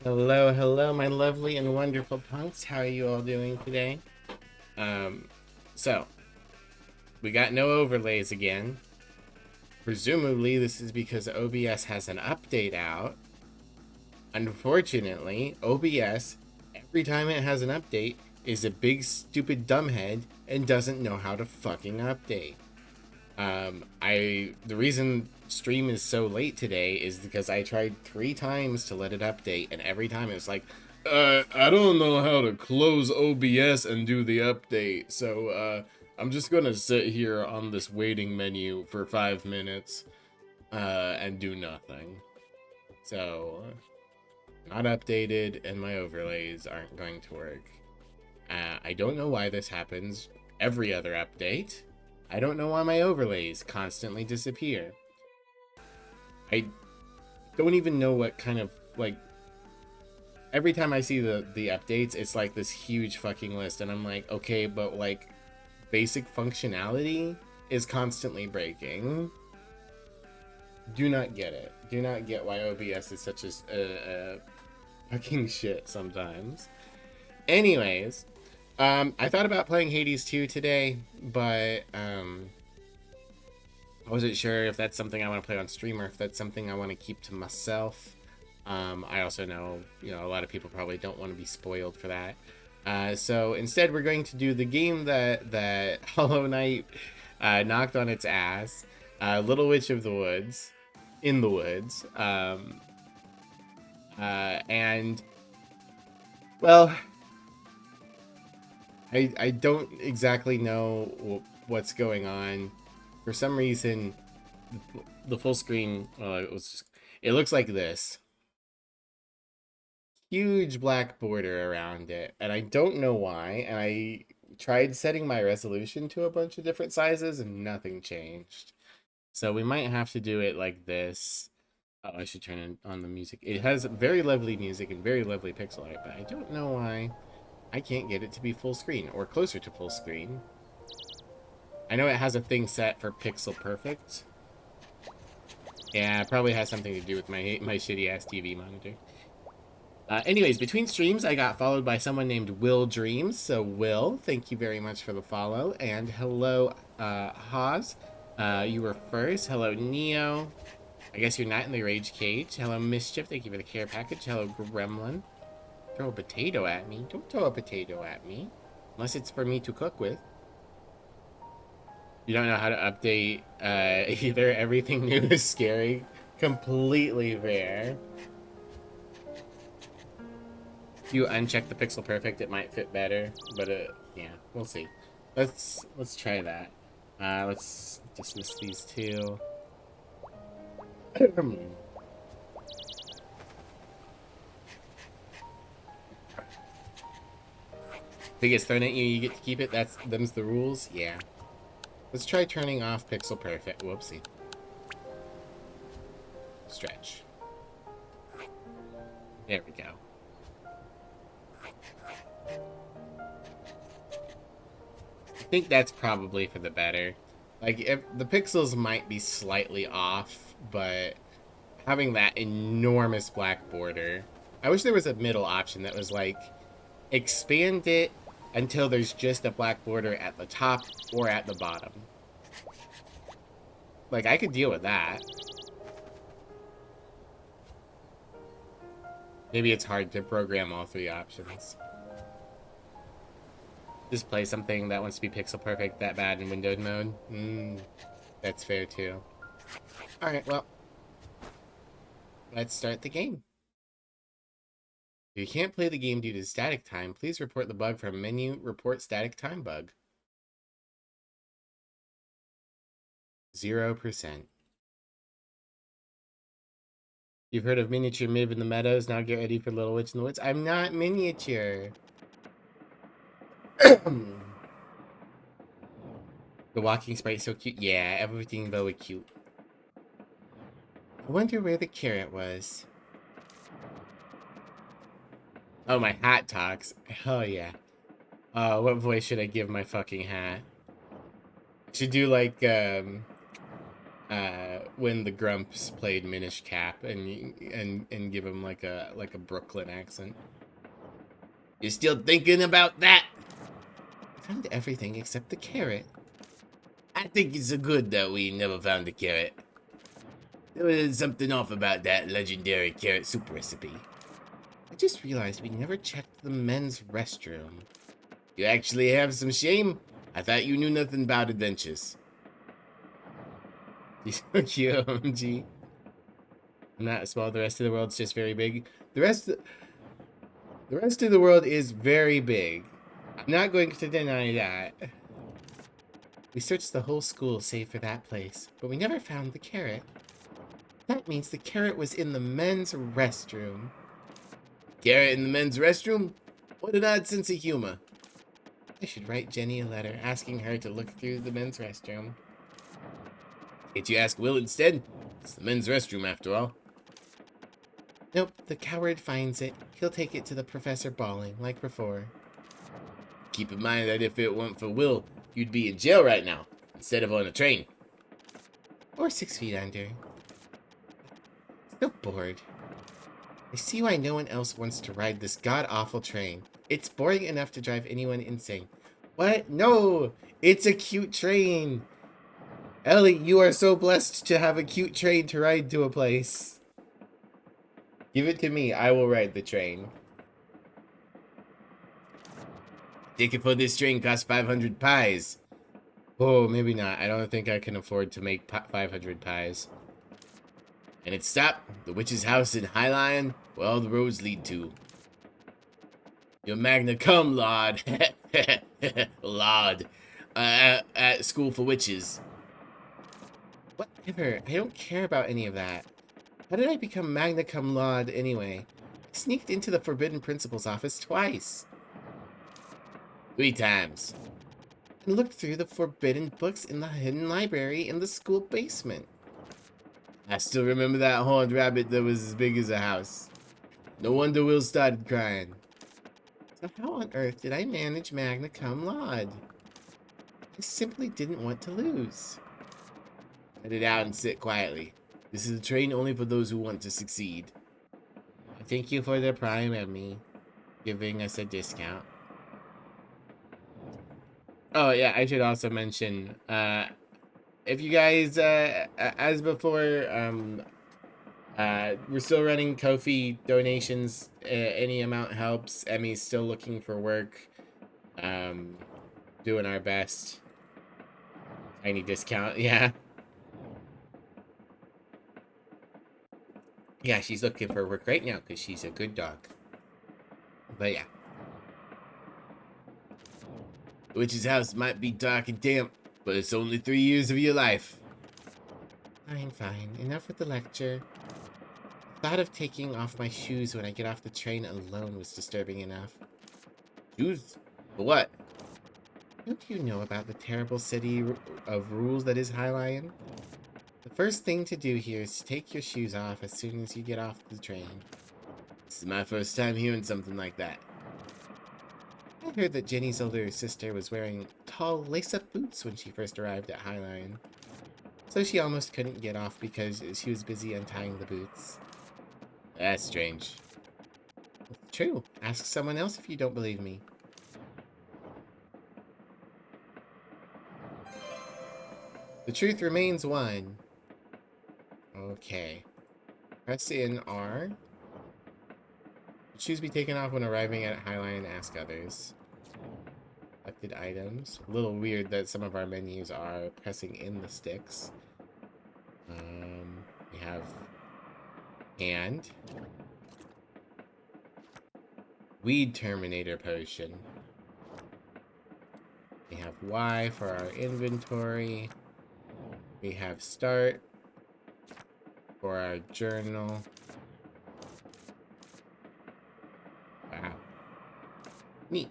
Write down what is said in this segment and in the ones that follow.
Hello, hello, my lovely and wonderful punks. How are you all doing today? Um, so we got no overlays again. Presumably, this is because OBS has an update out. Unfortunately, OBS, every time it has an update, is a big stupid dumbhead and doesn't know how to fucking update. The reason stream is so late today is because I tried 3 times to let it update, and every time it was like, I don't know how to close OBS and do the update, so I'm just gonna sit here on this waiting menu for 5 minutes and do nothing. So, not updated, and my overlays aren't going to work. I don't know why this happens every other update. I don't know why my overlays constantly disappear. I don't even know what kind of, like, every time I see the updates, it's like this huge fucking list, and I'm like, okay, but like, basic functionality is constantly breaking. Do not get it. Do not get why OBS is such a fucking shit sometimes. Anyways, I thought about playing Hades 2 today, but I wasn't sure if that's something I want to play on stream or if that's something I want to keep to myself. I also know, a lot of people probably don't want to be spoiled for that. So instead, we're going to do the game that Hollow Knight knocked on its ass, Little Witch of the Woods, in the woods. And, well, I don't exactly know what's going on. For some reason, the full screen, it looks like this. Huge black border around it, and I don't know why, and I tried setting my resolution to a bunch of different sizes and nothing changed. So we might have to do it like this. Oh, I should turn on the music. It has very lovely music and very lovely pixel art, but I don't know why I can't get it to be full screen or closer to full screen. I know it has a thing set for pixel perfect. Yeah, it probably has something to do with my shitty ass TV monitor. Anyways, between streams, I got followed by someone named Will Dreams. So, Will, thank you very much for the follow. And hello, Haas. You were first. Hello, Neo. I guess you're not in the Rage Cage. Hello, Mischief. Thank you for the care package. Hello, Gremlin. Throw a potato at me. Don't throw a potato at me. Unless it's for me to cook with. You don't know how to update either. Everything new is scary. Completely fair. If you uncheck the pixel perfect, it might fit better, but yeah, we'll see. Let's try that. Let's dismiss these two. If it gets thrown at you, you get to keep it. Them's the rules. Yeah. Let's try turning off pixel perfect. Whoopsie. Stretch. There we go. I think that's probably for the better. Like, if the pixels might be slightly off, but having that enormous black border, I wish there was a middle option that was like, expand it until there's just a black border at the top or at the bottom. Like, I could deal with that. Maybe it's hard to program all 3 options. Just play something that wants to be pixel perfect that bad in windowed mode. That's fair too. Alright, well, let's start the game. If you can't play the game due to static time, please report the bug from menu report static time bug. 0%. You've heard of miniature Miv in the meadows, now get ready for Little Witch in the Woods. I'm not miniature. The walking sprite so cute. Yeah, everything very cute. I wonder where the carrot was. Oh, my hat talks. Hell yeah. What voice should I give my fucking hat? I should do like, when the Grumps played Minish Cap and give him like a Brooklyn accent. You're still thinking about that? I found everything except the carrot. I think it's a good that we never found the carrot. There was something off about that legendary carrot soup recipe. I just realized we never checked the men's restroom. You actually have some shame? I thought you knew nothing about adventures. He's so cute, OMG. I'm not small, the rest of the world's just very big. The rest of the world is very big. I'm not going to deny that. We searched the whole school save for that place, but we never found the carrot. That means the carrot was in the men's restroom. Carrot in the men's restroom? What an odd sense of humor. I should write Jenny a letter asking her to look through the men's restroom. Can't you ask Will instead? It's the men's restroom after all. Nope, the coward finds it. He'll take it to the professor bawling, like before. Keep in mind that if it weren't for Will, you'd be in jail right now, instead of on a train. Or 6 feet under. So bored. I see why no one else wants to ride this god-awful train. It's boring enough to drive anyone insane. What? No! It's a cute train! Ellie, you are so blessed to have a cute train to ride to a place. Give it to me. I will ride the train. Ticket for this train costs 500 pies. Oh, maybe not. I don't think I can afford to make 500 pies. And it stopped. The witch's house in High Lion, where all the roads lead to. Your magna cum laude. Laude. At school for witches. Whatever. I don't care about any of that. How did I become magna cum laude anyway? I sneaked into the forbidden principal's office twice. 3 times. And looked through the forbidden books in the hidden library in the school basement. I still remember that horned rabbit that was as big as a house. No wonder Will started crying. So how on earth did I manage magna cum laude? I simply didn't want to lose. Let it out and sit quietly. This is a train only for those who want to succeed. Thank you for the prime of me giving us a discount. Oh yeah, I should also mention, if you guys, as before, we're still running Ko-fi donations. Any amount helps. Emmy's still looking for work. Doing our best. Tiny discount, yeah. Yeah, she's looking for work right now because she's a good dog. But yeah. The witch's house might be dark and damp, but it's only 3 years of your life. Fine, fine. Enough with the lecture. The thought of taking off my shoes when I get off the train alone was disturbing enough. Shoes? For what? Don't you know about the terrible city of rules that is High Lion? The first thing to do here is to take your shoes off as soon as you get off the train. This is my first time hearing something like that. I heard that Jenny's older sister was wearing tall lace-up boots when she first arrived at High Lion. So she almost couldn't get off because she was busy untying the boots. That's strange. True. Ask someone else if you don't believe me. The truth remains one. Okay. Press in R. Shoes be taken off when arriving at High Lion. Ask others. Selected items. A little weird that some of our menus are pressing in the sticks. We have hand. Weed Terminator potion. We have Y for our inventory. We have start for our journal. Wow. Neat.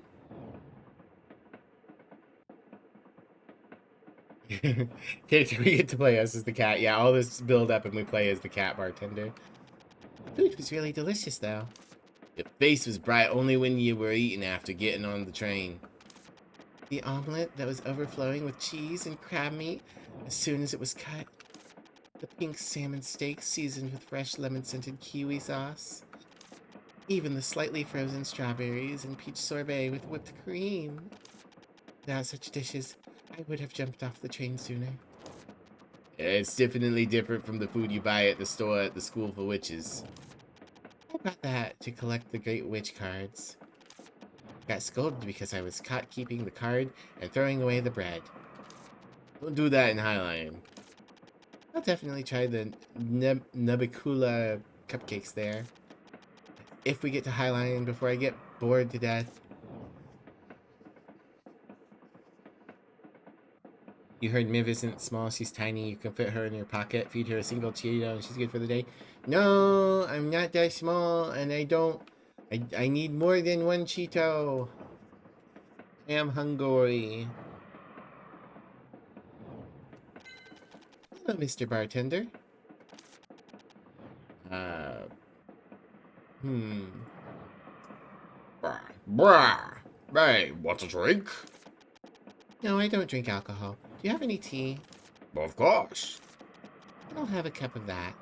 Character we get to play as is the cat. Yeah, all this build up and we play as the cat bartender. Food was really delicious though. Your face was bright only when you were eating after getting on the train. The omelet that was overflowing with cheese and crab meat as soon as it was cut. The pink salmon steak seasoned with fresh lemon-scented kiwi sauce. Even the slightly frozen strawberries and peach sorbet with whipped cream. Without such dishes, I would have jumped off the train sooner. It's definitely different from the food you buy at the store at the School for Witches. I bought that to collect the Great Witch cards. Got scolded because I was caught keeping the card and throwing away the bread. Don't do that in Highline. I'll definitely try the Nubicula cupcakes there. If we get to Highline before I get bored to death. You heard Miv isn't small, she's tiny. You can fit her in your pocket, feed her a single Cheeto, and she's good for the day. No, I'm not that small, and I need more than one Cheeto. I am hungry. Hello, Mr. Bartender. Brah. Hey, want a drink? No, I don't drink alcohol. Do you have any tea? Of course. I'll have a cup of that.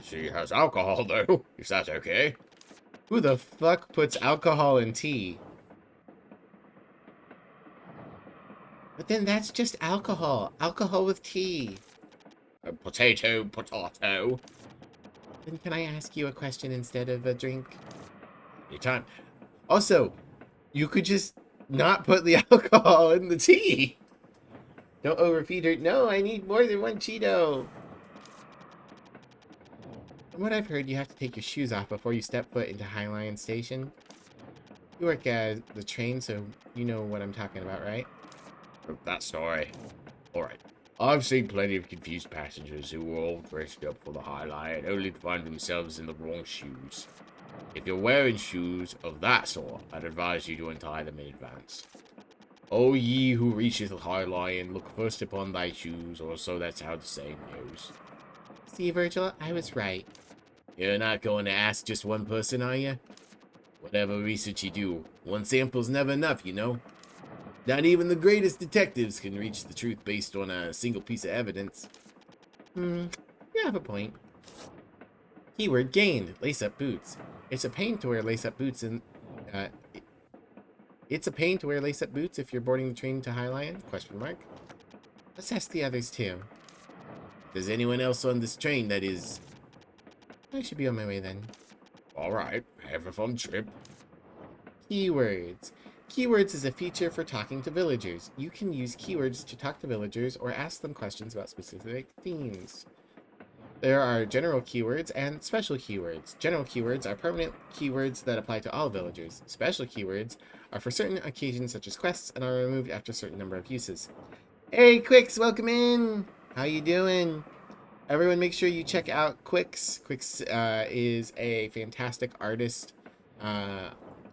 She has alcohol, though, if that's okay. Who the fuck puts alcohol in tea? But then that's just alcohol. Alcohol with tea. Potato. Then can I ask you a question instead of a drink? Anytime. Also, you could just not put the alcohol in the tea. Don't overfeed her. No, I need more than one Cheeto. From what I've heard, you have to take your shoes off before you step foot into Highline Station. You work at the train, so you know what I'm talking about, right? That story. Alright. I've seen plenty of confused passengers who were all dressed up for the High Line only to find themselves in the wrong shoes. If you're wearing shoes of that sort, I'd advise you to untie them in advance. O ye who reacheth the High Line, look first upon thy shoes, or so that's how the saying goes. See, Virgil, I was right. You're not going to ask just one person, are you? Whatever research you do, one sample's never enough, you know? Not even the greatest detectives can reach the truth based on a single piece of evidence. You have a point. Keyword gained. Lace-up boots. It's a pain to wear lace-up boots in... It's a pain to wear lace-up boots if you're boarding the train to Highline? Question mark. Let's ask the others, too. There's anyone else on this train that is... I should be on my way, then. Alright, have a fun trip. Keywords. Keywords is a feature for talking to villagers. You can use keywords to talk to villagers or ask them questions about specific themes. There are general keywords and special keywords. General keywords are permanent keywords that apply to all villagers. Special keywords are for certain occasions such as quests and are removed after a certain number of uses. Hey, Quicks, welcome in! How you doing? Everyone make sure you check out Quicks. Quicks is a fantastic artist.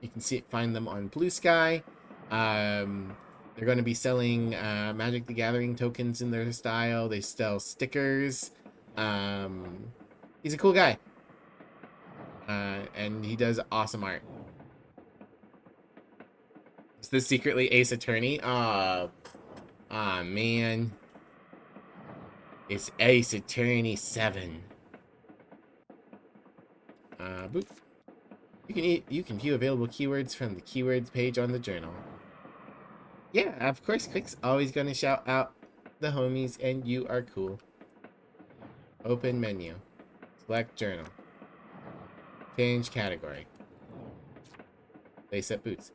You can find them on Blue Sky. They're going to be selling Magic the Gathering tokens in their style. They sell stickers. He's a cool guy. And he does awesome art. Is this secretly Ace Attorney? Man. It's Ace Attorney 7. Boop. You can view available keywords from the keywords page on the journal. Yeah, of course, Quick's always gonna shout out the homies, and you are cool. Open menu. Select journal. Change category. Lace-up boots.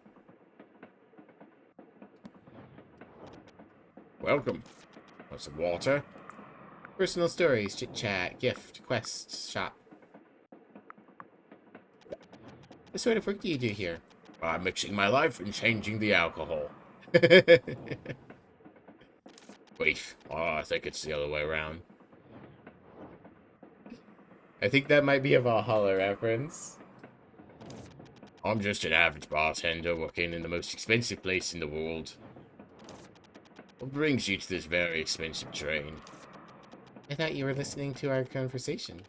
Welcome. Want some water? Personal stories, chit-chat, gift, quest, shop. What sort of work do you do here? I'm mixing my life and changing the alcohol. Wait, I think it's the other way around. I think that might be a Valhalla reference. I'm just an average bartender working in the most expensive place in the world. What brings you to this very expensive train? I thought you were listening to our conversation.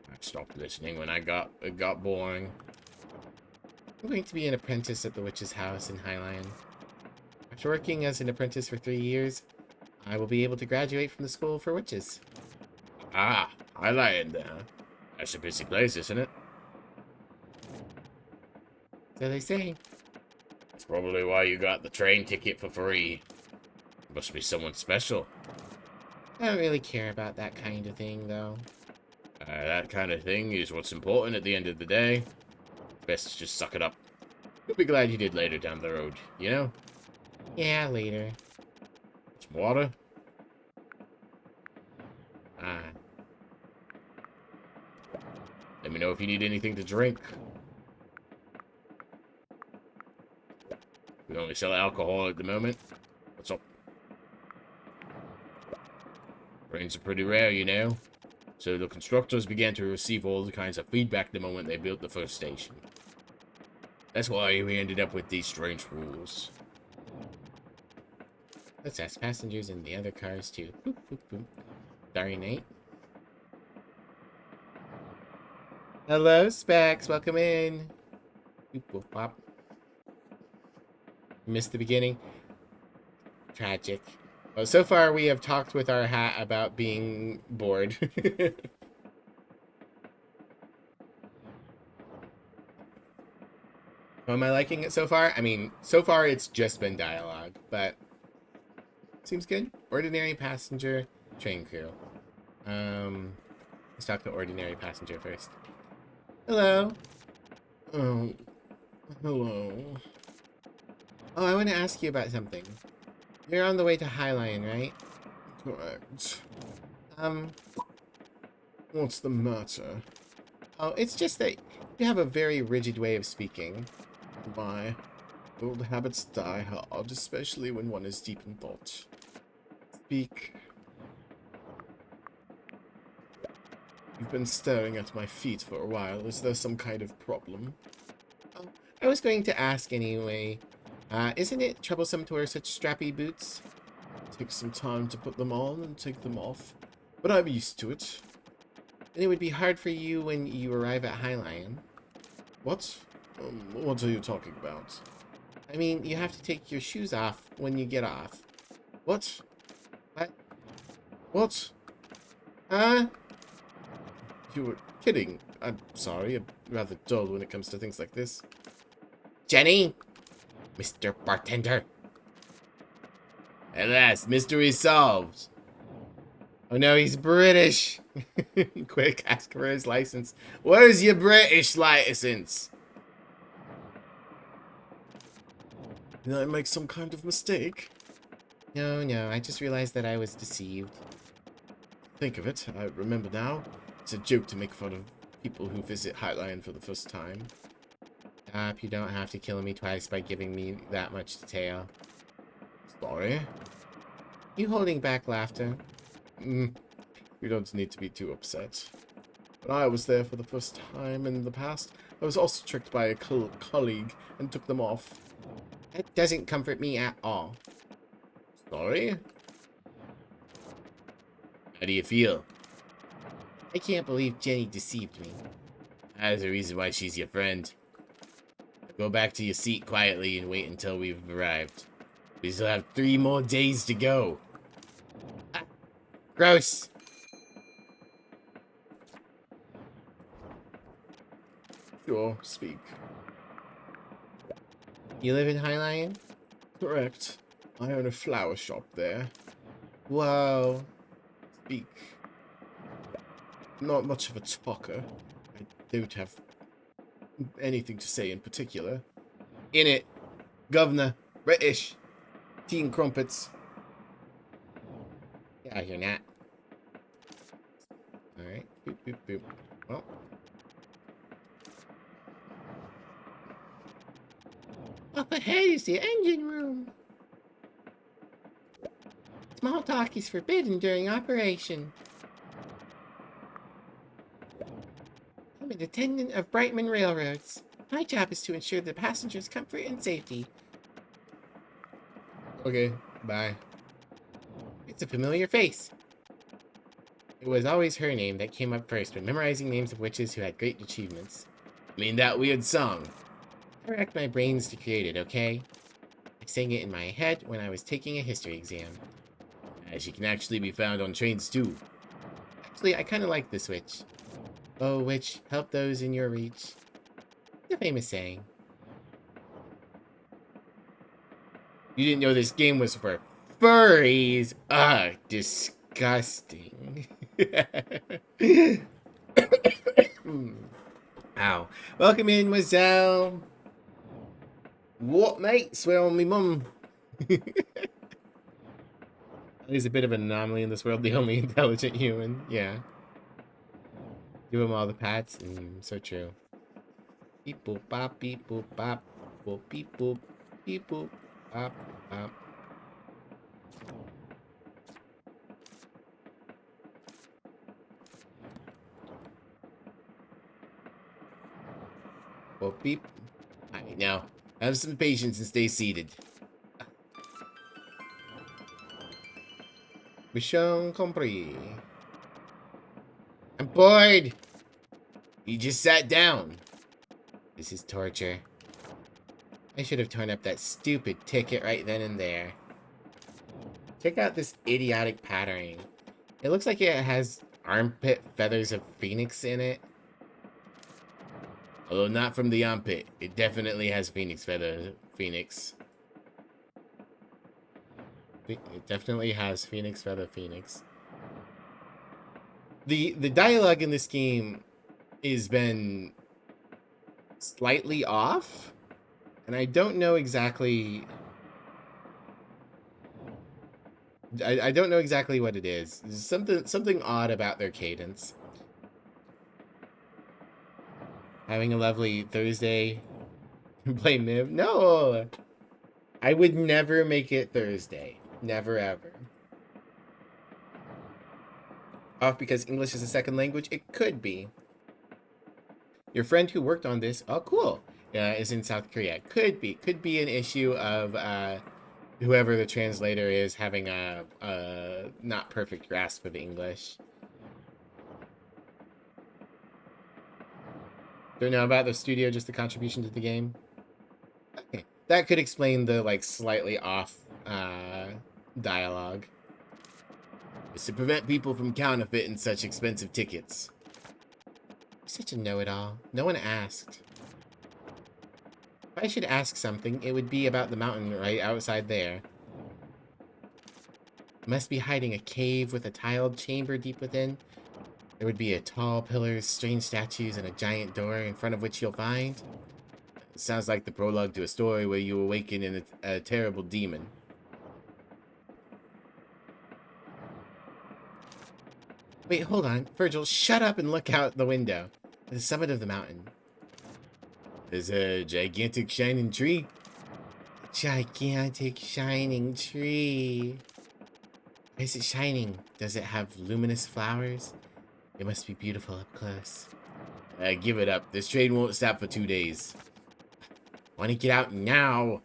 I stopped listening when it got boring. I'm going to be an apprentice at the witch's house in Highline. After working as an apprentice for 3 years, I will be able to graduate from the school for witches. Ah, highlighting there. That's a busy place, isn't it? So they say. That's probably why you got the train ticket for free. Must be someone special. I don't really care about that kind of thing, though. That kind of thing is what's important at the end of the day. Best to just suck it up. You'll be glad you did later down the road, you know? Yeah, later. Some water? Ah. Let me know if you need anything to drink. We only sell alcohol at the moment. What's up? Trains are pretty rare, you know? So the constructors began to receive all the kinds of feedback the moment they built the first station. That's why we ended up with these strange rules. Let's ask passengers in the other cars, too. Boop, boop, boop. Sorry, Nate. Hello, Specs. Welcome in. Boop, boop, pop. Missed the beginning. Tragic. Well, so far we have talked with our hat about being bored. How am I liking it so far? I mean, so far it's just been dialogue, but seems good. Ordinary passenger, train crew. Let's talk to ordinary passenger first. Hello. Oh, hello. Oh, I want to ask you about something. You're on the way to Highline, right? Correct. What's the matter? Oh, it's just that you have a very rigid way of speaking. Why? Old habits die hard, especially when one is deep in thought. Speak. You've been staring at my feet for a while. Is there some kind of problem? Oh, I was going to ask anyway. Isn't it troublesome to wear such strappy boots? Take some time to put them on and take them off. But I'm used to it. And it would be hard for you when you arrive at Highline. What? What are you talking about? I mean, you have to take your shoes off when you get off. What? What? What? Huh? You were kidding. I'm sorry. I'm rather dull when it comes to things like this. Jenny! Mr. Bartender! At last, mystery solved. Oh no, he's British! Quick, ask for his license. Where's your British license? Did I make some kind of mistake? No, I just realized that I was deceived. Think of it. I remember now. It's a joke to make fun of people who visit Highline for the first time. Stop, you don't have to kill me twice by giving me that much detail. Sorry. You holding back laughter? You don't need to be too upset. When I was there for the first time in the past, I was also tricked by a colleague and took them off. That doesn't comfort me at all. Sorry? How do you feel? I can't believe Jenny deceived me. That's the reason why she's your friend. Go back to your seat quietly and wait until we've arrived. We still have 3 more days to go. Ah, gross. Sure, speak. You live in Highline? Correct. I own a flower shop there. Whoa. Speak. Not much of a talker. I don't have anything to say in particular. In it. Governor. British. Tea and crumpets. Yeah, you're not. Alright. Boop, boop, boop. Well. Up ahead is the engine room. Small talk is forbidden during operation. I'm an attendant of Brightman Railroads. My job is to ensure the passengers' comfort and safety. Okay, bye. It's a familiar face. It was always her name that came up first when memorizing names of witches who had great achievements. I mean, that weird song. I racked my brains to create it, okay? I sang it in my head when I was taking a history exam. She can actually be found on trains too. I Actually, I kind of like the switch. Oh, which help those in your reach. The famous saying. You didn't know this game was for furries? Ugh, disgusting. Ow. Welcome in, Mademoiselle. What, mate? Swear on me mum. He's a bit of an anomaly in this world, the only intelligent human. Yeah. Give him all the pats. So true. Beep boop bop, beep boop bop. Boop beep boop. Beep boop. Bop bop. Boop beep. Alright, now, have some patience and stay seated. Mission compris. I'm bored! You just sat down. This is torture. I should have torn up that stupid ticket right then and there. Check out this idiotic patterning. It looks like it has armpit feathers of phoenix in it. Although not from the armpit. It definitely has phoenix feather. Phoenix. It definitely has phoenix feather phoenix. The dialogue in this game has been slightly off, and I don't know exactly. I don't know exactly what it is. There's something odd about their cadence. Having a lovely Thursday. Play Miv? No! I would never make it Thursday. Never ever. Off because English is a second language? It could be. Your friend who worked on this, oh cool, is in South Korea. Could be. Could be an issue of whoever the translator is having a not perfect grasp of English. Don't know about the studio, just the contribution to the game. Okay. That could explain the like slightly off dialogue. It's to prevent people from counterfeiting such expensive tickets. You're such a know-it-all. No one asked. If I should ask something, it would be about the mountain right outside there. It must be hiding a cave with a tiled chamber deep within. There would be a tall pillars, strange statues, and a giant door in front of which you'll find. It sounds like the prologue to a story where you awaken in a terrible demon. Wait, hold on. Virgil, shut up and look out the window. At the summit of the mountain. There's a gigantic shining tree. A gigantic shining tree. Why is it shining? Does it have luminous flowers? It must be beautiful up close. Give it up. This train won't stop for 2 days. Want to get out now?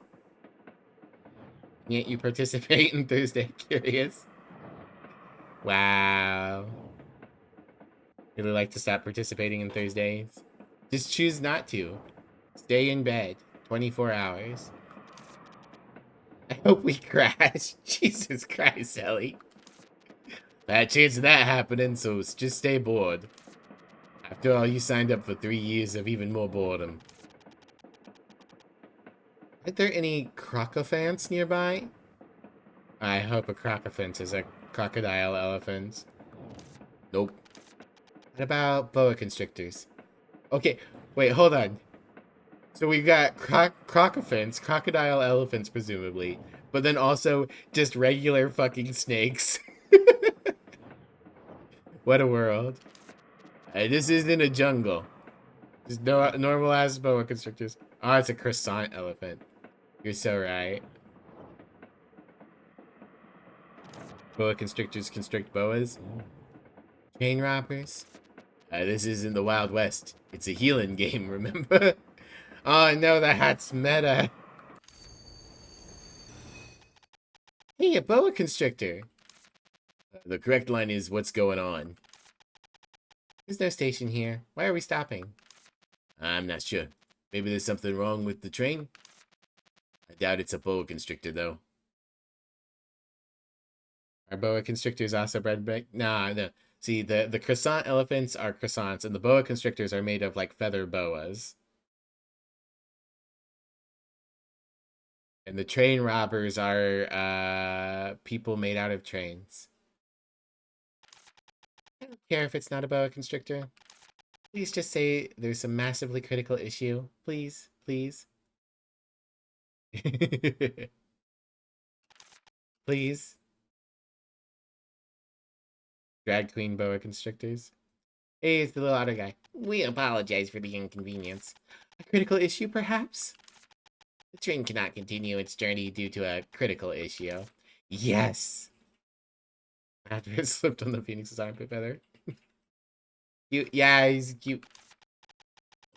Can't you participate in Thursday Curious? Wow. Really like to stop participating in Thursdays? Just choose not to. Stay in bed. 24 hours. I hope we crash. Jesus Christ, Ellie. Bad chance of that happening, so just stay bored. After all, you signed up for 3 years of even more boredom. Aren't there any crocophants nearby? I hope a crocophant is a crocodile elephant. Nope. What about boa constrictors? Okay, wait, hold on. So we've got crocophants, crocodile elephants, presumably, but then also just regular fucking snakes. What a world. This isn't a jungle. Just no normal ass boa constrictors. Oh, it's a croissant elephant. You're so right. Boa constrictors constrict boas. Chain robbers. This isn't the Wild West. It's a healing game, remember? Oh no, the hat's meta. Hey, a boa constrictor. The correct line is, what's going on? There's no station here. Why are we stopping? I'm not sure. Maybe there's something wrong with the train? I doubt it's a boa constrictor, though. Are boa constrictors also bred back? Nah, no. See, the croissant elephants are croissants, and the boa constrictors are made of, like, feather boas. And the train robbers are, people made out of trains. I don't care if it's not a boa constrictor. Please just say there's a massively critical issue. Please, please. Please. Drag queen boa constrictors. Hey, it's the little otter guy. We apologize for the inconvenience. A critical issue, perhaps? The train cannot continue its journey due to a critical issue. Yes! After it slipped on the phoenix's armpit feather. Cute. Yeah, he's cute.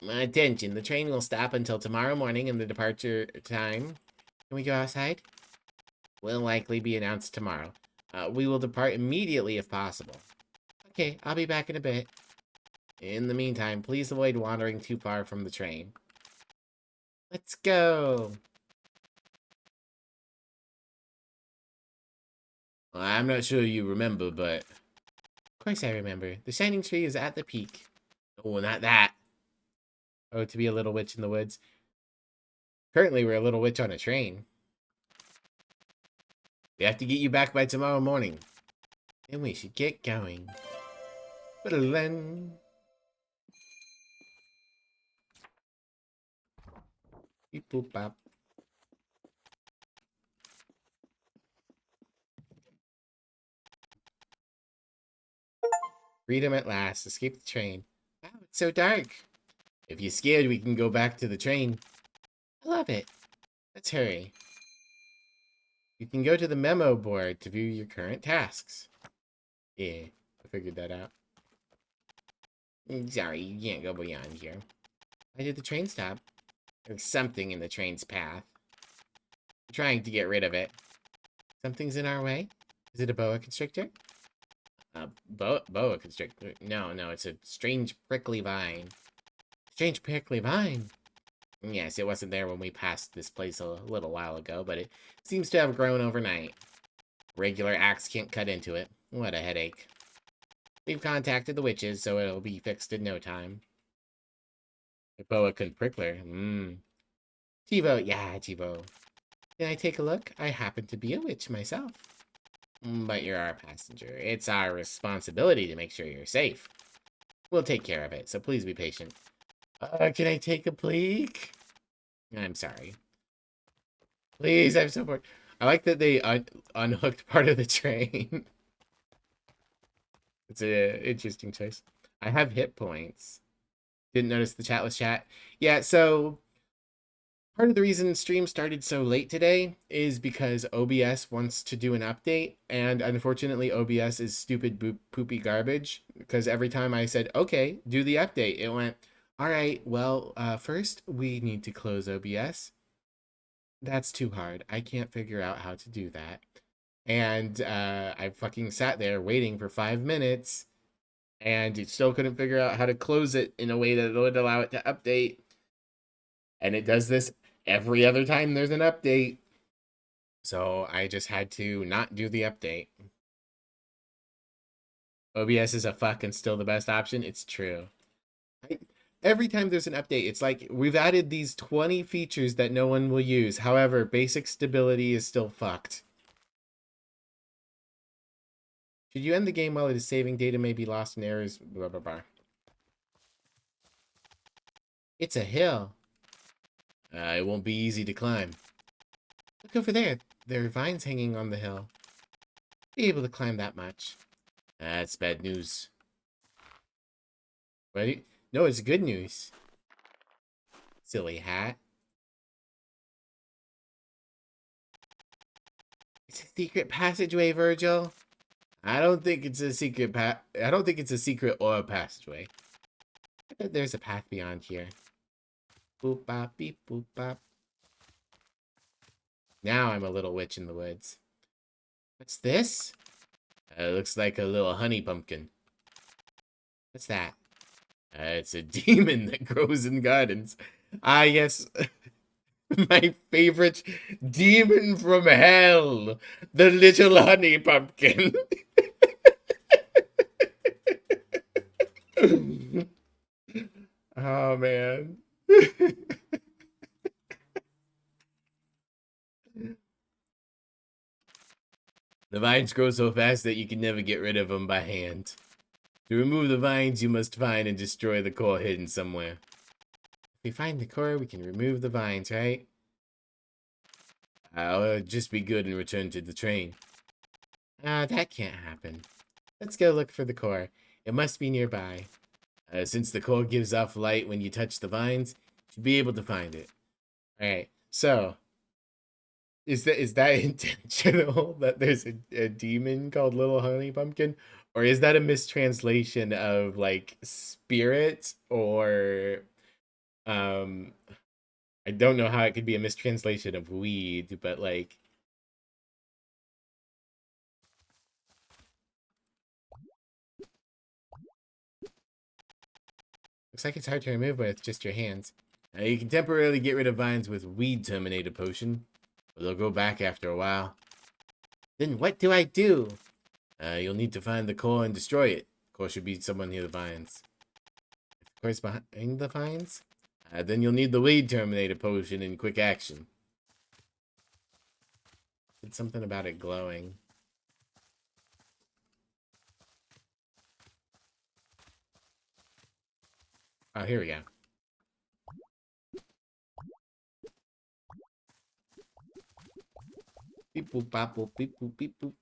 Attention, the train will stop until tomorrow morning in the departure time. Can we go outside? Will likely be announced tomorrow. We will depart immediately if possible. Okay, I'll be back in a bit. In the meantime, please avoid wandering too far from the train. Let's go! Well, I'm not sure you remember, but... Of course I remember. The shining tree is at the peak. Oh, not that. Oh, to be a little witch in the woods. Currently, we're a little witch on a train. We have to get you back by tomorrow morning. Then we should get going. Ba-da-len. Beep boop bop. Freedom at last. Escape the train. Wow, it's so dark. If you're scared, we can go back to the train. I love it. Let's hurry. You can go to the memo board to view your current tasks. Yeah, I figured that out. Sorry, you can't go beyond here. Why did the train stop? There's something in the train's path. I'm trying to get rid of it. Something's in our way? Is it a boa constrictor? Boa constrictor? No, it's a strange prickly vine. Strange prickly vine? Yes, it wasn't there when we passed this place a little while ago, but it seems to have grown overnight. Regular axe can't cut into it. What a headache. We've contacted the witches, so it'll be fixed in no time. A boa constrictor? Chivo, yeah, Chivo. Can I take a look? I happen to be a witch myself. But you're our passenger. It's our responsibility to make sure you're safe. We'll take care of it, so please be patient. Can I take a peek? I'm sorry. Please, I'm so bored. I like that they unhooked part of the train. It's an interesting choice. I have hit points. Didn't notice the chat was chat. Yeah, so part of the reason stream started so late today is because OBS wants to do an update, and unfortunately OBS is stupid poopy garbage, because every time I said, okay, do the update, it went, all right, well, first we need to close OBS. That's too hard. I can't figure out how to do that. And I fucking sat there waiting for 5 minutes, and it still couldn't figure out how to close it in a way that would allow it to update. And it does this every other time there's an update. So I just had to not do the update. OBS is a fucking still the best option. It's true. Every time there's an update, it's like we've added these 20 features that no one will use. However, basic stability is still fucked. Should you end the game while it is saving? Data may be lost in errors. Blah, blah, blah. It's a hill. It won't be easy to climb. Look over there. There are vines hanging on the hill. Be able to climb that much. That's bad news. What? No, it's good news. Silly hat. It's a secret passageway, Virgil. I don't think it's a secret I don't think it's a secret or a passageway. I bet there's a path beyond here. Boop bop beep boop bop. Now I'm a little witch in the woods. What's this? It looks like a little honey pumpkin. What's that? It's a demon that grows in gardens. Ah, yes. My favorite demon from hell. The little honey pumpkin. Oh, man. The vines grow so fast that you can never get rid of them by hand. To remove the vines, you must find and destroy the core hidden somewhere. If we find the core, we can remove the vines, right? I'll just be good and return to the train. Ah, that can't happen. Let's go look for the core. It must be nearby. Since the core gives off light when you touch the vines, you should be able to find it. Alright, so... Is that intentional that there's a demon called Little Honey Pumpkin? Or is that a mistranslation of, like, spirit? Or... Um... I don't know how it could be a mistranslation of weed, but, like... Looks like it's hard to remove with just your hands. You can temporarily get rid of vines with Weed Terminator Potion, but they'll go back after a while. Then what do I do? You'll need to find the core and destroy it. The core should be somewhere near the vines. Of course, behind the vines? Then you'll need the Weed Terminator Potion in quick action. It's something about it glowing. Oh, here we go. Beep boop bop boop beep boop beep boop.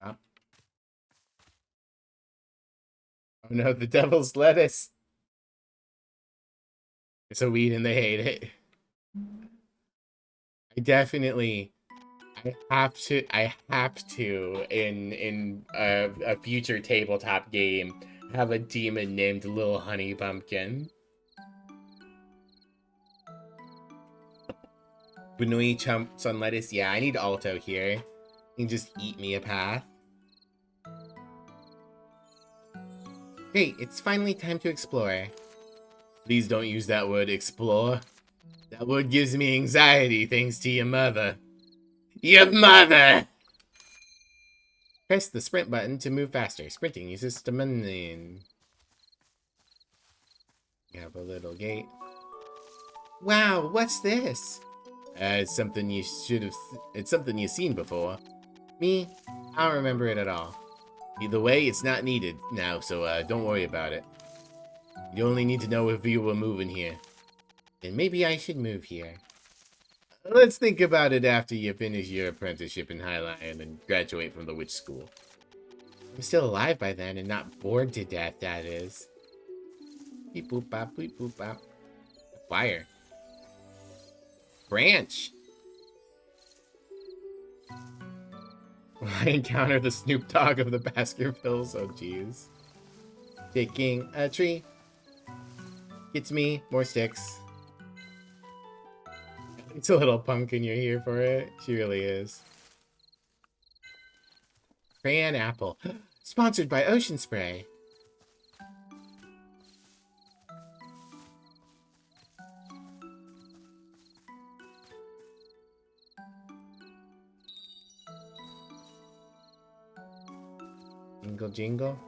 Bop. Oh no, the devil's lettuce. It's a weed and they hate it. I have to in a future tabletop game have a demon named Little Honey Pumpkin. Bunui chumps on lettuce. Yeah, I need Alto here. You can just eat me a path. Great, it's finally time to explore. Please don't use that word explore. That word gives me anxiety thanks to your mother. Your mother! Press the sprint button to move faster. Sprinting uses stamina. You have a little gate. Wow, what's this? It's something you should have. It's something you've seen before. Me? I don't remember it at all. Either way, it's not needed now, so don't worry about it. You only need to know if you were moving here. Then maybe I should move here. Let's think about it after you finish your apprenticeship in Highline and graduate from the witch school. I'm still alive by then and not bored to death, that is. Beep boop bop, beep boop bop. Fire. Branch! I encounter the Snoop Dogg of the Baskervilles. Oh, jeez. Taking a tree. Gets me more sticks. It's a little pumpkin. You're here for it. She really is. Crayon apple. Sponsored by Ocean Spray. Jingle jingle.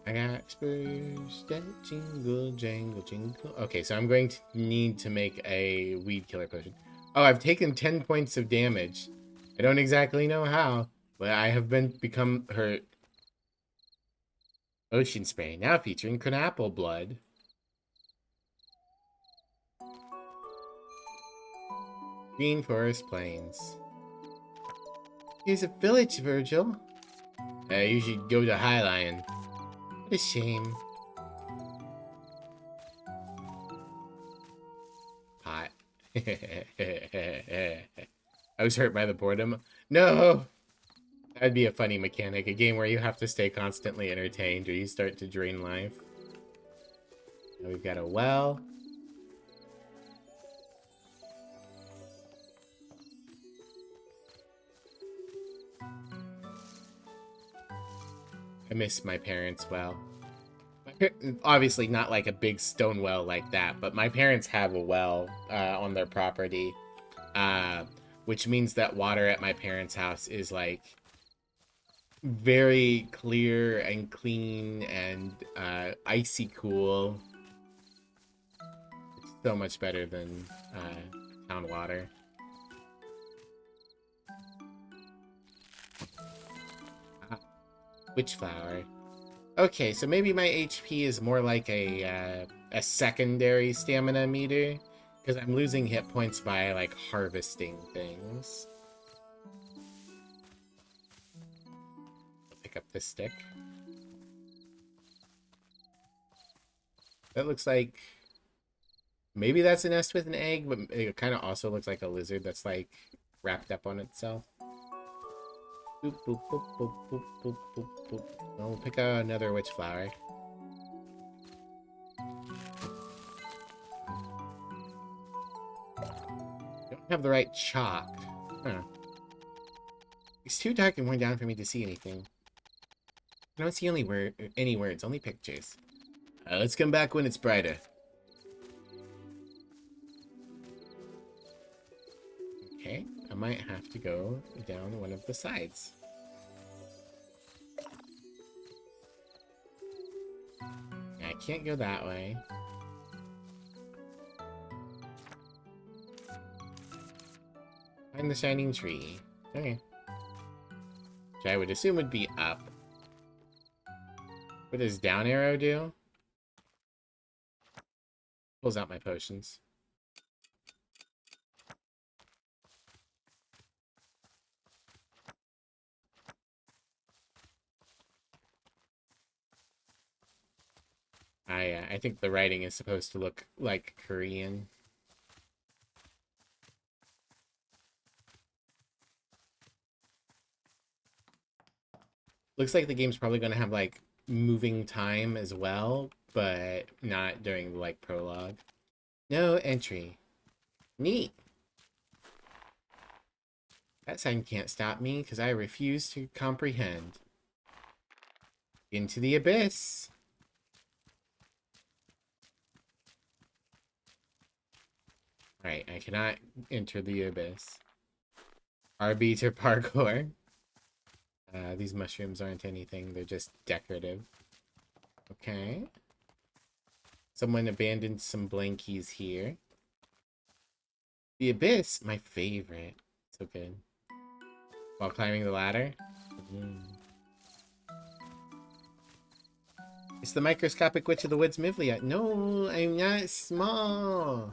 I got spurs that jingle jangle jingle. Okay, so I'm going to need to make a weed killer potion. Oh, I've taken 10 points of damage. I don't exactly know how, but I have become hurt. Ocean Spray, now featuring Cranapple blood. Green Forest Plains. Here's a village, Virgil. You should go to Highline. What a shame. Pot. I was hurt by the boredom. No! That'd be a funny mechanic. A game where you have to stay constantly entertained or you start to drain life. Now we've got a well. I miss my parents' well. Obviously not like a big stone well like that, but my parents have a well on their property, which means that water at my parents' house is like very clear and clean and icy cool. It's so much better than town water. Ah, witch flower. Okay, so maybe my HP is more like a secondary stamina meter, because I'm losing hit points by like harvesting things. Pick up this stick. That looks like maybe that's a nest with an egg, but it kind of also looks like a lizard that's like wrapped up on itself. Boop, boop, boop, boop, boop, boop, boop, boop. I'll pick another witch flower. Don't have the right chalk. Huh. It's too dark and worn down for me to see anything. I don't see any words, only pictures. Let's come back when it's brighter. Okay, I might have to go down one of the sides. I can't go that way. Find the shining tree. Okay. Which I would assume would be up. What does down arrow do? Pulls out my potions. I think the writing is supposed to look like Korean. Looks like the game's probably going to have like moving time as well, but not during the like prologue. No entry. Neat. That sign can't stop me because I refuse to comprehend. Into the abyss. Right, I cannot enter the abyss. RB to parkour. These mushrooms aren't anything, they're just decorative. Okay. Someone abandoned some blankies here. The abyss, my favorite. So good. While climbing the ladder. It's the microscopic witch of the woods, Mivlia. No, I'm not small.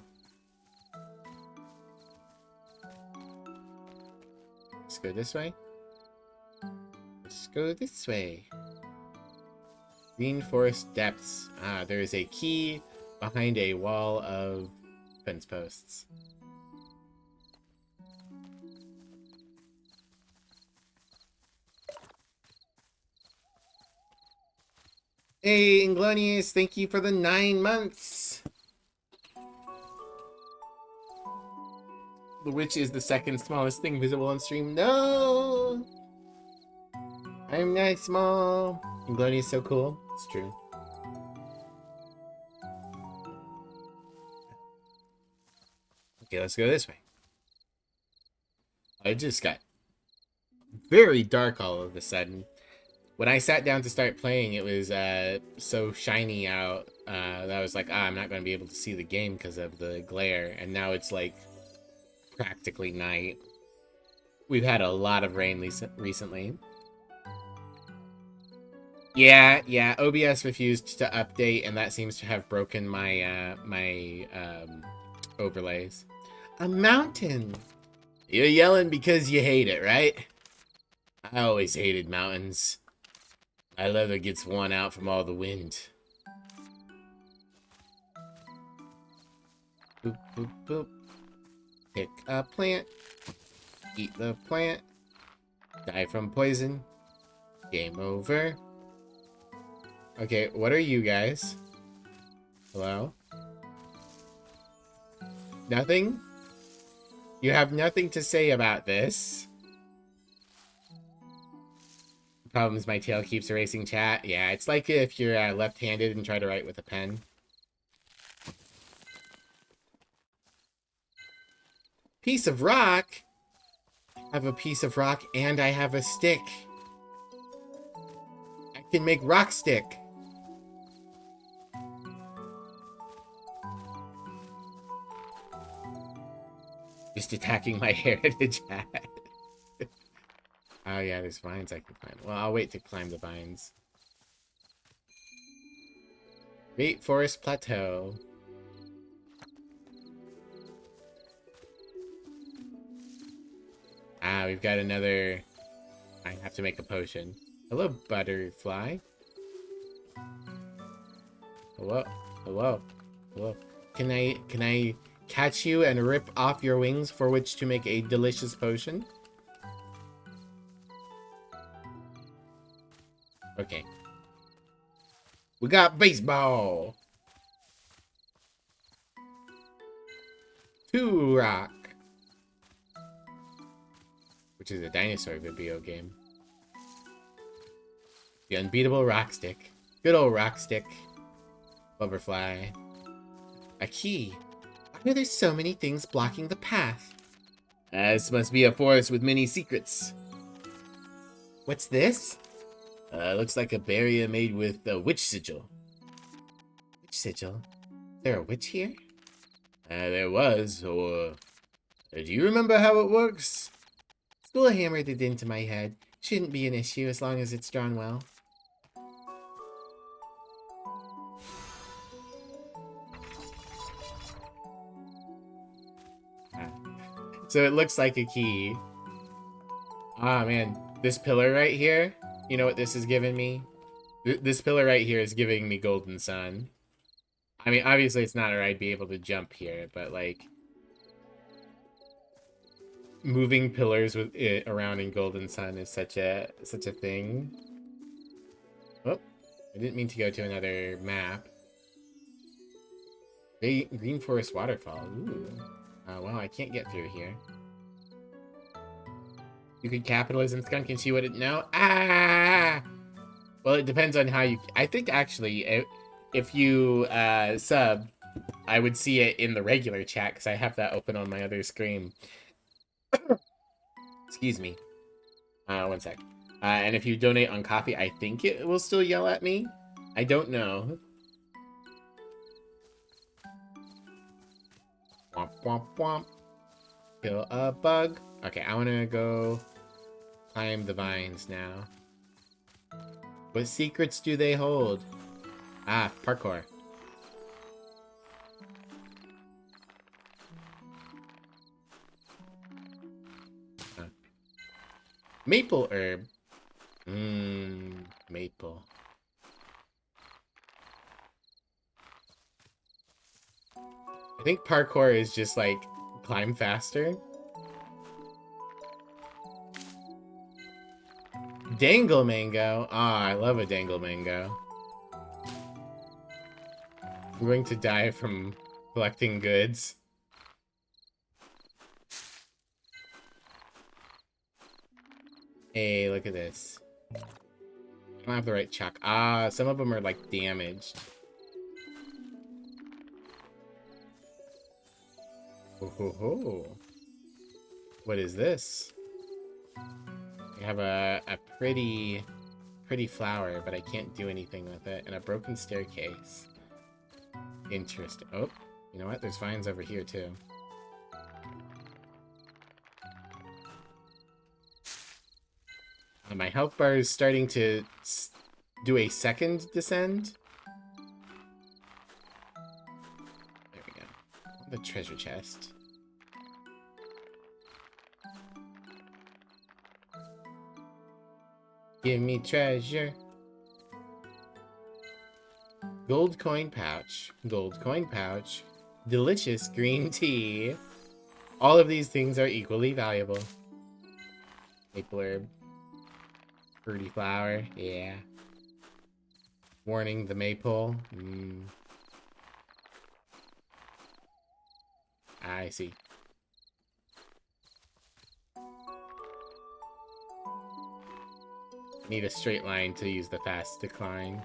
Let's go this way. Let's go this way. Green Forest Depths. Ah, there is a key behind a wall of fence posts. Hey, Inglonius, thank you for the 9 months. The witch is the second smallest thing visible on stream. No! I'm not small. Inglonius is so cool. It's true. Okay, let's go this way. I just got very dark all of a sudden. When I sat down to start playing, it was so shiny out that I was like, I'm not going to be able to see the game because of the glare. And now it's like practically night. We've had a lot of rain recently. Yeah, OBS refused to update, and that seems to have broken my overlays. A mountain! You're yelling because you hate it, right? I always hated mountains. My leather gets worn out from all the wind. Boop, boop, boop. Pick a plant. Eat the plant. Die from poison. Game over. Okay, what are you guys? Hello? Nothing? You have nothing to say about this. The problem is my tail keeps erasing chat. Yeah, it's like if you're left-handed and try to write with a pen. Piece of rock? I have a piece of rock and I have a stick. Can make rock stick. Just attacking my heritage hat. Oh yeah, there's vines I can climb. Well, I'll wait to climb the vines. Great Forest Plateau. Ah, we've got another... I have to make a potion. Hello, butterfly. Hello? Hello? Hello? Can I catch you and rip off your wings for which to make a delicious potion? Okay. We got baseball! 2 rock. Which is a dinosaur video game. The unbeatable rock stick. Good old rock stick. Butterfly. A key. Why are there so many things blocking the path? This must be a forest with many secrets. What's this? Looks like a barrier made with a witch sigil. Witch sigil? Is there a witch here? There was, or... do you remember how it works? School hammered it into my head. Shouldn't be an issue as long as it's drawn well. So it looks like a key. Ah, man. This pillar right here, you know what this is giving me? This pillar right here is giving me Golden Sun. I mean, obviously it's not where I'd be able to jump here, but like... moving pillars with it around in Golden Sun is such a thing. Oh, I didn't mean to go to another map. Green Forest Waterfall. Ooh. Well, I can't get through here. You could capitalism skunk and see what it... No. Ah! Well, it depends on how you... I think, actually, if you sub, I would see it in the regular chat, because I have that open on my other screen. Excuse me. 1 sec. And if you donate on coffee, I think it will still yell at me. I don't know. Womp, womp, womp. Kill a bug. Okay, I want to go climb the vines now. What secrets do they hold? Ah, parkour. Maple herb. Maple. I think parkour is just like climb faster. Dangle mango. Ah, I love a dangle mango. I'm going to die from collecting goods. Hey, look at this. I don't have the right chalk. Ah, some of them are like damaged. Oh, ho, ho. What is this? I have a pretty flower, but I can't do anything with it. And a broken staircase. Interesting. Oh, you know what? There's vines over here too. My health bar is starting to do a second descend. There we go. The treasure chest. Give me treasure. Gold coin pouch. Gold coin pouch. Delicious green tea. All of these things are equally valuable. Maple herb. Fruity flower. Yeah. Warning, the maypole. I see. Need a straight line to use the fast decline.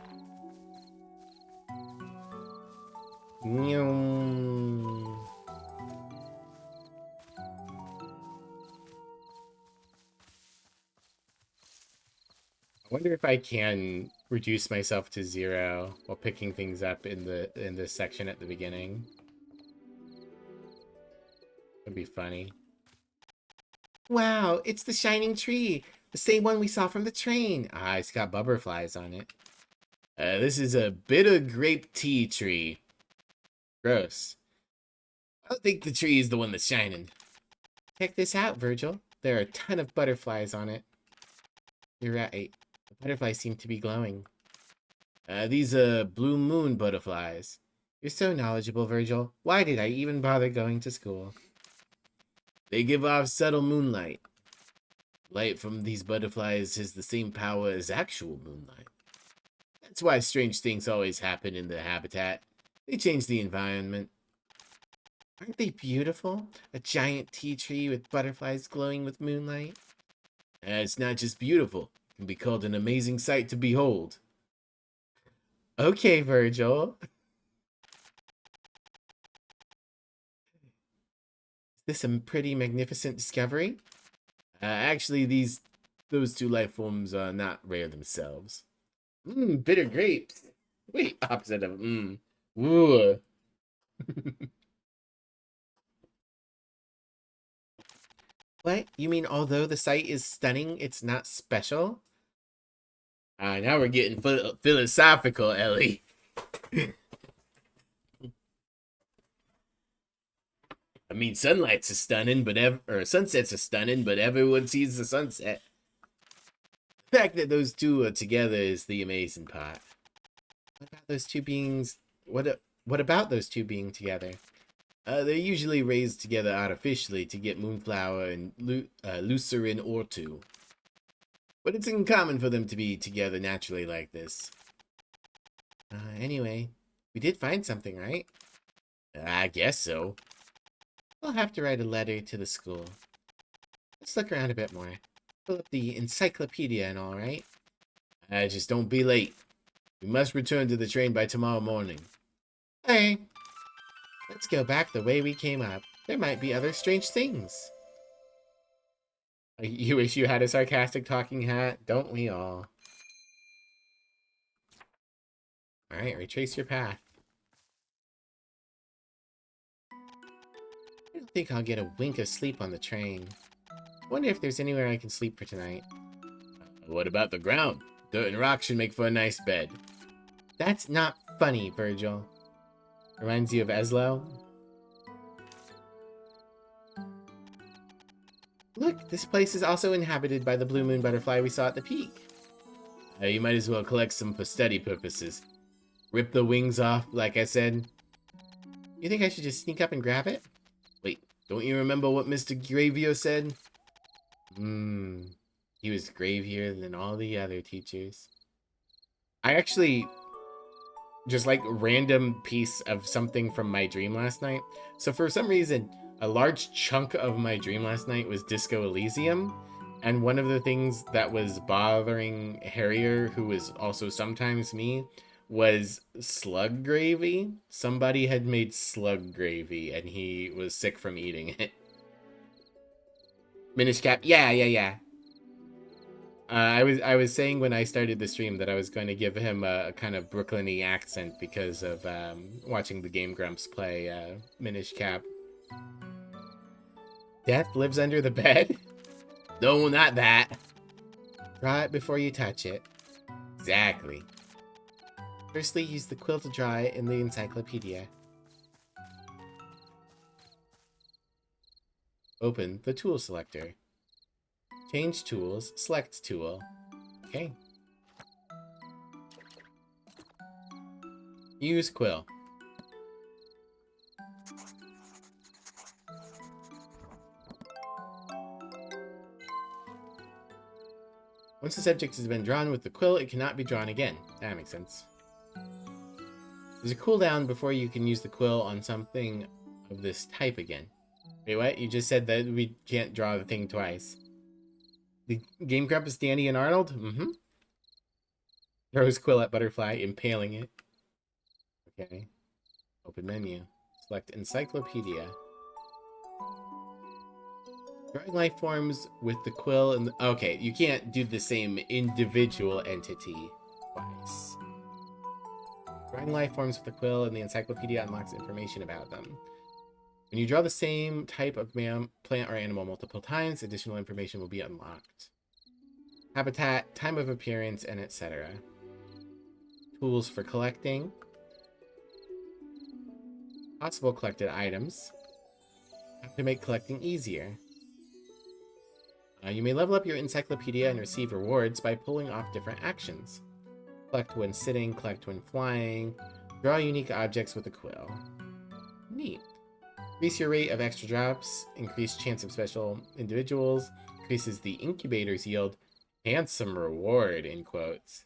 wonder if I can reduce myself to 0 while picking things up in this section at the beginning. That'd be funny. Wow, it's the shining tree. The same one we saw from the train. Ah, it's got butterflies on it. This is a bitter grape tea tree. Gross. I don't think the tree is the one that's shining. Check this out, Virgil. There are a ton of butterflies on it. You're right. The butterflies seem to be glowing. These are blue moon butterflies. You're so knowledgeable, Virgil. Why did I even bother going to school? They give off subtle moonlight. Light from these butterflies has the same power as actual moonlight. That's why strange things always happen in the habitat. They change the environment. Aren't they beautiful? A giant tea tree with butterflies glowing with moonlight? It's not just beautiful. It can be called an amazing sight to behold. Okay, Virgil. Is this a pretty magnificent discovery? Actually, those two life forms are not rare themselves. Bitter grapes. Wait, opposite of Ooh. What? You mean although the site is stunning, it's not special? Now we're getting philosophical, Ellie. I mean, sunlights are stunning, but sunsets are stunning, but everyone sees the sunset. The fact that those two are together is the amazing part. What about those two beings? What about those two being together? They're usually raised together artificially to get Moonflower and Lucerne or two. But it's uncommon for them to be together naturally like this. Anyway, we did find something, right? I guess so. We'll have to write a letter to the school. Let's look around a bit more. Pull up the encyclopedia and all, right? Just don't be late. We must return to the train by tomorrow morning. Hey, let's go back the way we came up. There might be other strange things. You wish you had a sarcastic talking hat? Don't we all? Alright, retrace your path. I don't think I'll get a wink of sleep on the train. Wonder if there's anywhere I can sleep for tonight. What about the ground? Dirt and rock should make for a nice bed. That's not funny, Virgil. Reminds you of Eslo? Look, this place is also inhabited by the blue moon butterfly we saw at the peak. You might as well collect some for study purposes. Rip the wings off, like I said. You think I should just sneak up and grab it? Wait, don't you remember what Mr. Gravio said? He was gravier than all the other teachers. I actually just like random piece of something from my dream last night. So for some reason, a large chunk of my dream last night was Disco Elysium. And one of the things that was bothering Harrier, who was also sometimes me, was slug gravy. Somebody had made slug gravy and he was sick from eating it. Minish Cap, yeah. I was saying when I started the stream that I was going to give him a kind of Brooklyn-y accent because of watching the Game Grumps play Minish Cap. Death lives under the bed? No, not that. Draw it before you touch it. Exactly. Firstly, use the quill to draw it in the encyclopedia. Open the tool selector. Change tools, select tool. Okay. Use quill. Once the subject has been drawn with the quill, it cannot be drawn again. That makes sense. There's a cooldown before you can use the quill on something of this type again. Wait, what? You just said that we can't draw the thing twice. The Game Grump is Danny and Arnold? Mm-hmm. Throws quill at butterfly, impaling it. Okay. Open menu. Select encyclopedia. Drawing life forms with the quill and okay, you can't do the same individual entity twice. Drawing life forms with the quill and the encyclopedia unlocks information about them. When you draw the same type of plant or animal multiple times, additional information will be unlocked. Habitat, time of appearance, and etc. Tools for collecting. Possible collected items. How to make collecting easier. You may level up your encyclopedia and receive rewards by pulling off different actions. Collect when sitting, collect when flying, draw unique objects with a quill. Neat. Increase your rate of extra drops, increase chance of special individuals, increases the incubator's yield, handsome reward, in quotes.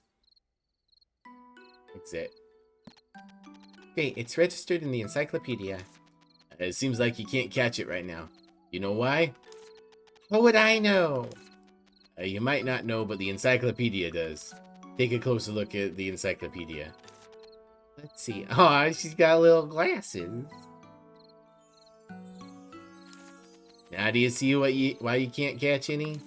Exit. Okay, it's registered in the encyclopedia. It seems like you can't catch it right now. You know why? How would I know? You might not know, but the encyclopedia does. Take a closer look at the encyclopedia. Let's see. Oh, she's got little glasses. Now do you see why you can't catch any?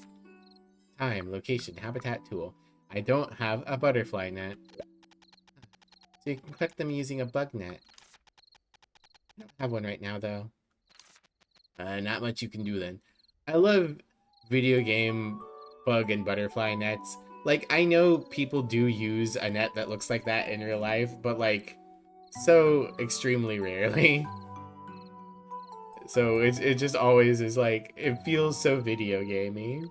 Time, location, habitat tool. I don't have a butterfly net. So you can collect them using a bug net. I don't have one right now, though. Not much you can do then. I love video game bug and butterfly nets. Like, I know people do use a net that looks like that in real life, but, like, so extremely rarely. So it just always is like, it feels so video gamey.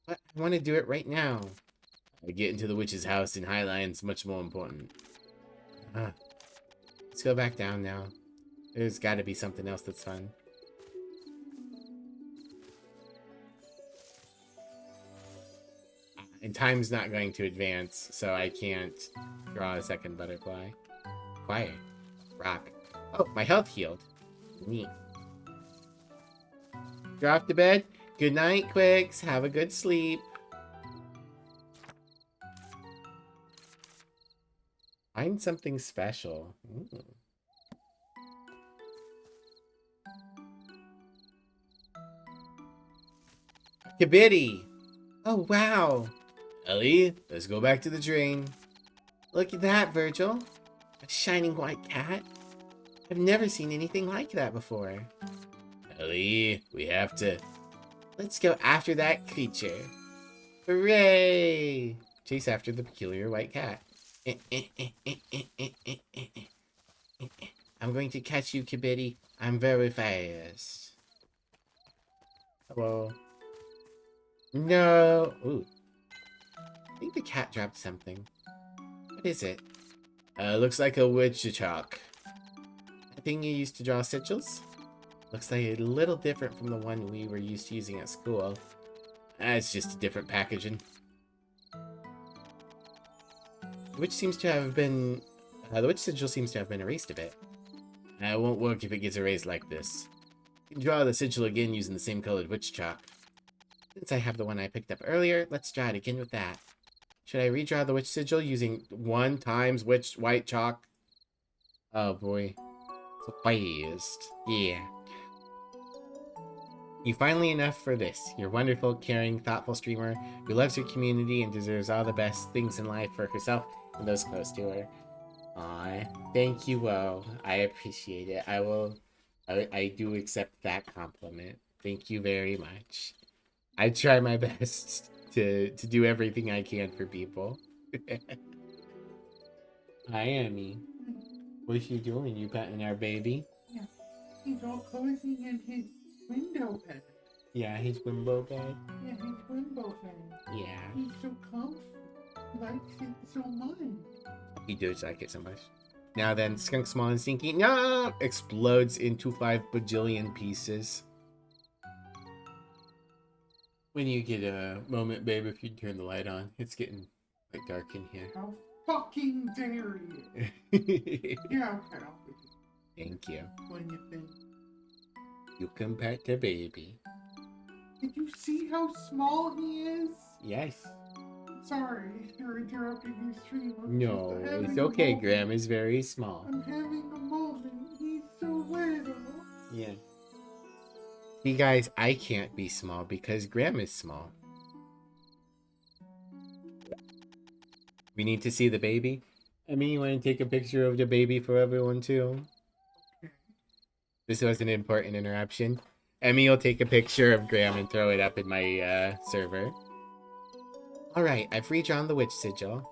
But I want to do it right now. Get into the witch's house in Highline's much more important. Let's go back down now. There's got to be something else that's fun. And time's not going to advance, so I can't draw a second butterfly. Quiet. Rock. Oh, my health healed. Neat. You're off to bed? Good night, Quicks. Have a good sleep. Find something special. Ooh. Kibitty! Oh, wow. Ellie, let's go back to the train. Look at that, Virgil. A shining white cat. I've never seen anything like that before. Ellie, we have to... Let's go after that creature. Hooray! Chase after the peculiar white cat. I'm going to catch you, Kibitty. I'm very fast. Hello. No! Ooh. I think the cat dropped something. What is it? Looks like a wood chalk. A thing you used to draw sigils? Looks like a little different from the one we were used to using at school. It's just a different packaging. The witch sigil seems to have been erased a bit. It won't work if it gets erased like this. You can draw the sigil again using the same colored witch chalk. Since I have the one I picked up earlier, let's draw it again with that. Should I redraw the witch sigil using 1 times witch white chalk? Oh boy. So fast. Yeah. You finally enough for this. You're wonderful, caring, thoughtful streamer who loves her community and deserves all the best things in life for herself and those close to her. Aw, thank you, Woe. I appreciate it. I do accept that compliment. Thank you very much. I try my best to do everything I can for people. Hi, Emmy. What's you doing? You petting our baby? Yeah, he's all cozy in his window bed. Yeah, his Wimbo bed. Yeah, his window bed. Yeah. He's so comfy. Likes it so much. He does like it so much. Now then, Skunk Small and Stinky, no! Explodes into 5 bajillion pieces. When you get a moment, babe, if you turn the light on, it's getting quite dark in here. How fucking dare you? Yeah, okay, I'll be Thank you. when you think. You can pet the baby. Did you see how small he is? Yes. Sorry for interrupting your stream. No, I'm having it's a okay. moment. Graham is very small. I'm having a moment. He's so little. Yeah. See, guys, I can't be small because Graham is small. We need to see the baby. I mean, you want to take a picture of the baby for everyone, too? This was an important interruption. Emmy will take a picture of Graham and throw it up in my server. Alright, I've redrawn the witch sigil.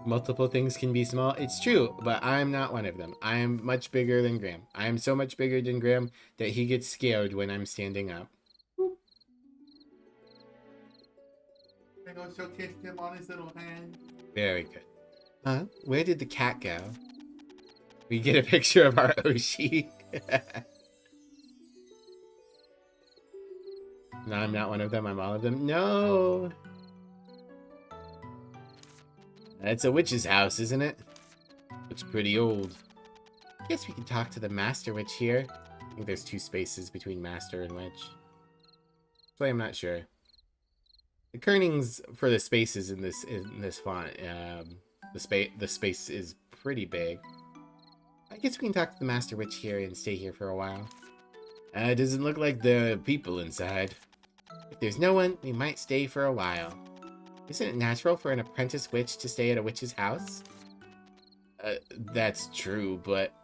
Multiple things can be small. It's true, but I'm not one of them. I am much bigger than Graham. I am so much bigger than Graham that he gets scared when I'm standing up. And also kissed him on his little hand. Very good. Huh? Where did the cat go? We get a picture of our Oshi. No, I'm not one of them. I'm all of them. No! It's a witch's house, isn't it? Looks pretty old. Guess we can talk to the master witch here. I think there's 2 spaces between master and witch. So I'm not sure. The kernings for the spaces in this font, the space is pretty big. I guess we can talk to the master witch here and stay here for a while. It doesn't look like there are people inside. If there's no one, we might stay for a while. Isn't it natural for an apprentice witch to stay at a witch's house? That's true, but...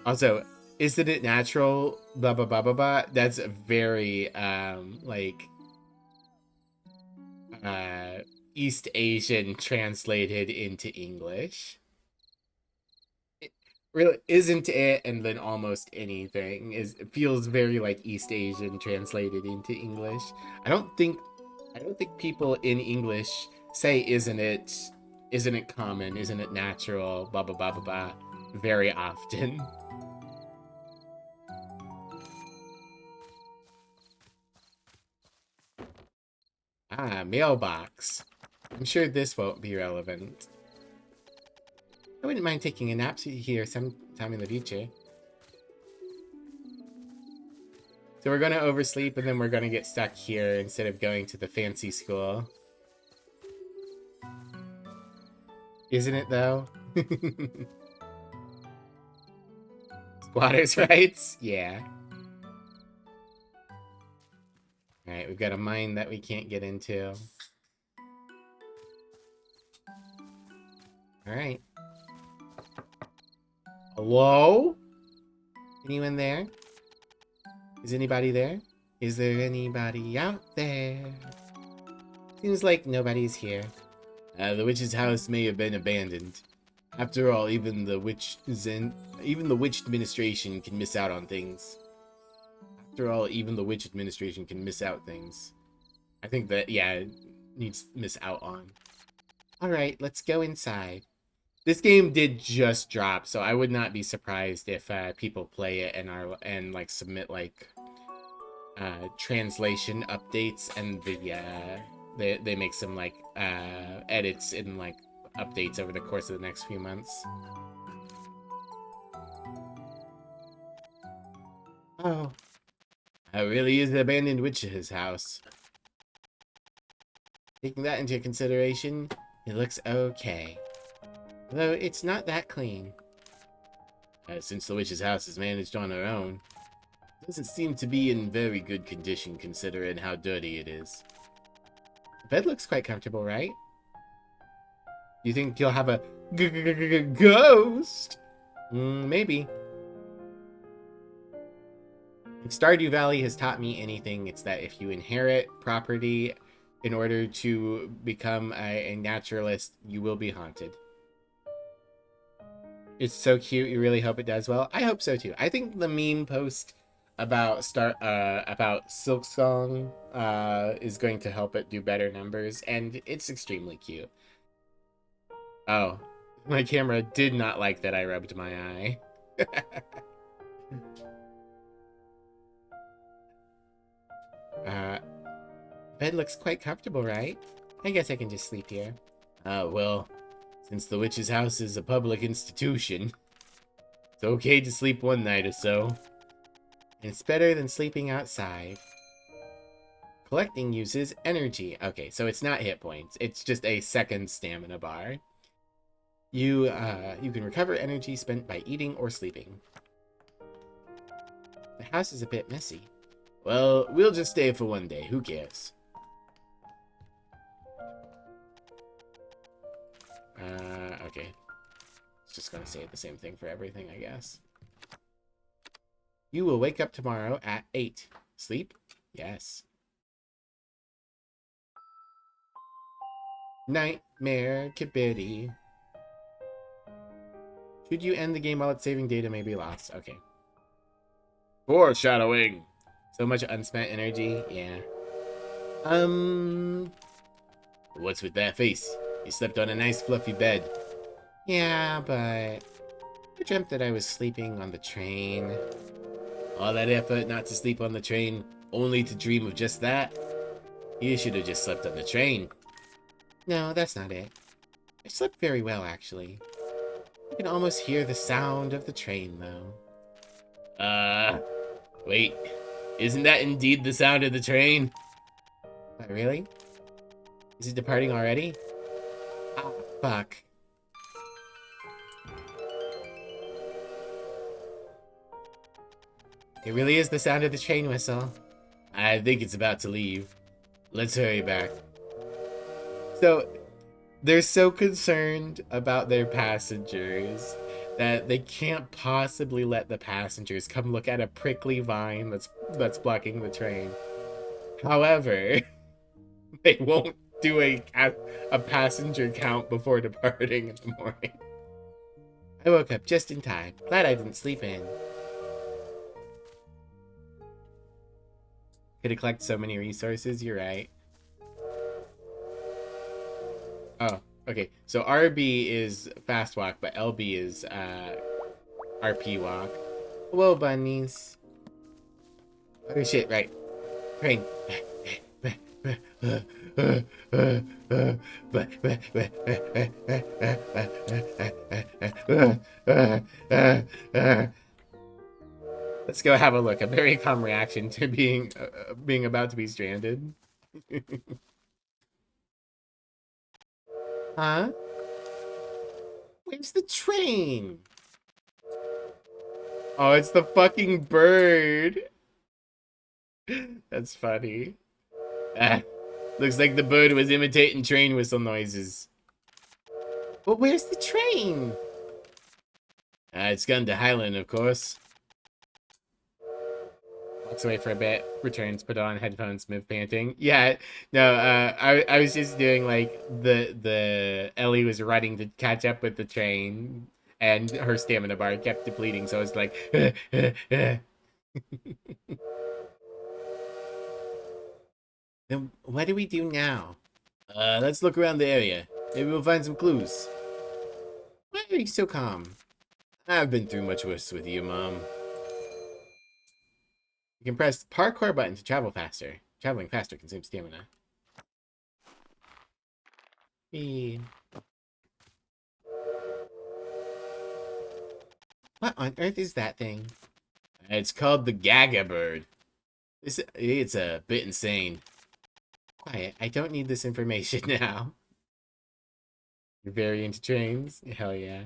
Also, isn't it natural? Blah, blah, blah, blah, blah. That's very, East Asian translated into English. It really isn't it, and then almost anything it feels very like East Asian translated into English. I don't think people in English say isn't it common, isn't it natural, blah blah blah blah blah very often. Ah, mailbox. I'm sure this won't be relevant. I wouldn't mind taking a nap here sometime in the future. So we're gonna oversleep and then we're gonna get stuck here instead of going to the fancy school. Isn't it though? Squatters' rights? Yeah. Alright, we've got a mine that we can't get into. Alright. Hello? Anyone there? Is anybody there? Is there anybody out there? Seems like nobody's here. The witch's house may have been abandoned. After all, even the witch administration can miss out on things. After all, even the witch administration can miss out things. I think that, yeah, it needs miss out on. Alright, let's go inside. This game did just drop, so I would not be surprised if people play it and like submit like translation updates, and they make some like edits and like updates over the course of the next few months. Oh, it really is an abandoned witch's house. Taking that into consideration, it looks okay. Though it's not that clean. Since the witch's house is managed on her own, it doesn't seem to be in very good condition considering how dirty it is. The bed looks quite comfortable, right? You think you'll have a ghost? Maybe. If Stardew Valley has taught me anything, it's that if you inherit property in order to become a naturalist, you will be haunted. It's so cute. You really hope it does well. I hope so too. I think the meme post about Silksong is going to help it do better numbers, and it's extremely cute. Oh, my camera did not like that I rubbed my eye. Bed looks quite comfortable, right? I guess I can just sleep here. Well, since the witch's house is a public institution, it's okay to sleep one night or so. And it's better than sleeping outside. Collecting uses energy. Okay, so it's not hit points. It's just a second stamina bar. You can recover energy spent by eating or sleeping. The house is a bit messy. Well, we'll just stay for one day. Who cares? Okay. It's just gonna say the same thing for everything, I guess. You will wake up tomorrow at 8. Sleep? Yes. Nightmare Kibitty. Should you end the game while it's saving, data may be lost? Okay. Foreshadowing. So much unspent energy. Yeah. What's with that face? You slept on a nice fluffy bed. Yeah, but I dreamt that I was sleeping on the train. All that effort not to sleep on the train, only to dream of just that? You should have just slept on the train. No, that's not it. I slept very well, actually. I can almost hear the sound of the train, though. Wait. Isn't that indeed the sound of the train? What, really? Is it departing already? Ah, fuck. It really is the sound of the train whistle. I think it's about to leave. Let's hurry back. So, they're so concerned about their passengers that they can't possibly let the passengers come look at a prickly vine that's blocking the train. However, they won't do a passenger count before departing in the morning. I woke up just in time. Glad I didn't sleep in. Could have collected so many resources, you're right. Oh, okay. So RB is fast walk, but LB is RP walk. Hello, bunnies. Oh shit, right. Train. Let's go have a look. A very calm reaction to being about to be stranded. Huh? Where's the train? Oh, it's the fucking bird. That's funny. Looks like the bird was imitating train whistle noises. But where's the train? It's gone to Highland, of course. Walks away for a bit, returns, put on headphones, move panting. Yeah, no, I was just doing like the Ellie was running to catch up with the train, and her stamina bar kept depleting, so I was like, Then what do we do now? Let's look around the area. Maybe we'll find some clues. Why are you so calm? I've been through much worse with you, Mom. You can press parkour button to travel faster. Traveling faster consumes stamina. What on earth is that thing? It's called the Gaga Bird. It's a bit insane. Quiet, I don't need this information now. You're very into trains? Hell yeah.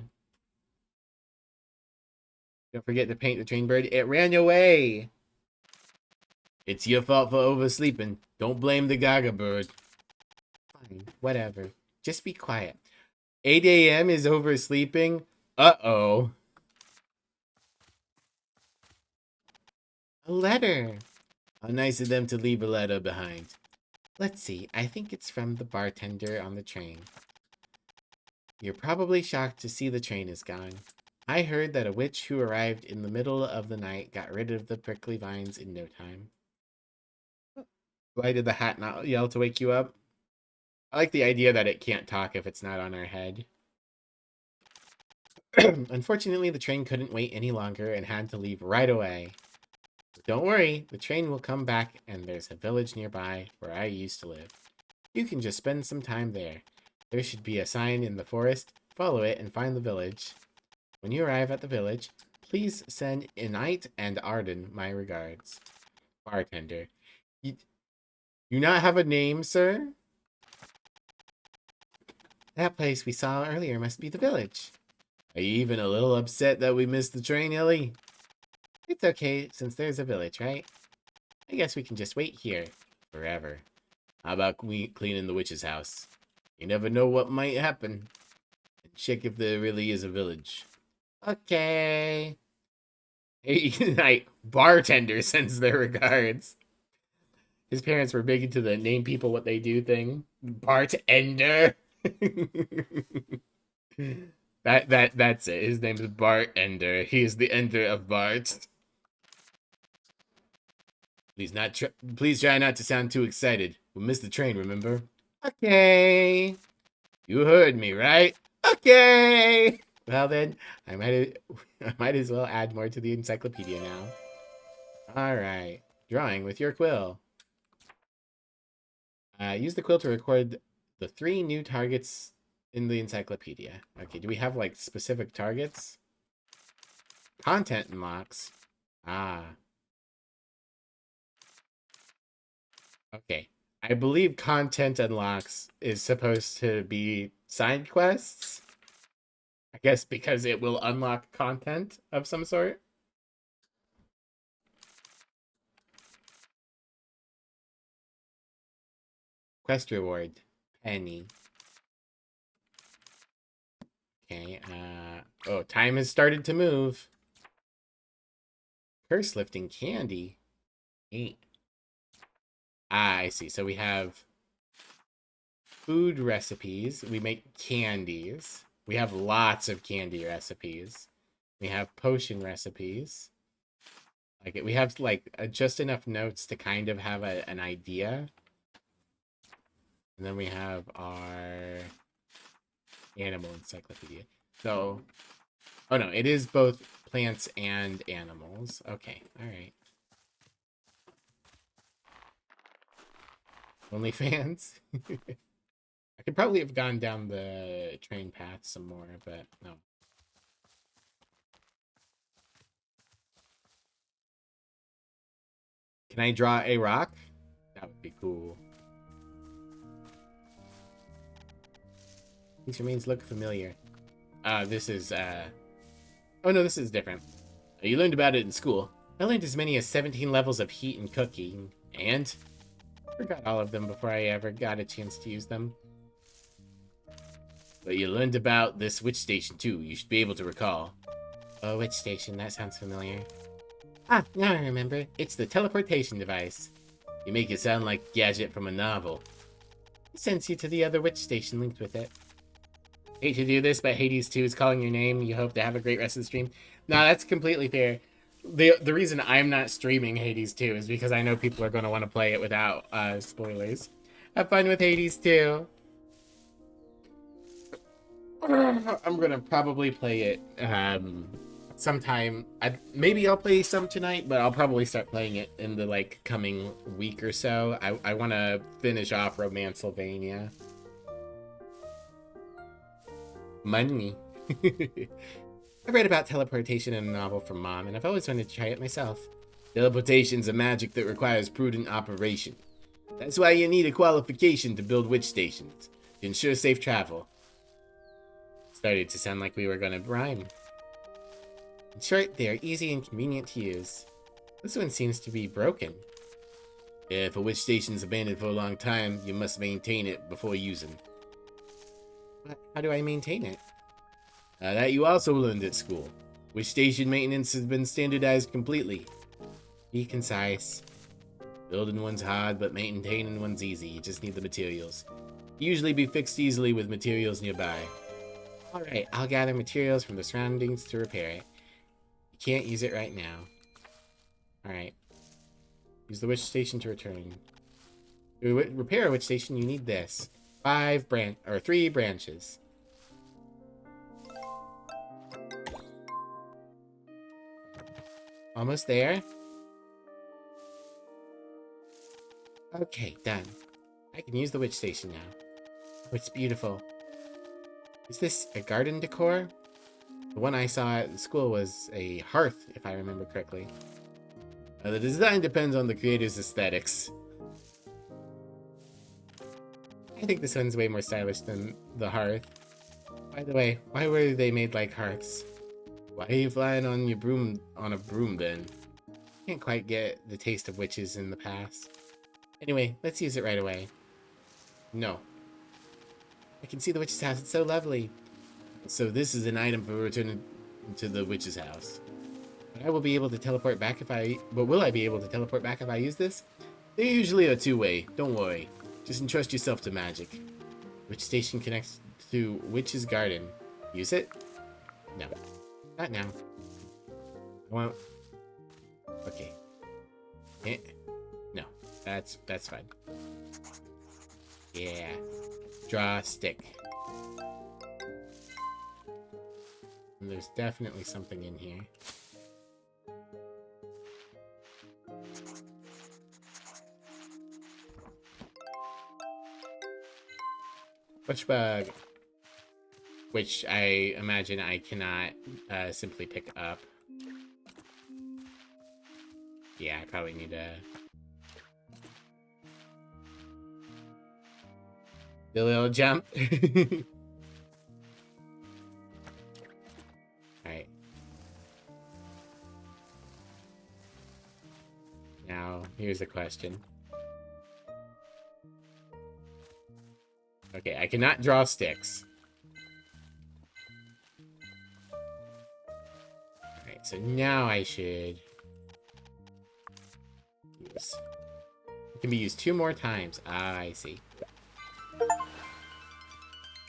Don't forget to paint the train bird. It ran away! It's your fault for oversleeping. Don't blame the Gaga Bird. Fine, whatever. Just be quiet. 8 a.m. is oversleeping? Uh-oh. A letter. How nice of them to leave a letter behind. Let's see. I think it's from the bartender on the train. You're probably shocked to see the train is gone. I heard that a witch who arrived in the middle of the night got rid of the prickly vines in no time. Why did the hat not yell to wake you up? I like the idea that it can't talk if it's not on our head. Unfortunately, the train couldn't wait any longer and had to leave right away. But don't worry, the train will come back and there's a village nearby where I used to live. You can just spend some time there. There should be a sign in the forest. Follow it and find the village. When you arrive at the village, please send Enite and Arden my regards. Bartender. You not have a name, sir? That place we saw earlier must be the village. Are you even a little upset that we missed the train, Ellie? It's okay, since there's a village, right? I guess we can just wait here. Forever. How about cleaning the witch's house? You never know what might happen. And check if there really is a village. Okay. Hey, night. Bartender sends their regards. His parents were big into the name people what they do thing. Bartender. That's it. His name is Bartender. He is the ender of Bart. Please try not to sound too excited. We'll miss the train, remember? Okay. You heard me, right? Okay. Well then, I might as well add more to the encyclopedia now. All right. Drawing with your quill. Use the quill to record the 3 new targets in the encyclopedia. Okay, do we have like specific targets? Content unlocks. Ah. Okay. I believe content unlocks is supposed to be side quests. I guess because it will unlock content of some sort. Quest reward. Penny. Okay, oh, time has started to move. Curse lifting candy. 8. Ah, I see. So we have food recipes. We make candies. We have lots of candy recipes. We have potion recipes. Like we have like just enough notes to kind of have an idea. And then we have our animal encyclopedia. So, oh no, it is both plants and animals. Okay, all right. OnlyFans? I could probably have gone down the train path some more, but no. Can I draw a rock? That would be cool. These remains look familiar. This is, oh no, this is different. You learned about it in school. I learned as many as 17 levels of heat and cooking, and forgot all of them before I ever got a chance to use them. But you learned about this witch station too. You should be able to recall. Oh, witch station, that sounds familiar. Ah, now I remember. It's the teleportation device. You make it sound like a gadget from a novel. It sends you to the other witch station linked with it. Hate to do this, but Hades 2 is calling your name. You hope to have a great rest of the stream. No, that's completely fair. The reason I'm not streaming Hades 2 is because I know people are going to want to play it without spoilers. Have fun with Hades 2. I'm going to probably play it sometime. Maybe I'll play some tonight, but I'll probably start playing it in the like coming week or so. I want to finish off Romancylvania. Money. I read about teleportation in a novel from Mom, and I've always wanted to try it myself. Teleportation's a magic that requires prudent operation. That's why you need a qualification to build witch stations, to ensure safe travel. Started to sound like we were gonna rhyme. In short, they are easy and convenient to use. This one seems to be broken. If a witch station's abandoned for a long time, you must maintain it before using. How do I maintain it? That you also learned at school. Witch station maintenance has been standardized completely. Be concise. Building one's hard, but maintaining one's easy. You just need the materials. Usually be fixed easily with materials nearby. Alright, I'll gather materials from the surroundings to repair it. You can't use it right now. Alright. Use the witch station to return. To repair a witch station, you need this. 3 branches. Almost there. Okay, done. I can use the witch station now. Oh, it's beautiful. Is this a garden decor? The one I saw at school was a hearth, if I remember correctly. The design depends on the creator's aesthetics. I think this one's way more stylish than the hearth. By the way, why were they made like hearths? Why are you flying on your broom on a broom then? Can't quite get the taste of witches in the past. Anyway, let's use it right away. No. I can see the witch's house. It's so lovely. So this is an item for returning to the witch's house. But I will be able to teleport back if I... But will I be able to teleport back if I use this? They're usually a two-way. Don't worry. Just entrust yourself to magic. Which station connects to Witch's Garden? Use it? No. Not now. I won't. Okay. No. That's fine. Yeah. Draw a stick. And there's definitely something in here. Butchbug. Which I imagine I cannot simply pick up. Yeah, I probably need to... The little jump. Alright. Now, here's the question. Okay, I cannot draw sticks. Alright, so now I should... use... It can be used 2 more times. Ah, I see.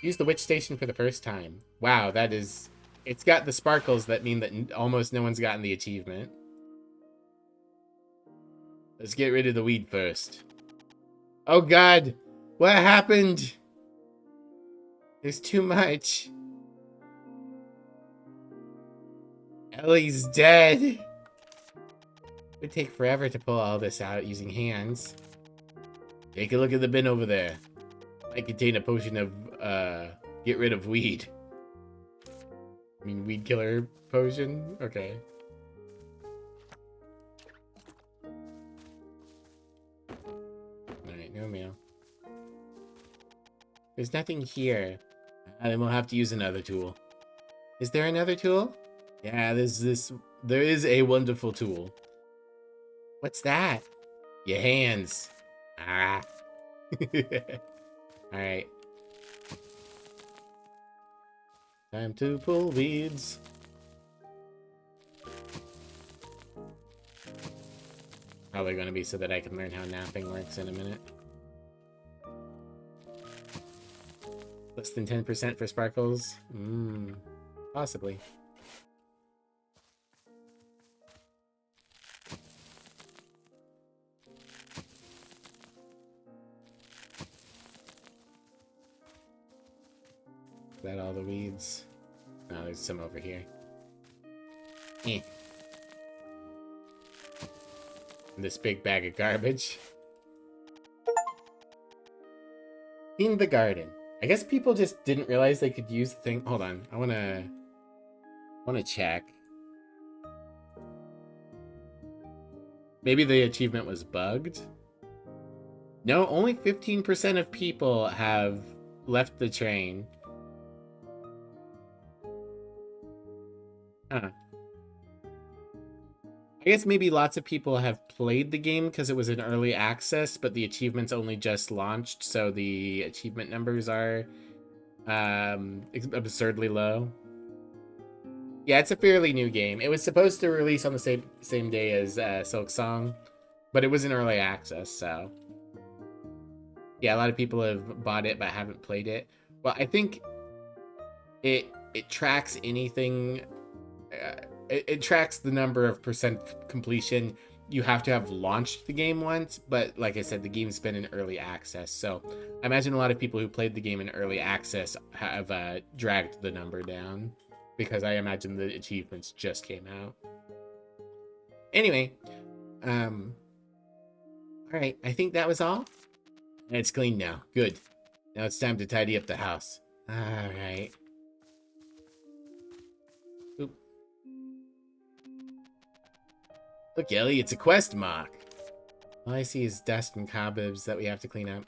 Use the witch station for the first time. Wow, that is... It's got the sparkles that mean that almost no one's gotten the achievement. Let's get rid of the weed first. Oh god! What happened? There's too much. Ellie's dead. It would take forever to pull all this out using hands. Take a look at the bin over there. Might contain a potion of, get rid of weed. I mean, weed killer potion? Okay. Alright, no mail. There's nothing here. Then we'll have to use another tool. Is there another tool? Yeah, there is a wonderful tool. What's that? Your hands. Ah. Alright. Time to pull weeds. Probably gonna be so that I can learn how napping works in a minute. Less than 10% for sparkles? Possibly. Is that all the weeds? No, there's some over here. And this big bag of garbage. In the garden. I guess people just didn't realize they could use the thing. Hold on. I wanna check. Maybe the achievement was bugged? No, only 15% of people have left the train. Huh. I guess maybe lots of people have played the game because it was in early access, but the achievements only just launched, so the achievement numbers are absurdly low. Yeah, it's a fairly new game. It was supposed to release on the same day as Silk Song, but it was in early access, so... Yeah, a lot of people have bought it but haven't played it. Well, I think it tracks anything... It tracks the number of percent completion. You have to have launched the game once, but like I said, the game's been in early access, so I imagine a lot of people who played the game in early access have dragged the number down, because I imagine the achievements just came out. Anyway, alright, I think that was all. And it's clean now. Good. Now it's time to tidy up the house. Alright. Look, Ellie, it's a quest mark. All I see is dust and cobwebs that we have to clean up.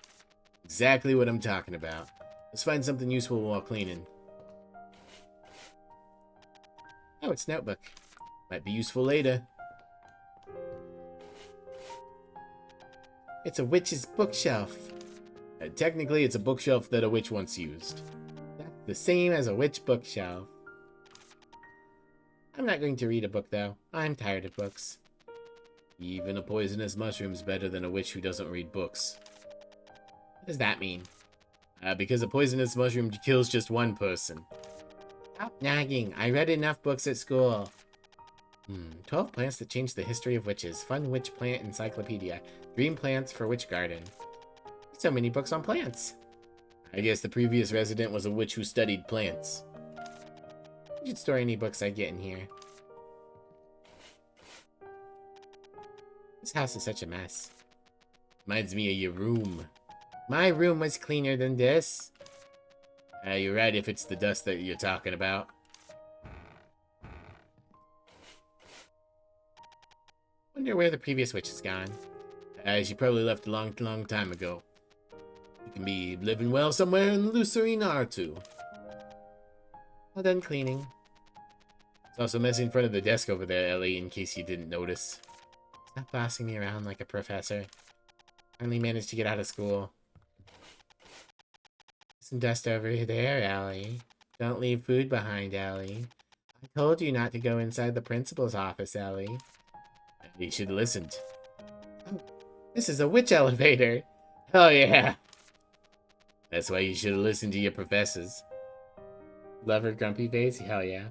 Exactly what I'm talking about. Let's find something useful while cleaning. Oh, it's notebook. Might be useful later. It's a witch's bookshelf. Technically, it's a bookshelf that a witch once used. That's the same as a witch bookshelf. I'm not going to read a book, though. I'm tired of books. Even a poisonous mushroom's better than a witch who doesn't read books. What does that mean? Because a poisonous mushroom kills just one person. Stop nagging. I read enough books at school. 12 plants that changed the history of witches. Fun witch plant encyclopedia. Dream plants for witch garden. So many books on plants. I guess the previous resident was a witch who studied plants. You should store any books I get in here. This house is such a mess. Reminds me of your room. My room was cleaner than this. You're right if it's the dust that you're talking about. Wonder where the previous witch has gone. She probably left a long time ago. You can be living well somewhere in Lucerne R2. All done cleaning. It's also messy in front of the desk over there, Ellie, in case you didn't notice. Stop bossing me around like a professor. Finally managed to get out of school. Some dust over there, Ellie. Don't leave food behind, Ellie. I told you not to go inside the principal's office, Ellie. You should have listened. Oh, this is a witch elevator. Hell yeah. That's why you should have listened to your professors. Love her grumpy face? Hell yeah.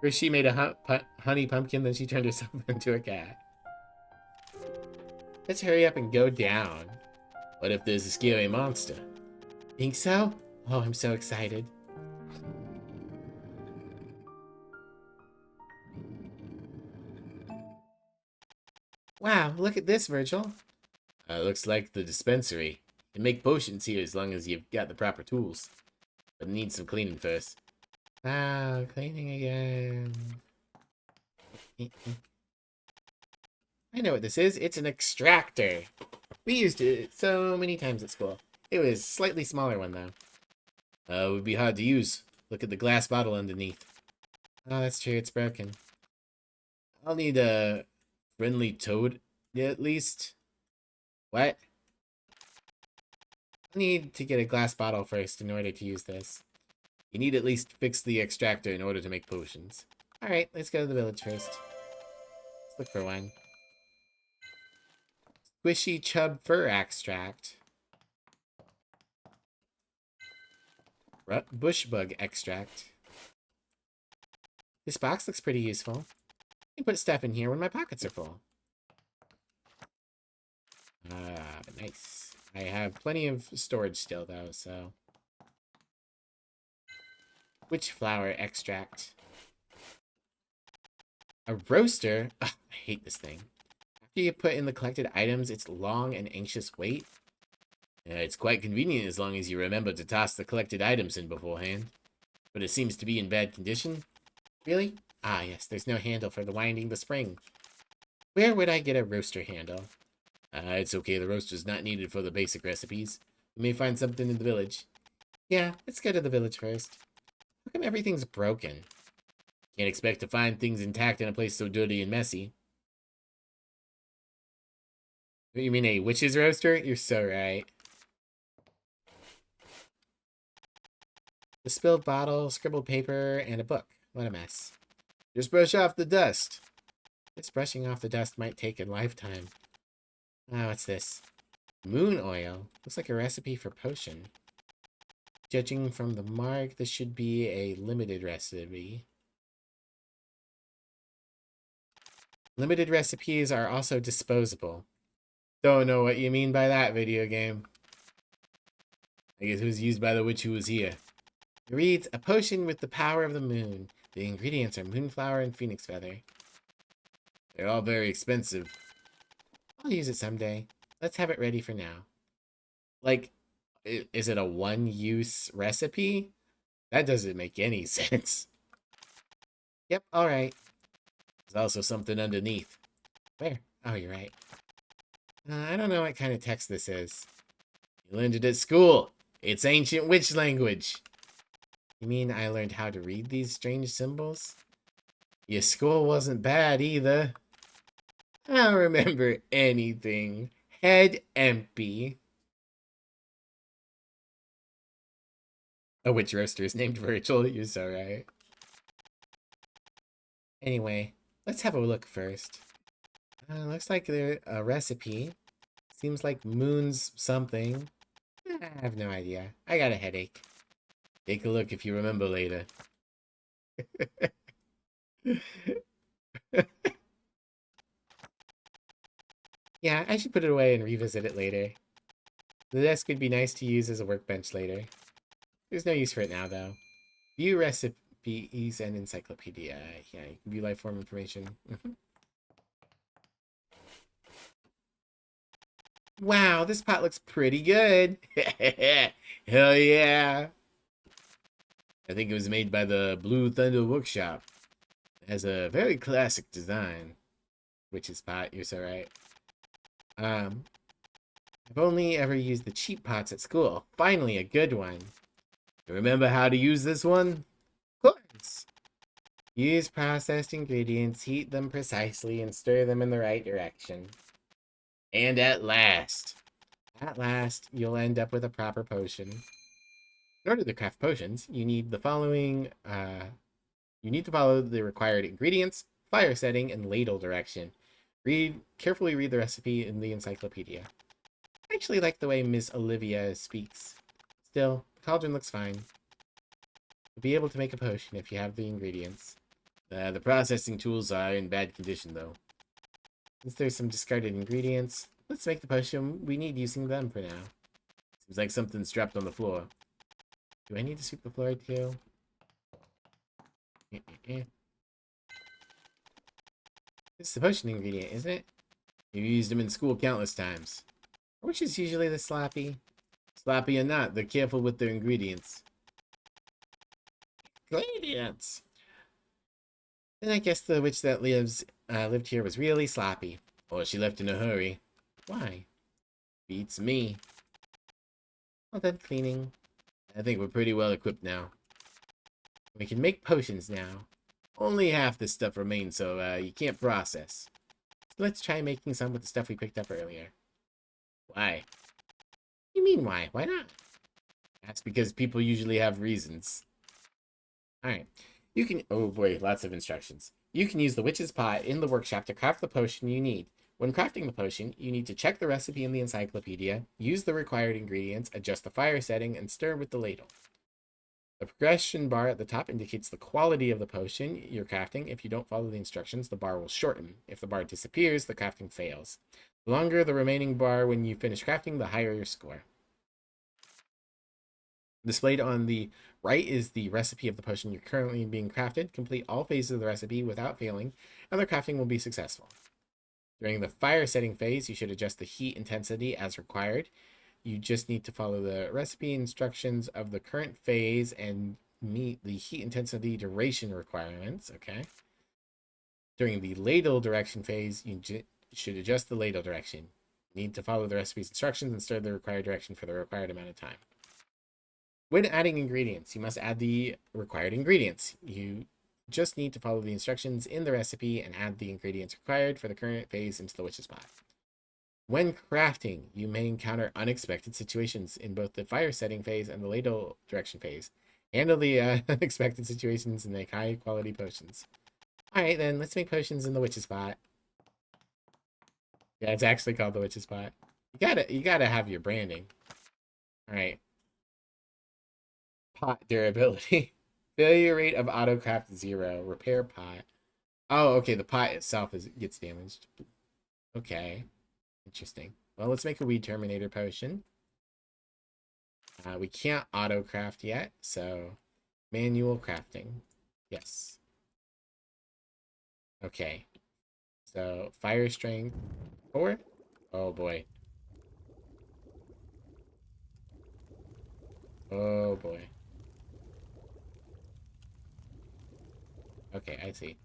First she made a honey pumpkin, then she turned herself into a cat. Let's hurry up and go down. What if there's a scary monster? Think so? Oh, I'm so excited. Wow, look at this, Virgil. Looks like the dispensary. You can make potions here as long as you've got the proper tools. But it needs some cleaning first. Wow, cleaning again. I know what this is. It's an extractor. We used it so many times at school. It was a slightly smaller one, though. It would be hard to use. Look at the glass bottle underneath. Oh, that's true. It's broken. I'll need a friendly toad, at least. What? I need to get a glass bottle first in order to use this. You need at least fix the extractor in order to make potions. Alright, let's go to the village first. Let's look for one. Squishy chub fur extract. Bush bug extract. This box looks pretty useful. I can put stuff in here when my pockets are full. Nice. I have plenty of storage still, though, so... Witch flower extract. A roaster? Ugh, I hate this thing. After you put in the collected items, it's long and anxious wait. It's quite convenient as long as you remember to toss the collected items in beforehand. But it seems to be in bad condition. Really? Ah, yes, there's no handle for the winding the spring. Where would I get a roaster handle? It's okay, the roaster's not needed for the basic recipes. We may find something in the village. Yeah, let's go to the village first. How come everything's broken? Can't expect to find things intact in a place so dirty and messy. You mean a witch's roaster? You're so right. The spilled bottle, scribbled paper, and a book. What a mess. Just brush off the dust. This brushing off the dust might take a lifetime. Oh, what's this? Moon oil. Looks like a recipe for potion. Judging from the mark, this should be a limited recipe. Limited recipes are also disposable. Don't know what you mean by that, video game. I guess it was used by the witch who was here. It reads, a potion with the power of the moon. The ingredients are moonflower and phoenix feather. They're all very expensive. I'll use it someday. Let's have it ready for now. Like, is it a one-use recipe? That doesn't make any sense. Yep, alright. There's also something underneath. Where? Oh, you're right. I don't know what kind of text this is. You learned it at school. It's ancient witch language. You mean I learned how to read these strange symbols? Your school wasn't bad either. I don't remember anything. Head empty. A witch roaster is named Virgil. You're so right. Anyway, let's have a look first. Looks like there's a recipe. Seems like Moon's something. I have no idea. I got a headache. Take a look if you remember later. Yeah, I should put it away and revisit it later. The desk would be nice to use as a workbench later. There's no use for it now, though. View recipes and encyclopedia. Yeah, you can view life form information. Wow, this pot looks pretty good. Hell yeah. I think it was made by the Blue Thunder Workshop. It has a very classic design. Witch's pot, you're so right. I've only ever used the cheap pots at school. Finally, a good one. You remember how to use this one? Of course. Use processed ingredients, heat them precisely, and stir them in the right direction. And at last, you'll end up with a proper potion. In order to craft potions, you need the following, you need to follow the required ingredients, fire setting, and ladle direction. Carefully read the recipe in the encyclopedia. I actually like the way Miss Olivia speaks. Still, the cauldron looks fine. You'll be able to make a potion if you have the ingredients. The processing tools are in bad condition, though. Since there's some discarded ingredients, let's make the potion we need using them for now. Seems like something's dropped on the floor. Do I need to sweep the floor too? This is the potion ingredient, isn't it? You've used them in school countless times. Which is usually the sloppy. Sloppy or not, they're careful with their ingredients. Ingredients! Then I guess the witch that lived here was really sloppy. Or she left in a hurry. Why? Beats me. Well done cleaning. I think we're pretty well equipped now. We can make potions now. Only half this stuff remains, so you can't process. So let's try making some with the stuff we picked up earlier. Why? What do you mean why? Why not? That's because people usually have reasons. Alright. You can... Oh boy, lots of instructions. You can use the witch's pot in the workshop to craft the potion you need. When crafting the potion, you need to check the recipe in the encyclopedia, use the required ingredients, adjust the fire setting, and stir with the ladle. The progression bar at the top indicates the quality of the potion you're crafting. If you don't follow the instructions, the bar will shorten. If the bar disappears, the crafting fails. The longer the remaining bar when you finish crafting, the higher your score. Displayed on the right is the recipe of the potion you're currently being crafted. Complete all phases of the recipe without failing, and the crafting will be successful. During the fire setting phase, you should adjust the heat intensity as required. You just need to follow the recipe instructions of the current phase and meet the heat intensity duration requirements, okay? During the ladle direction phase, you should adjust the ladle direction. You need to follow the recipe's instructions and stir the required direction for the required amount of time. When adding ingredients, you must add the required ingredients. You just need to follow the instructions in the recipe and add the ingredients required for the current phase into the witch's pot. When crafting, you may encounter unexpected situations in both the fire setting phase and the ladle direction phase. Handle the unexpected situations and make high quality potions. Alright then, let's make potions in the witch's pot. Yeah, it's actually called the witch's pot. You gotta have your branding. Alright. Pot durability. Failure rate of autocraft 0. Repair pot. Oh, okay, the pot itself gets damaged. Okay. Interesting. Well, let's make a weed terminator potion. We can't auto craft yet, so manual crafting. Yes. Okay. So fire strength 4. Oh boy. Oh boy. Okay, I see.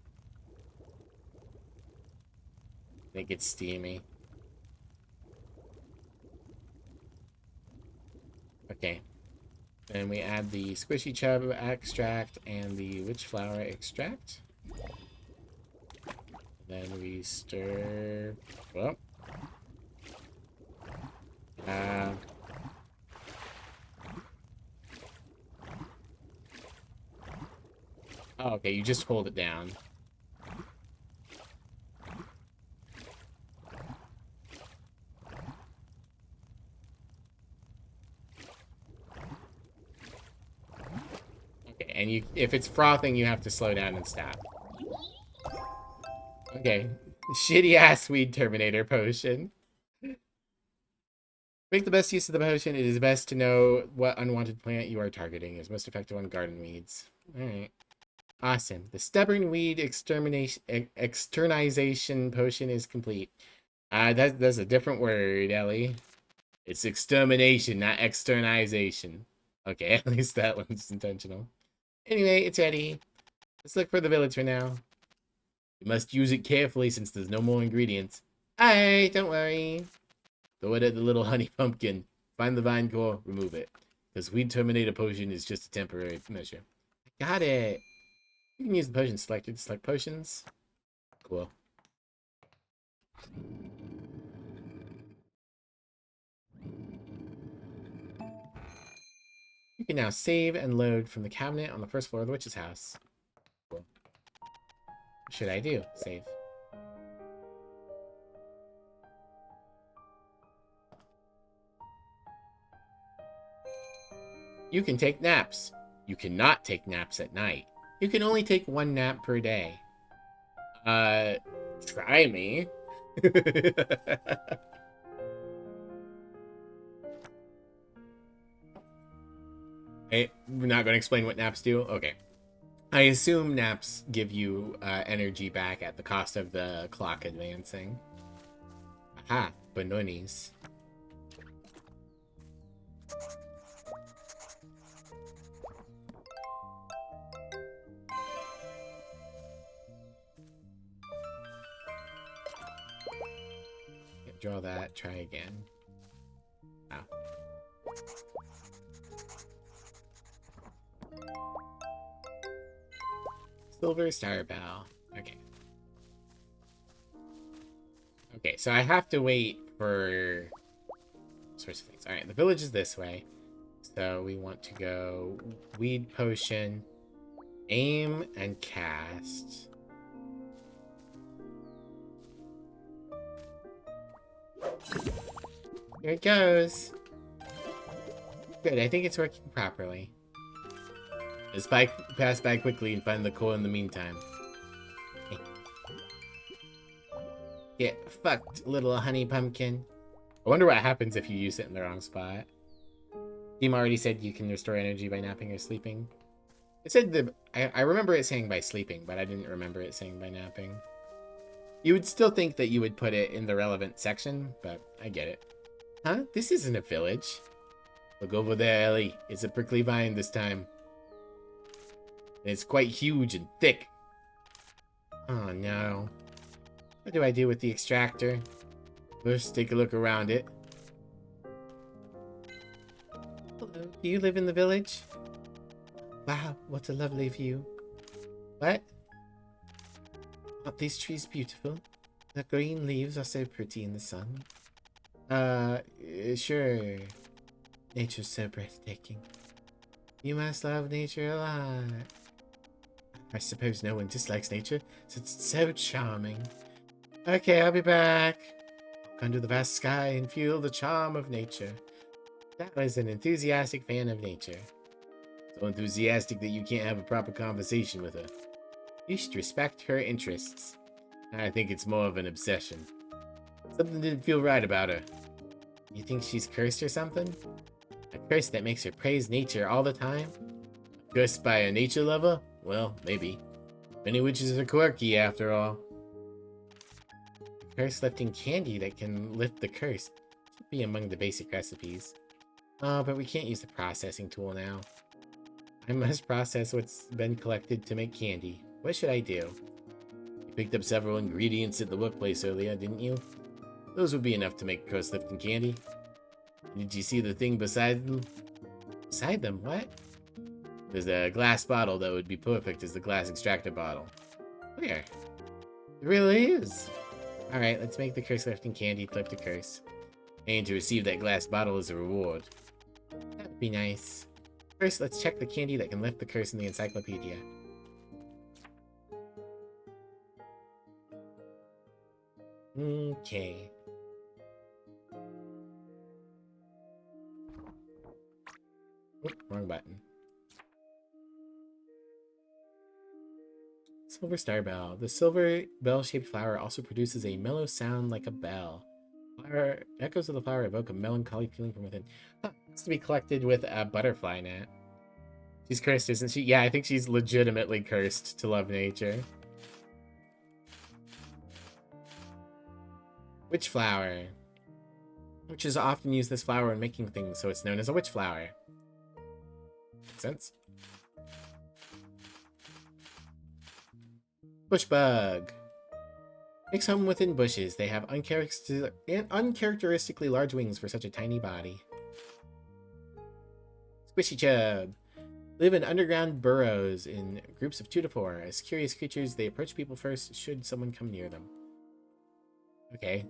I think it's steamy. Okay. Then we add the squishy chub extract and the witch flower extract. Then we stir. Well. Oh, okay, you just hold it down. Okay, and if it's frothing, you have to slow down and stop. Okay, shitty ass weed terminator potion. Make the best use of the potion. It is best to know what unwanted plant you are targeting. Is most effective on garden weeds. Alright. Awesome. The stubborn weed externization potion is complete. That's a different word, Ellie. It's extermination, not externization. Okay, at least that one's intentional. Anyway, it's ready. Let's look for the village for now. You must use it carefully since there's no more ingredients. Alright, don't worry. Throw it at the little honey pumpkin. Find the vine core, remove it. Because weed terminator potion is just a temporary measure. I got it. You can use the potion selector to select potions. Cool. You can now save and load from the cabinet on the first floor of the witch's house. Cool. What should I do? Save. You can take naps. You cannot take naps at night. You can only take 1 nap per day. Try me. Hey, we're not going to explain what naps do? Okay. I assume naps give you energy back at the cost of the clock advancing. Aha, bananas. Draw that, try again. Wow. Silver Star Bell. Okay. Okay, so I have to wait for sorts of things. Alright, the village is this way. So we want to go weed potion, aim, and cast. Here it goes. Good, I think it's working properly. Let's pass by quickly and find the core in the meantime. Get fucked, little honey pumpkin. I wonder what happens if you use it in the wrong spot. Team already said you can restore energy by napping or sleeping. It said I remember it saying by sleeping, but I didn't remember it saying by napping. You would still think that you would put it in the relevant section, but I get it. Huh? This isn't a village. Look over there, Ellie. It's a prickly vine this time. And it's quite huge and thick. Oh no. What do I do with the extractor? First, take a look around it. Hello, do you live in the village? Wow, what a lovely view. What? Aren't these trees beautiful? The green leaves are so pretty in the sun. Sure. Nature's so breathtaking. You must love nature a lot. I suppose no one dislikes nature, since it's so charming. Okay, I'll be back. Walk under the vast sky and feel the charm of nature. That was an enthusiastic fan of nature. So enthusiastic that you can't have a proper conversation with her. You should respect her interests. I think it's more of an obsession. Something didn't feel right about her. You think she's cursed or something? A curse that makes her praise nature all the time? Cursed by a nature lover? Well, maybe. Many witches are quirky, after all. Curse-lifting candy that can lift the curse should be among the basic recipes. Oh, but we can't use the processing tool now. I must process what's been collected to make candy. What should I do? You picked up several ingredients at the workplace earlier, didn't you? Those would be enough to make curse-lifting candy. Did you see the thing beside them? inside them? What? There's a glass bottle that would be perfect as the glass extractor bottle. Where? It really is. Alright, let's make the curse lifting candy flip the curse. Aim to receive that glass bottle as a reward. That would be nice. First, let's check the candy that can lift the curse in the encyclopedia. Okay. Oop, wrong button. Silver Star Bell. The silver bell-shaped flower also produces a mellow sound like a bell. Flower, echoes of the flower evoke a melancholy feeling from within. Huh, it's to be collected with a butterfly net. She's cursed, isn't she? Yeah, I think she's legitimately cursed to love nature. Witch flower. Witches often use this flower when making things, so it's known as a witch flower. Makes sense. Bush bug. Makes home within bushes. They have uncharacteristically large wings for such a tiny body. Squishy chub. Live in underground burrows in groups of 2 to 4. As curious creatures, they approach people first should someone come near them. Okay.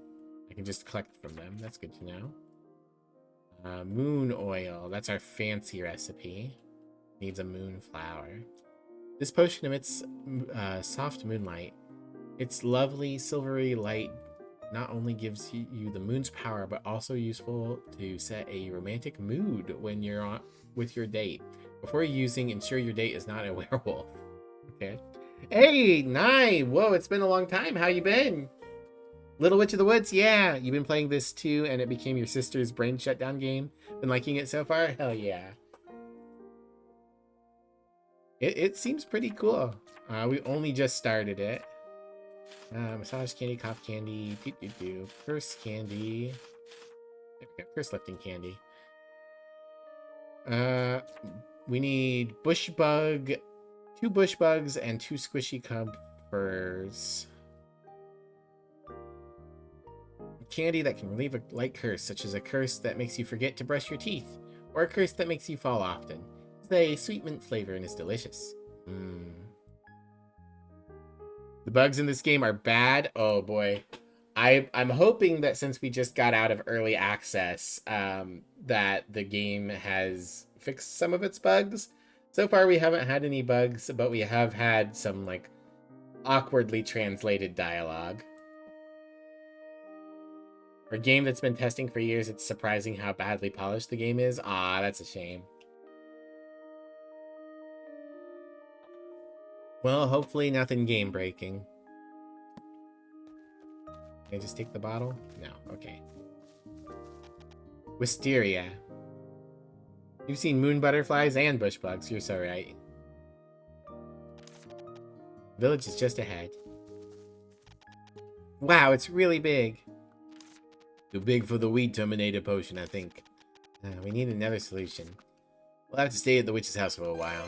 I can just collect from them. That's good to know. Moon oil. That's our fancy recipe. Needs a moon flower. This potion emits soft moonlight. Its lovely silvery light not only gives you the moon's power, but also useful to set a romantic mood when you're with your date. Before using, ensure your date is not a werewolf. Okay. Hey, Nye! Whoa, it's been a long time. How you been? Little Witch of the Woods? Yeah, you've been playing this too, and it became your sister's brain shutdown game. Been liking it so far? Hell yeah. It seems pretty cool. We only just started it. Massage candy, cough candy, curse candy. There we go, curse lifting candy. We need bush bug, 2 bush bugs, and 2 squishy comforts. Candy that can relieve a light curse, such as a curse that makes you forget to brush your teeth, or a curse that makes you fall often. It's a sweet mint flavor and is delicious. The bugs in this game are bad. Oh boy. I'm hoping that since we just got out of early access, that the game has fixed some of its bugs. So far we haven't had any bugs, but we have had some like awkwardly translated dialogue. For a game that's been testing for years, it's surprising how badly polished the game is. Ah, that's a shame. Well, hopefully nothing game breaking. Can I just take the bottle? No, okay. Wisteria. You've seen moon butterflies and bush bugs, you're so right. Village is just ahead. Wow, it's really big. Too big for the weed terminator potion, I think. We need another solution. We'll have to stay at the witch's house for a while.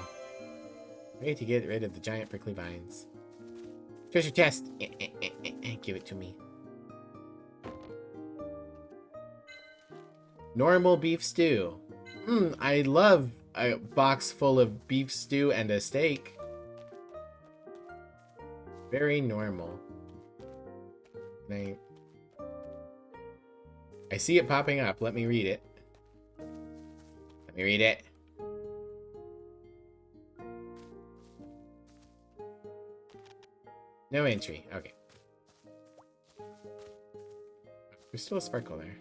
Ready to get rid of the giant prickly vines. Treasure chest! Give it to me. Normal beef stew. I love a box full of beef stew and a steak. Very normal. I see it popping up. Let me read it. Let me read it. No entry. Okay. There's still a sparkle there.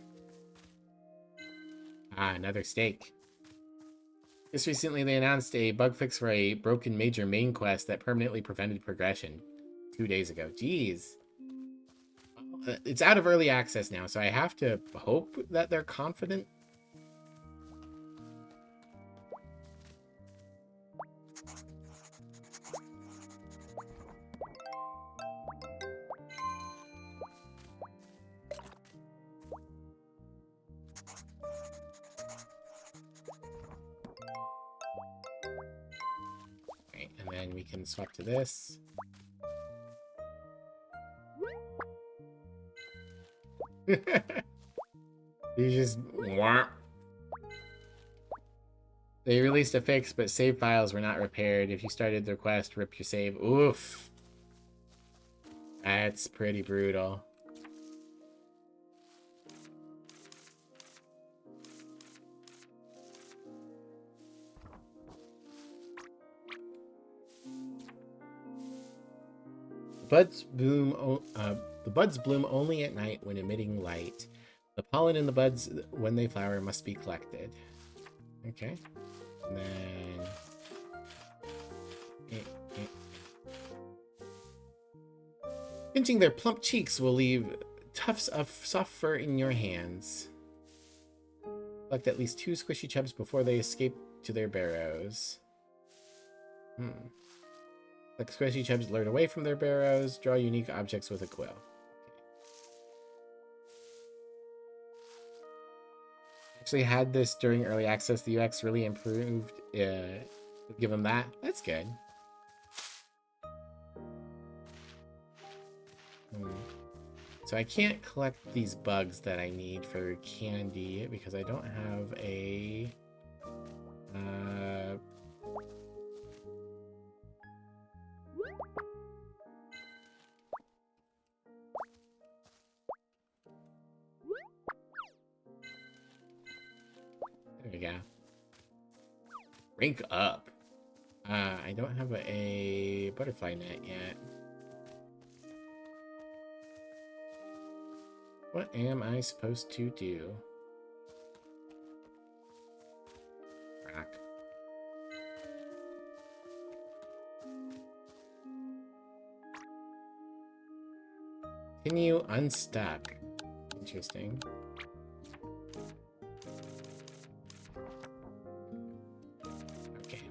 Ah, another steak. Just recently they announced a bug fix for a broken major main quest that permanently prevented progression. 2 days ago. Jeez. It's out of early access now, so I have to hope that they're confident. Okay, and then we can swap to this. You just They released a fix, but save files were not repaired. If you started the request, rip your save. Oof. That's pretty brutal. The buds bloom only at night when emitting light. The pollen in the buds, when they flower, must be collected. Okay. And then... Pinching their plump cheeks will leave tufts of soft fur in your hands. Collect at least 2 squishy chubs before they escape to their burrows. Like squishy chubs lured away from their burrows. Draw unique objects with a quill. Actually had this during early access. The UX really improved. Give them that. That's good. So I can't collect these bugs that I need for candy because I don't have a... There we go. Rank up. I don't have a butterfly net yet. What am I supposed to do? Rock. Continue unstuck. Interesting. Okay.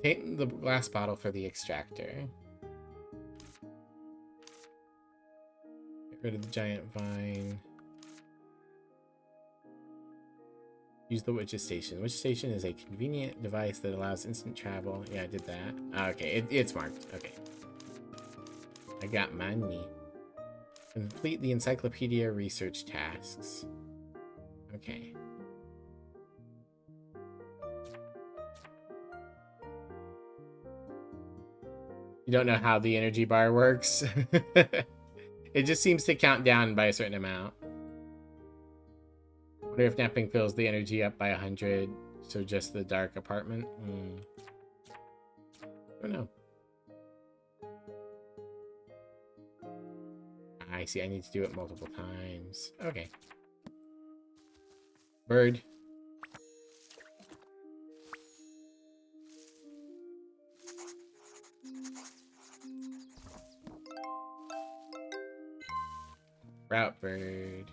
Take the glass bottle for the extractor. Get rid of the giant vine. Use the Witch's Station. Witch's Station is a convenient device that allows instant travel. Yeah, I did that. Okay, it's marked. Okay. I got money. Complete the encyclopedia research tasks. Okay. You don't know how the energy bar works? It just seems to count down by a certain amount. Wonder if napping fills the energy up by 100. So just the dark apartment? I don't know. I see, I need to do it multiple times. Okay. Bird. Sprout bird.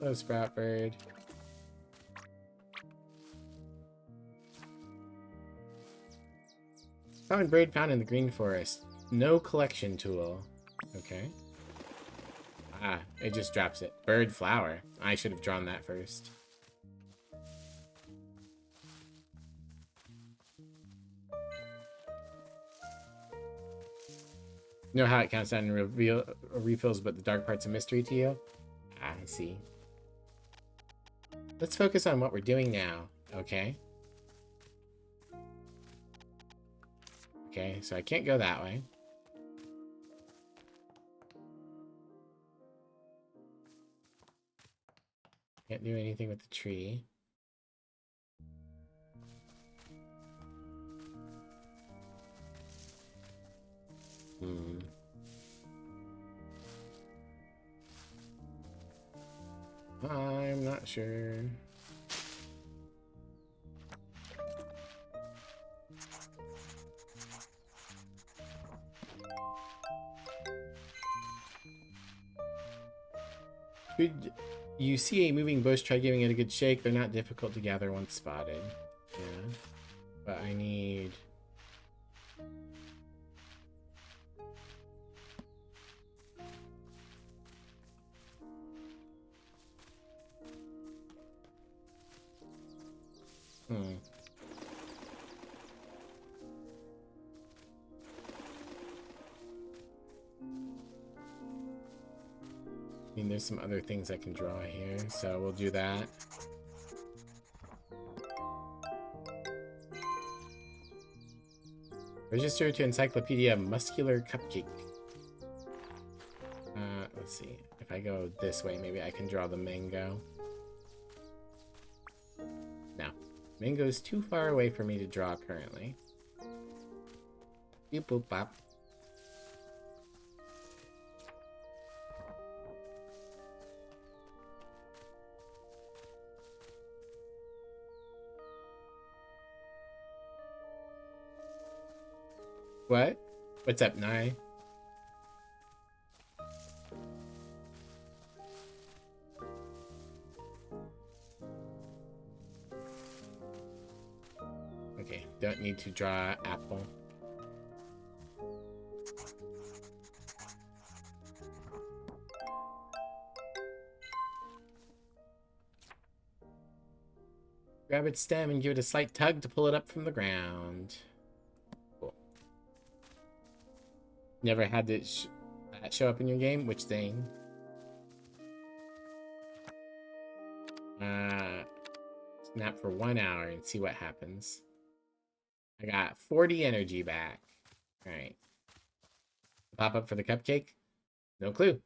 Hello, sprout bird. Common bird found in the green forest. No collection tool. Okay. Ah, it just drops it. Bird flower. I should have drawn that first. You know how it counts down and refills, but the dark part's a mystery to you? Ah, I see. Let's focus on what we're doing now, okay? Okay, so I can't go that way. Can't do anything with the tree. I'm not sure. Should you see a moving bush, try giving it a good shake. They're not difficult to gather once spotted. Yeah. But I need... I mean, there's some other things I can draw here, so we'll do that. Register to Encyclopedia Muscular Cupcake. Let's see. If I go this way, maybe I can draw the mango. No. Mango's too far away for me to draw currently. Beep boop bop. What? What's up, Nye? Okay, don't need to draw apple. Grab its stem and give it a slight tug to pull it up from the ground. Cool. Never had that show up in your game? Which thing? Snap for 1 hour and see what happens. I got 40 energy back. Alright. Pop up for the cupcake? No clue.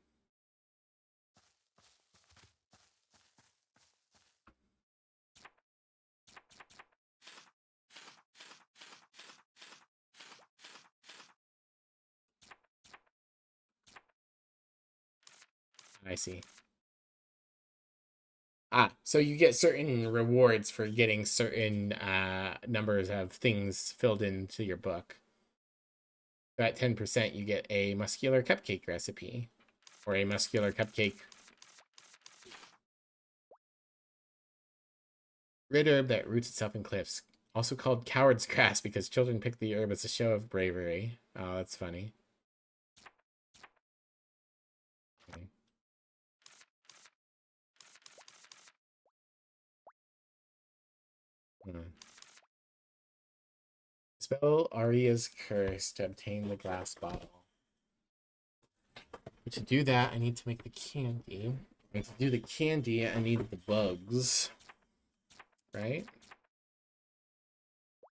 I see. Ah, so you get certain rewards for getting certain numbers of things filled into your book. So at 10%, you get a muscular cupcake recipe. Or a muscular cupcake. Red herb that roots itself in cliffs. Also called coward's grass because children pick the herb as a show of bravery. Oh, that's funny. Okay. Spell Aria's curse to obtain the glass bottle. But to do that, I need to make the candy. And to do the candy, I need the bugs. Right?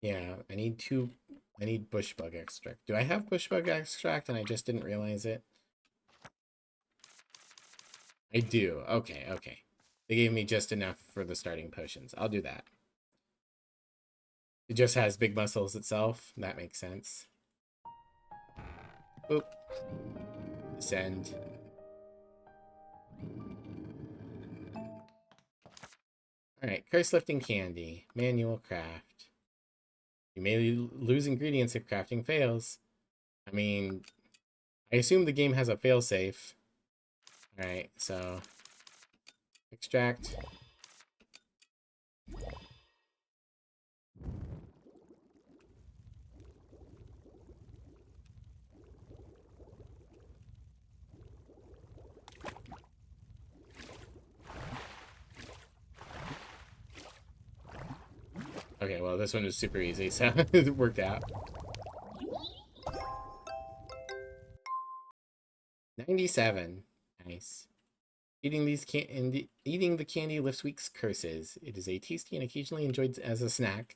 Yeah, I need bush bug extract. Do I have bush bug extract and I just didn't realize it? I do. Okay, okay. They gave me just enough for the starting potions. I'll do that. It just has big muscles itself. That makes sense. Oop. Send. Alright, curse lifting candy. Manual craft. You may lose ingredients if crafting fails. I mean, I assume the game has a failsafe. Alright, so extract. Okay, well, this one was super easy, so it worked out. 97. Nice. Eating the candy lifts weak curses. It is a tasty and occasionally enjoyed as a snack.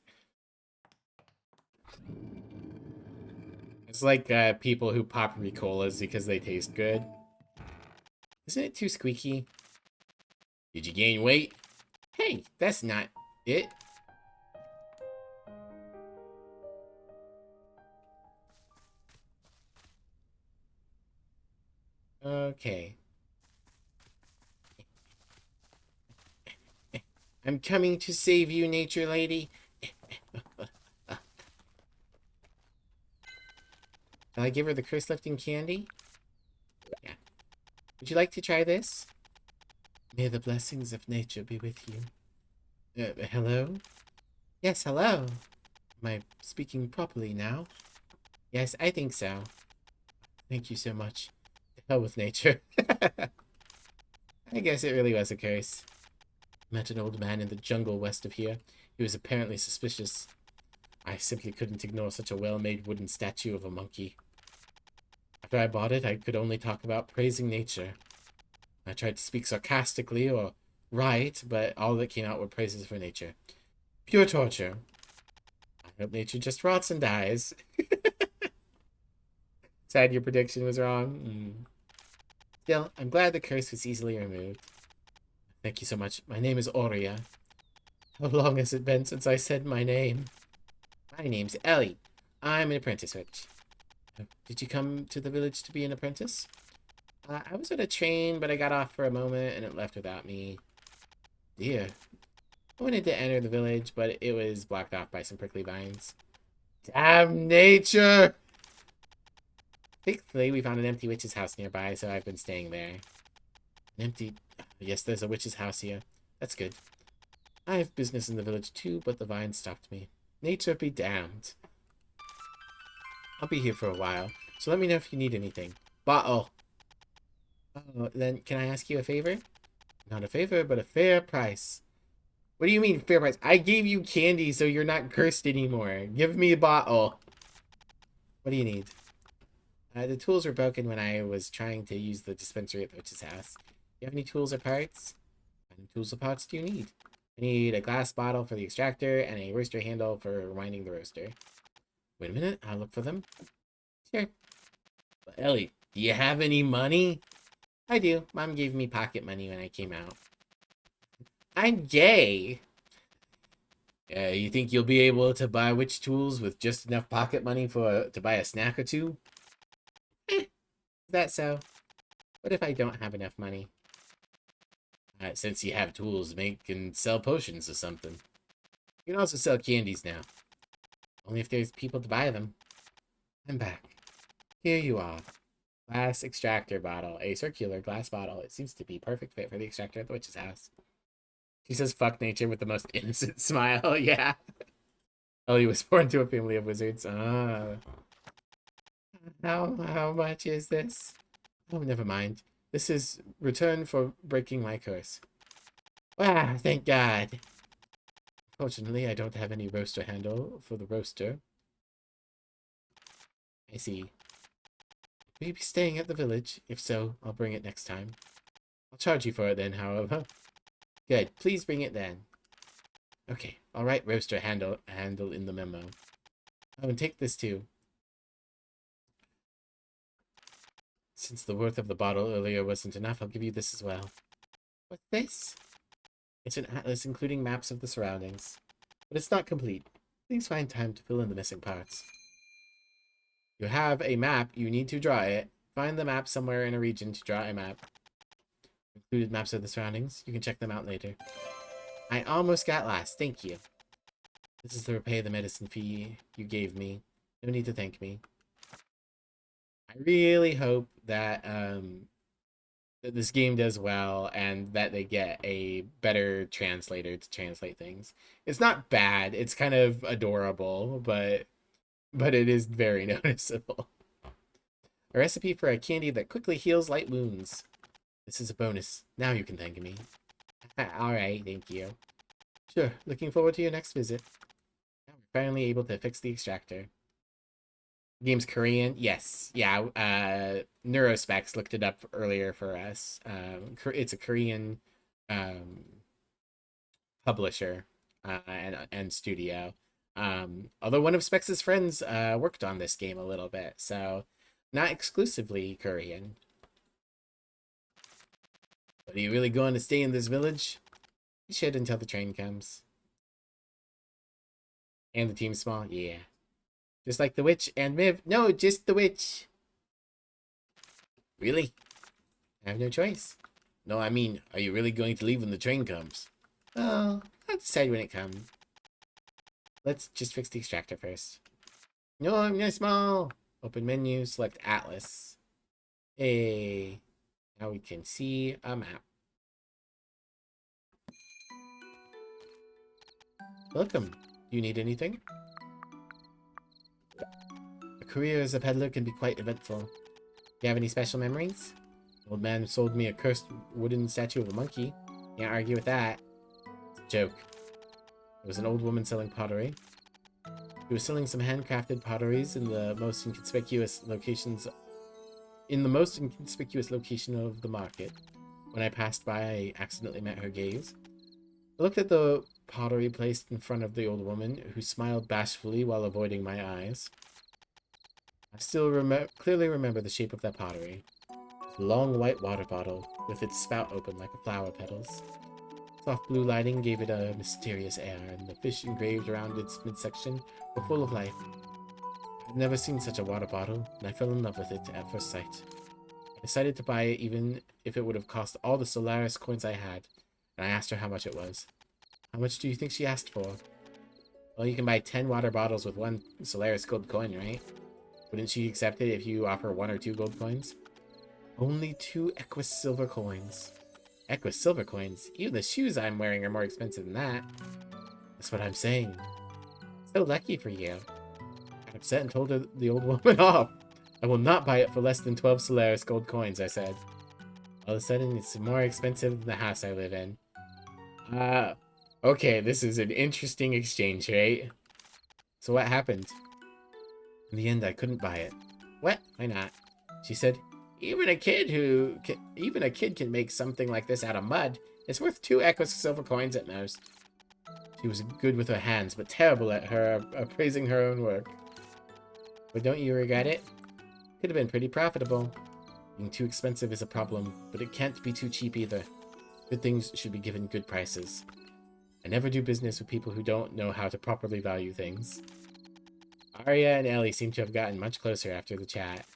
It's like people who pop Ricolas because they taste good. Isn't it too squeaky? Did you gain weight? Hey, that's not it. Okay. I'm coming to save you, nature lady. Shall I give her the curse lifting candy? Yeah. Would you like to try this? May the blessings of nature be with you. Hello? Yes, hello. Am I speaking properly now? Yes, I think so. Thank you so much. The hell with nature. I guess it really was a curse. Met an old man in the jungle west of here. He was apparently suspicious. I simply couldn't ignore such a well-made wooden statue of a monkey. After I bought it, I could only talk about praising nature. I tried to speak sarcastically or right, but all that came out were praises for nature. Pure torture. I hope nature just rots and dies. Sad your prediction was wrong. Still, I'm glad the curse was easily removed. Thank you so much. My name is Oria. How long has it been since I said my name? My name's Ellie. I'm an apprentice witch. Did you come to the village to be an apprentice? I was at a train, but I got off for a moment and it left without me. Dear. I wanted to enter the village, but it was blocked off by some prickly vines. Damn nature! Thankfully, we found an empty witch's house nearby, so I've been staying there. An empty... Yes, there's a witch's house here. That's good. I have business in the village too, but the vines stopped me. Nature be damned. I'll be here for a while, so let me know if you need anything. Bottle! Oh, then can I ask you a favor? Not a favor, but a fair price. What do you mean, fair price? I gave you candy, so you're not cursed anymore. Give me a bottle. What do you need? The tools were broken when I was trying to use the dispensary at the witch's house. Do you have any tools or parts? How many tools or parts do you need? I need a glass bottle for the extractor and a roaster handle for winding the roaster. Wait a minute, I'll look for them. Sure. But Ellie, do you have any money? I do. Mom gave me pocket money when I came out. I'm gay. You think you'll be able to buy witch tools with just enough pocket money to buy a snack or two? Is that so? What if I don't have enough money? Since you have tools, make and sell potions or something. You can also sell candies now. Only if there's people to buy them. I'm back. Here you are. Glass extractor bottle. A circular glass bottle. It seems to be perfect fit for the extractor at the witch's house. She says fuck nature with the most innocent smile. Yeah. Ellie was born to a family of wizards. How much is this? Oh, never mind. This is return for breaking my curse. Ah, thank God. Fortunately, I don't have any roaster handle for the roaster. I see. Will you be staying at the village? If so, I'll bring it next time. I'll charge you for it then, however. Good. Please bring it then. Okay. I'll write roaster handle in the memo. Oh, and take this too. Since the worth of the bottle earlier wasn't enough, I'll give you this as well. What's this? It's an atlas including maps of the surroundings. But it's not complete. Please find time to fill in the missing parts. You have a map. You need to draw it. Find the map somewhere in a region to draw a map. Included maps of the surroundings. You can check them out later. I almost got lost. Thank you. This is to repay the medicine fee you gave me. No need to thank me. I really hope that that this game does well and that they get a better translator to translate things. It's not bad. It's kind of adorable, but it is very noticeable. A recipe for a candy that quickly heals light wounds. This is a bonus. Now you can thank me. Alright, thank you. Sure, looking forward to your next visit. Now we're finally able to fix the extractor. Game's Korean? Yes. Yeah, Neurospecs looked it up earlier for us. It's a Korean publisher and studio. Although one of Specs' friends worked on this game a little bit, so not exclusively Korean. But are you really going to stay in this village? You should until the train comes. And the team's small? Yeah. Just like the witch and Miv. No, just the witch. Really? I have no choice. No, I mean, are you really going to leave when the train comes? Oh, I'll decide when it comes. Let's just fix the extractor first. No, I'm not small. Open menu, select Atlas. Hey. Now we can see a map. Welcome. Do you need anything? A career as a peddler can be quite eventful. Do you have any special memories? The old man sold me a cursed wooden statue of a monkey. Can't argue with that. It's a joke. There was an old woman selling pottery. She was selling some handcrafted potteries in the most inconspicuous location of the market. When I passed by, I accidentally met her gaze. I looked at the pottery placed in front of the old woman, who smiled bashfully while avoiding my eyes. I still clearly remember the shape of that pottery. A long white water bottle, with its spout open like a flower petals. Soft blue lighting gave it a mysterious air, and the fish engraved around its midsection were full of life. I'd never seen such a water bottle, and I fell in love with it at first sight. I decided to buy it even if it would have cost all the Solaris coins I had, and I asked her how much it was. How much do you think she asked for? Well, you can buy 10 water bottles with 1 Solaris gold coin, right? Wouldn't she accept it if you offer 1 or 2 gold coins? Only 2 Equus silver coins. Equus silver coins? Even the shoes I'm wearing are more expensive than that. That's what I'm saying. So lucky for you. I got upset and told the old woman off. I will not buy it for less than 12 Solaris gold coins, I said. All of a sudden, it's more expensive than the house I live in. Okay, this is an interesting exchange, right? So what happened? In the end, I couldn't buy it. What? Why not? She said, even a kid can make something like this out of mud. It's worth 2 Equus silver coins at most. She was good with her hands, but terrible at her appraising her own work. But don't you regret it? Could have been pretty profitable. Being too expensive is a problem, but it can't be too cheap either. Good things should be given good prices. I never do business with people who don't know how to properly value things. Arya and Ellie seem to have gotten much closer after the chat.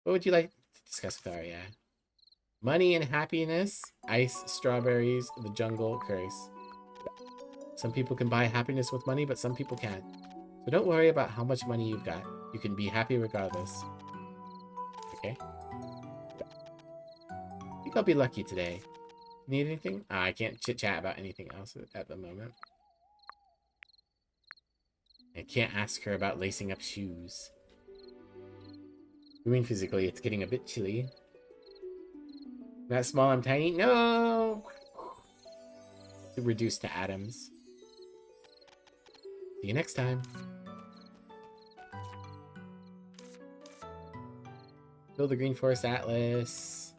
What would you like to discuss with Arya? Money and happiness, ice, strawberries, the jungle, curse. Some people can buy happiness with money, but some people can't. So don't worry about how much money you've got. You can be happy regardless. Okay. I think I'll be lucky today. Need anything? I can't chit-chat about anything else at the moment. I can't ask her about lacing up shoes. I mean, physically, it's getting a bit chilly. Not small, I'm tiny? No! Reduced to atoms. See you next time. Build the Green Forest Atlas.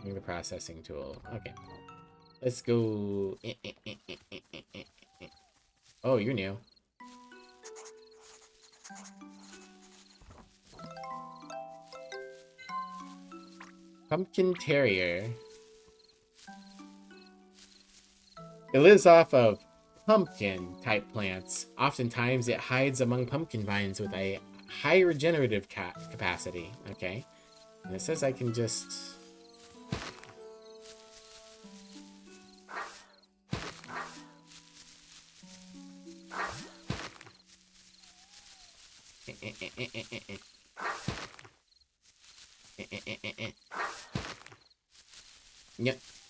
Bring the processing tool. Okay. Let's go. Oh, you're new. Pumpkin Terrier. It lives off of pumpkin-type plants. Oftentimes, it hides among pumpkin vines with a high regenerative capacity. Okay. And it says I can just...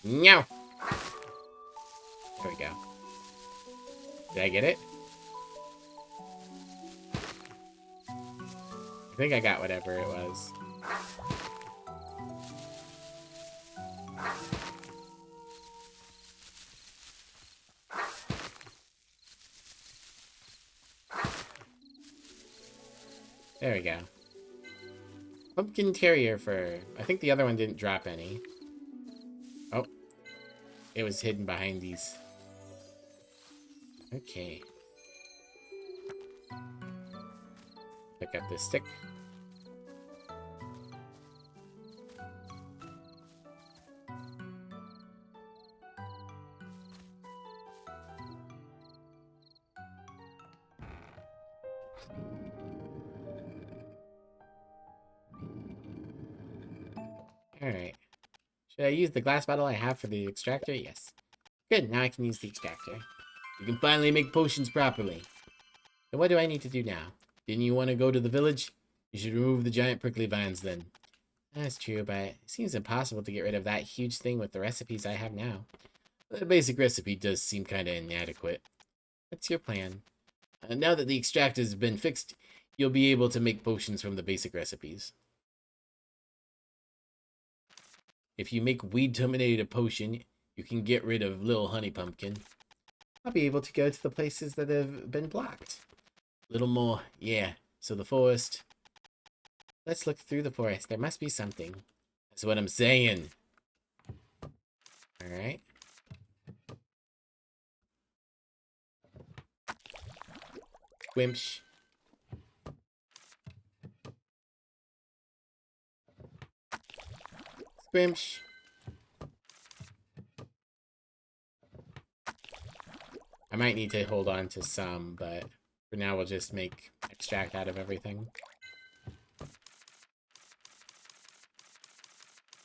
No. There we go. Did I get it? I think I got whatever it was. There we go. Pumpkin Terrier fur. I think the other one didn't drop any. Oh. It was hidden behind these. Okay. Pick up this stick. Alright. Should I use the glass bottle I have for the extractor? Yes. Good, now I can use the extractor. You can finally make potions properly. So what do I need to do now? Didn't you want to go to the village? You should remove the giant prickly vines then. That's true, but it seems impossible to get rid of that huge thing with the recipes I have now. The basic recipe does seem kinda inadequate. What's your plan? Now that the extractor has been fixed, you'll be able to make potions from the basic recipes. If you make weed-terminated potion, you can get rid of Little Honey Pumpkin. I'll be able to go to the places that have been blocked. Little more, yeah. So the forest. Let's look through the forest. There must be something. That's what I'm saying. Alright. Squimsh. Squimsh. I might need to hold on to some, but for now we'll just make extract out of everything.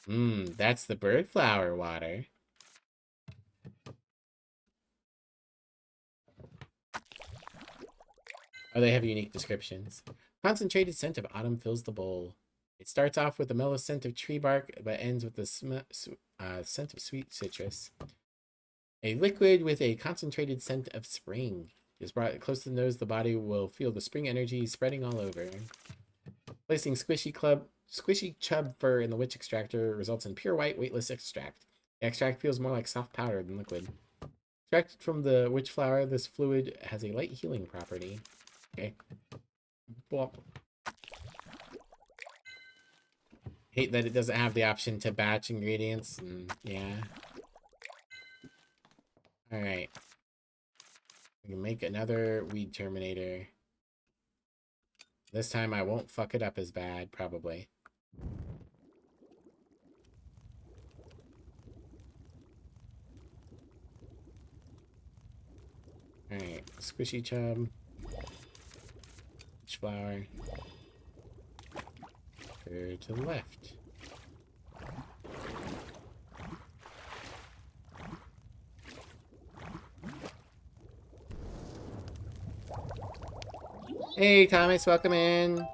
That's the bird flower water. Oh, they have unique descriptions. Concentrated scent of autumn fills the bowl. It starts off with a mellow scent of tree bark, but ends with the scent of sweet citrus. A liquid with a concentrated scent of spring. Is brought close to the nose, the body will feel the spring energy spreading all over. Placing squishy chub fur in the witch extractor results in pure white, weightless extract. The extract feels more like soft powder than liquid. Extracted from the witch flower, this fluid has a light healing property. Okay. Blop. Hate that it doesn't have the option to batch ingredients. Yeah. Alright. We can make another weed terminator. This time I won't fuck it up as bad, probably. Alright, squishy chub. Witch flower. Go to the left. Hey, Thomas, welcome in.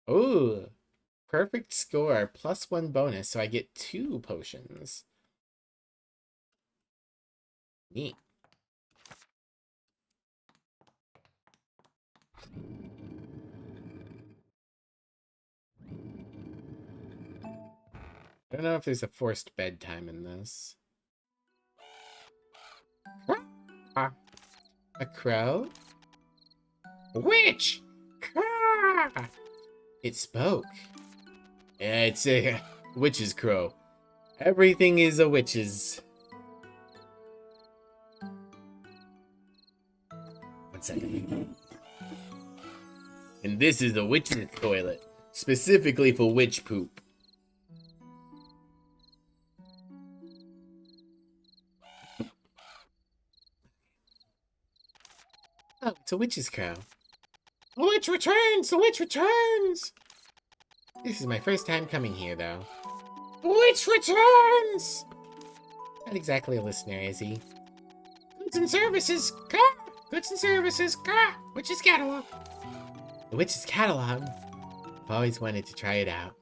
Ooh, perfect score, +1 bonus, so I get 2 potions. Neat. I don't know if there's a forced bedtime in this. A crow? Witch! It spoke. It's a witch's crow. Everything is a witch's. 1 second. And this is the witch's toilet, specifically for witch poop. Oh, it's a witch's crow. The witch returns! The witch returns! This is my first time coming here, though. The witch returns! Not exactly a listener, is he? Goods and services, ka! Goods and services, ka! Witch's catalog. The witch's catalog? I've always wanted to try it out.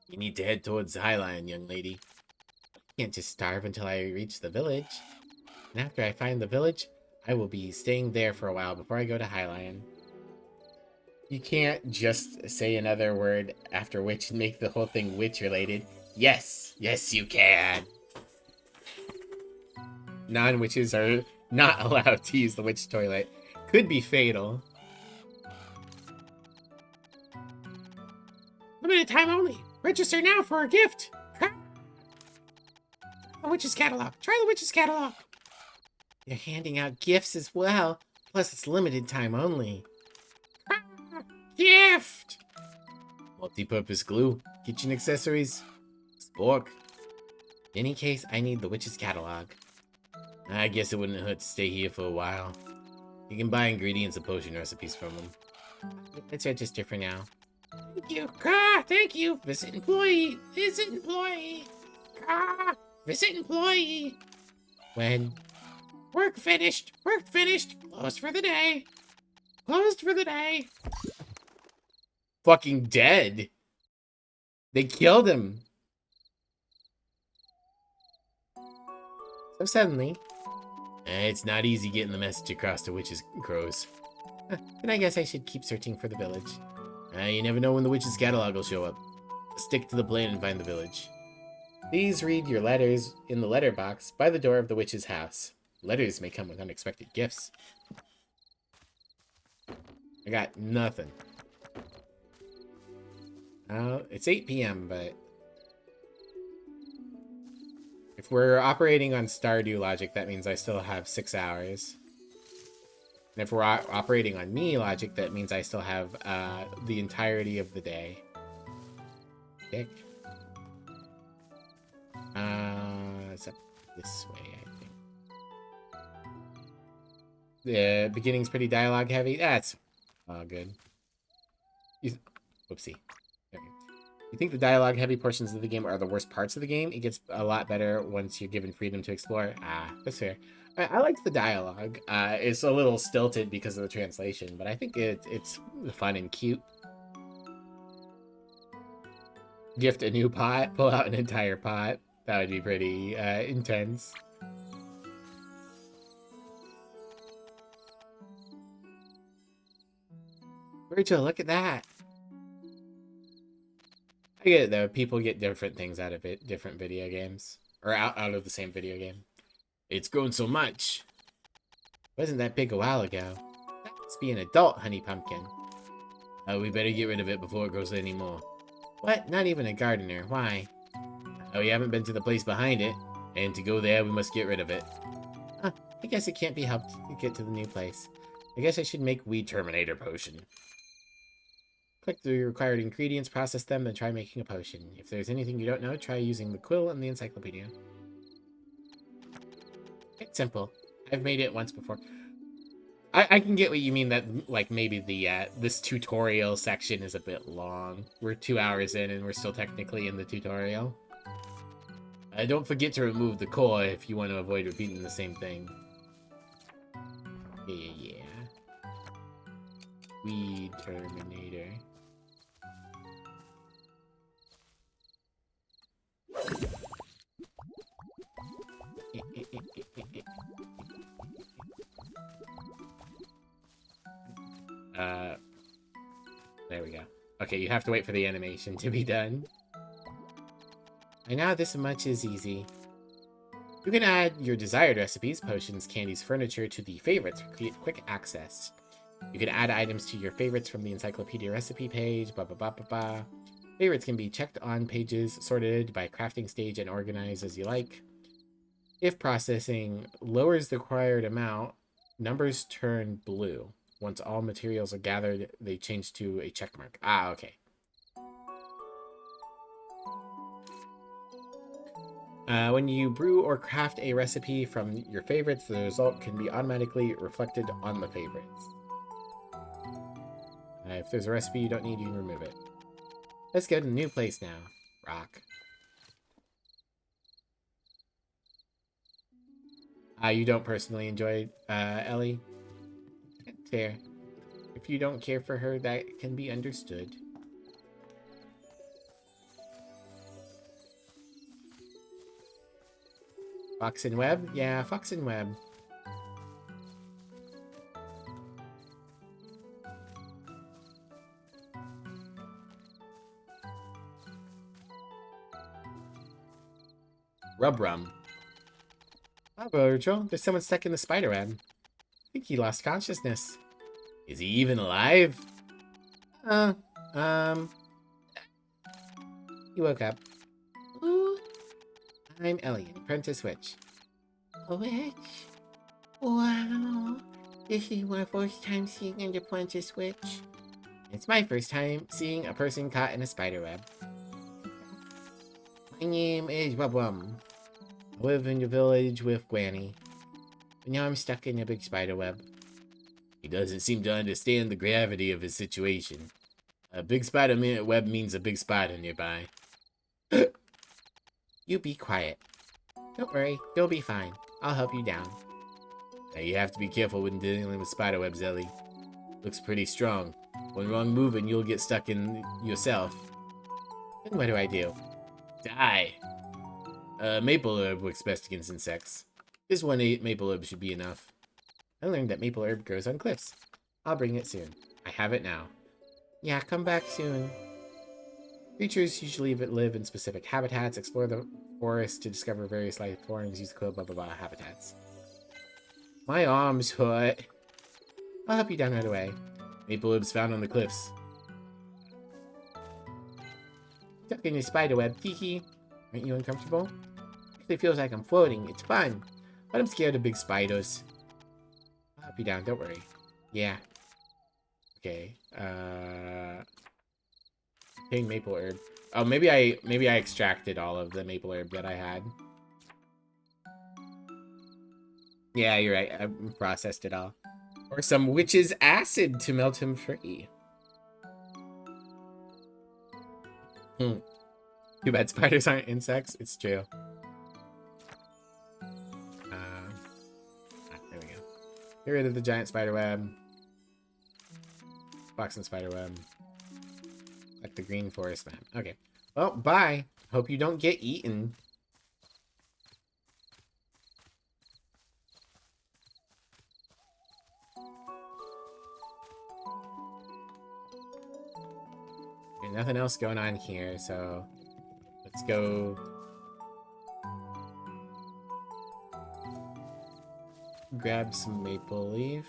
You need to head towards Highline, young lady. I can't just starve until I reach the village. And after I find the village, I will be staying there for a while before I go to Highline. You can't just say another word after witch and make the whole thing witch-related. Yes! Yes, you can! Non-witches are not allowed to use the witch toilet. Could be fatal. Limited time only. Register now for a gift. The witch's catalog. Try the witch's catalog. They're handing out gifts as well. Plus, it's limited time only. Gift! Multi-purpose glue. Kitchen accessories. Spork. In any case, I need the witch's catalog. I guess it wouldn't hurt to stay here for a while. You can buy ingredients and potion recipes from them. Let's register for now. Thank you. Thank you. Visit employee. Visit employee. Visit employee. When? Work finished. Work finished. Closed for the day. Closed for the day. Fucking dead. They killed him. So suddenly. It's not easy getting the message across to witches' crows. Then I guess I should keep searching for the village. You never know when the witch's catalog will show up. Stick to the plan and find the village. Please read your letters in the letterbox by the door of the witch's house. Letters may come with unexpected gifts. I got nothing. It's 8 p.m., but if we're operating on Stardew logic, that means I still have 6 hours. And if we're operating on me logic, that means I still have the entirety of the day. Pick. It's up this way, I think. The beginning's pretty dialogue heavy. That's good. Whoopsie. Okay. You think the dialogue heavy portions of the game are the worst parts of the game? It gets a lot better once you're given freedom to explore. That's fair. I liked the dialogue. It's a little stilted because of the translation, but I think it's fun and cute. Gift a new pot, pull out an entire pot. That would be pretty intense. Rachel, look at that. I get it though. People get different things out of it, different video games. Or out of the same video game. It's grown so much. Wasn't that big a while ago? That must be an adult honey pumpkin. We better get rid of it before it grows any more. What? Not even a gardener. Why? We haven't been to the place behind it, and to go there, we must get rid of it. I guess it can't be helped to get to the new place. I guess I should make Weed Terminator potion. Click the required ingredients, process them, then try making a potion. If there's anything you don't know, try using the quill and the encyclopedia. It's simple. I've made it once before. I can get what you mean, that like maybe the this tutorial section is a bit long. We're 2 hours in and we're still technically in the tutorial. Don't forget to remove the core if you want to avoid repeating the same thing. Yeah. Weed Terminator. There we go. Okay, you have to wait for the animation to be done. And now this much is easy. You can add your desired recipes, potions, candies, furniture to the favorites for quick access. You can add items to your favorites from the encyclopedia recipe page, blah blah blah blah blah. Favorites can be checked on pages, sorted by crafting stage, and organized as you like. If processing lowers the required amount, numbers turn blue. Once all materials are gathered, they change to a check mark. Okay. When you brew or craft a recipe from your favorites, the result can be automatically reflected on the favorites. If there's a recipe you don't need, you can remove it. Let's go to the new place now. Rock. You don't personally enjoy Ellie? Fair. If you don't care for her, that can be understood. Fox and Web? Yeah, Fox and Web. Rub Rum. Oh, Virgil, there's someone stuck in the spider web. I think he lost consciousness. Is he even alive? He woke up. Ooh. I'm Ellie, an apprentice witch. A witch? Wow. This is my first time seeing an apprentice witch. It's my first time seeing a person caught in a spider web. My name is Bubum. I live in the village with Granny. But now I'm stuck in a big spider web. He doesn't seem to understand the gravity of his situation. A big spider web means a big spider nearby. You be quiet. Don't worry, you'll be fine. I'll help you down. Now you have to be careful when dealing with spider webs, Ellie. Looks pretty strong. One wrong move and you'll get stuck in yourself. Then what do I do? Die! Maple herb works best against insects. Just 1 maple herb should be enough. I learned that maple herb grows on cliffs. I'll bring it soon. I have it now. Yeah, come back soon. Creatures usually live in specific habitats. Explore the forest to discover various life forms. Use the quill, blah blah blah habitats. My arms hurt. I'll help you down right away. Maple herbs found on the cliffs. Stuck in your spider web, Kiki. Aren't you uncomfortable? Actually feels like I'm floating. It's fun. But I'm scared of big spiders. I'll help you down, don't worry. Yeah. Okay. King maple herb. Oh, maybe I extracted all of the maple herb that I had. Yeah, you're right. I processed it all. Or some witch's acid to melt him free. Too bad spiders aren't insects. It's true. There we go. Get rid of the giant spider web. Box and spider web. Like the green forest map. Okay. Well, bye. Hope you don't get eaten. Okay, nothing else going on here, so let's go grab some maple leaf.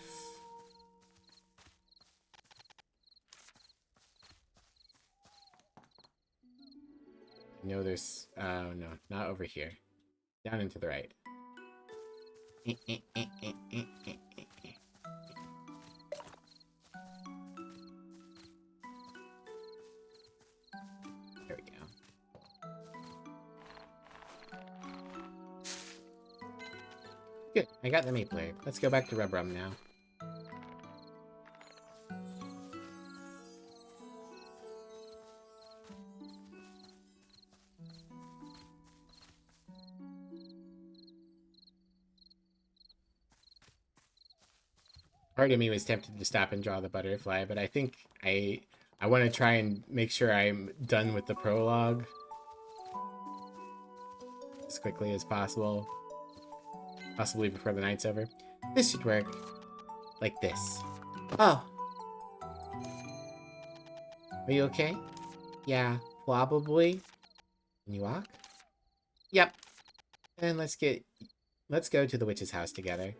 No, there's... Oh, no. Not over here. Down and to the right. There we go. Good. I got the maple herb. Let's go back to Rubrum now. Part of me was tempted to stop and draw the butterfly, but I think I want to try and make sure I'm done with the prologue as quickly as possible. Possibly before the night's over. This should work. Like this. Oh. Are you okay? Yeah, probably. Can you walk? Yep. And let's go to the witch's house together.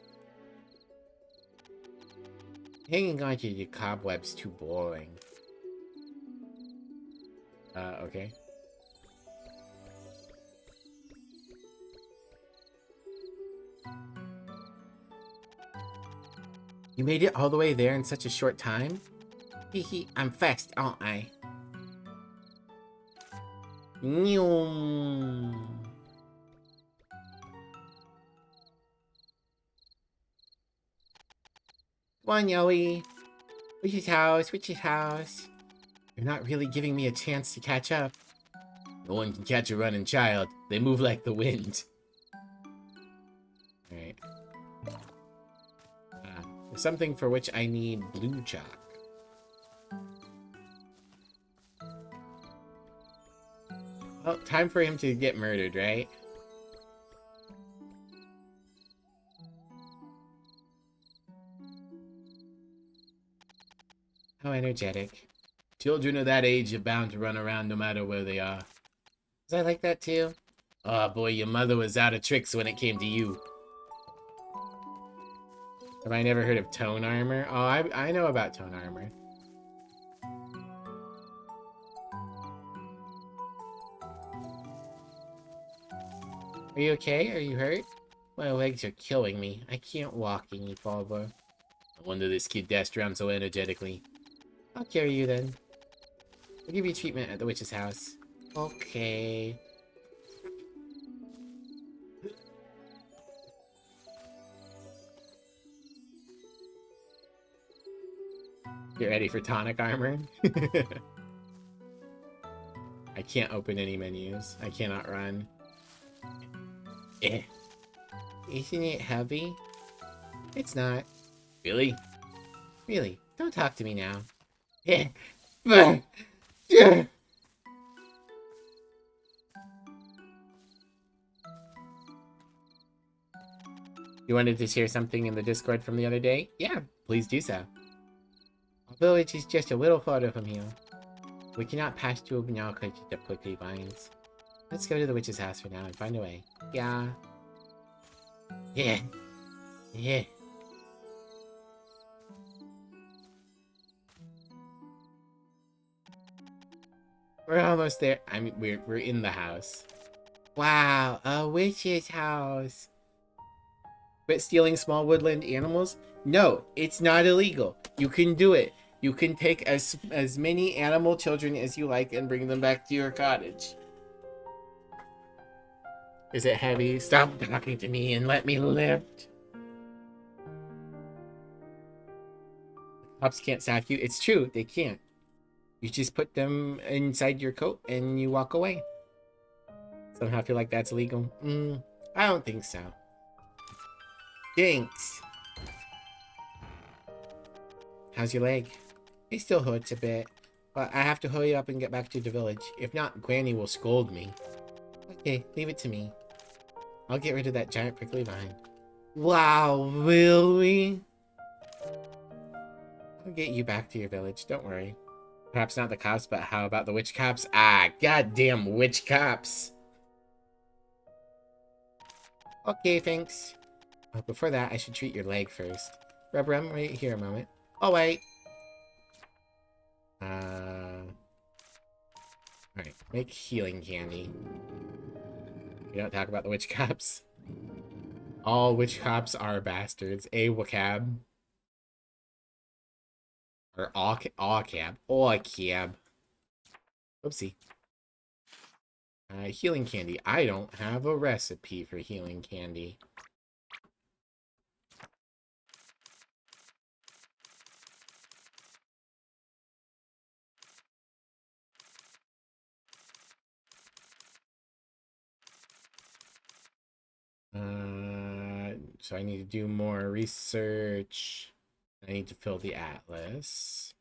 Hanging on to the cobweb's too boring. Okay. You made it all the way there in such a short time? Hee, I'm fast, aren't I? Come on, Yowie. Witch's house, witch's house. You're not really giving me a chance to catch up. No one can catch a running child. They move like the wind. Alright. There's something for which I need blue chalk. Well, time for him to get murdered, right? How energetic. Children of that age are bound to run around no matter where they are. Was I like that too? Oh boy, your mother was out of tricks when it came to you. Have I never heard of tone armor? Oh, I know about tone armor. Are you okay? Are you hurt? My legs are killing me. I can't walk any farther. No wonder this kid dashed around so energetically. I'll carry you then. I'll give you treatment at the witch's house. Okay. Get ready for tonic armor. I can't open any menus. I cannot run. Eh. Isn't it heavy? It's not. Really? Really? Don't talk to me now. Eh. You wanted to share something in the Discord from the other day? Yeah, please do so. Our village is just a little farther from here. We cannot pass through now because of the prickly vines. Let's go to the witch's house for now and find a way. Yeah. Yeah. Yeah. We're almost there. I mean, we're in the house. Wow, a witch's house. Quit stealing small woodland animals? No, it's not illegal. You can do it. You can take as many animal children as you like and bring them back to your cottage. Is it heavy? Stop talking to me and let me lift. Cops can't stop you. It's true, they can't. You just put them inside your coat and you walk away. Somehow feel like that's illegal? I don't think so. Thanks. How's your leg? It still hurts a bit, but I have to hurry up and get back to the village. If not, Granny will scold me. Okay, leave it to me. I'll get rid of that giant prickly vine. Wow, really? I'll get you back to your village, don't worry. Perhaps not the cops, but how about the witch cops? Ah, goddamn witch cops. Okay, thanks. Oh, before that, I should treat your leg first. Rubber, I'm right here a moment. Oh, wait. Alright, make healing candy. We don't talk about the witch cops. All witch cops are bastards. A wacab. Or all cab. All cab. Oopsie. Healing candy. I don't have a recipe for healing candy. So I need to do more research. I need to fill the atlas.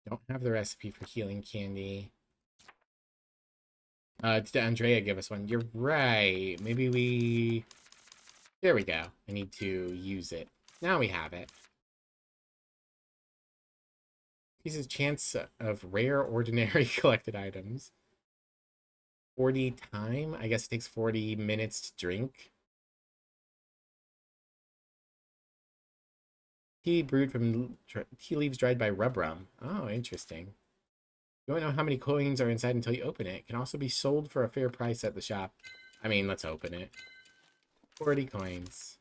Don't have the recipe for healing candy. Did Andrea give us one? You're right. Maybe we... There we go. I need to use it. Now we have it. Increases chance of rare, ordinary collected items. 40 time? I guess it takes 40 minutes to drink. Tea brewed from tea leaves dried by rub rum. Oh, interesting. You don't know how many coins are inside until you open it. It can also be sold for a fair price at the shop. I mean, let's open it. 40 coins.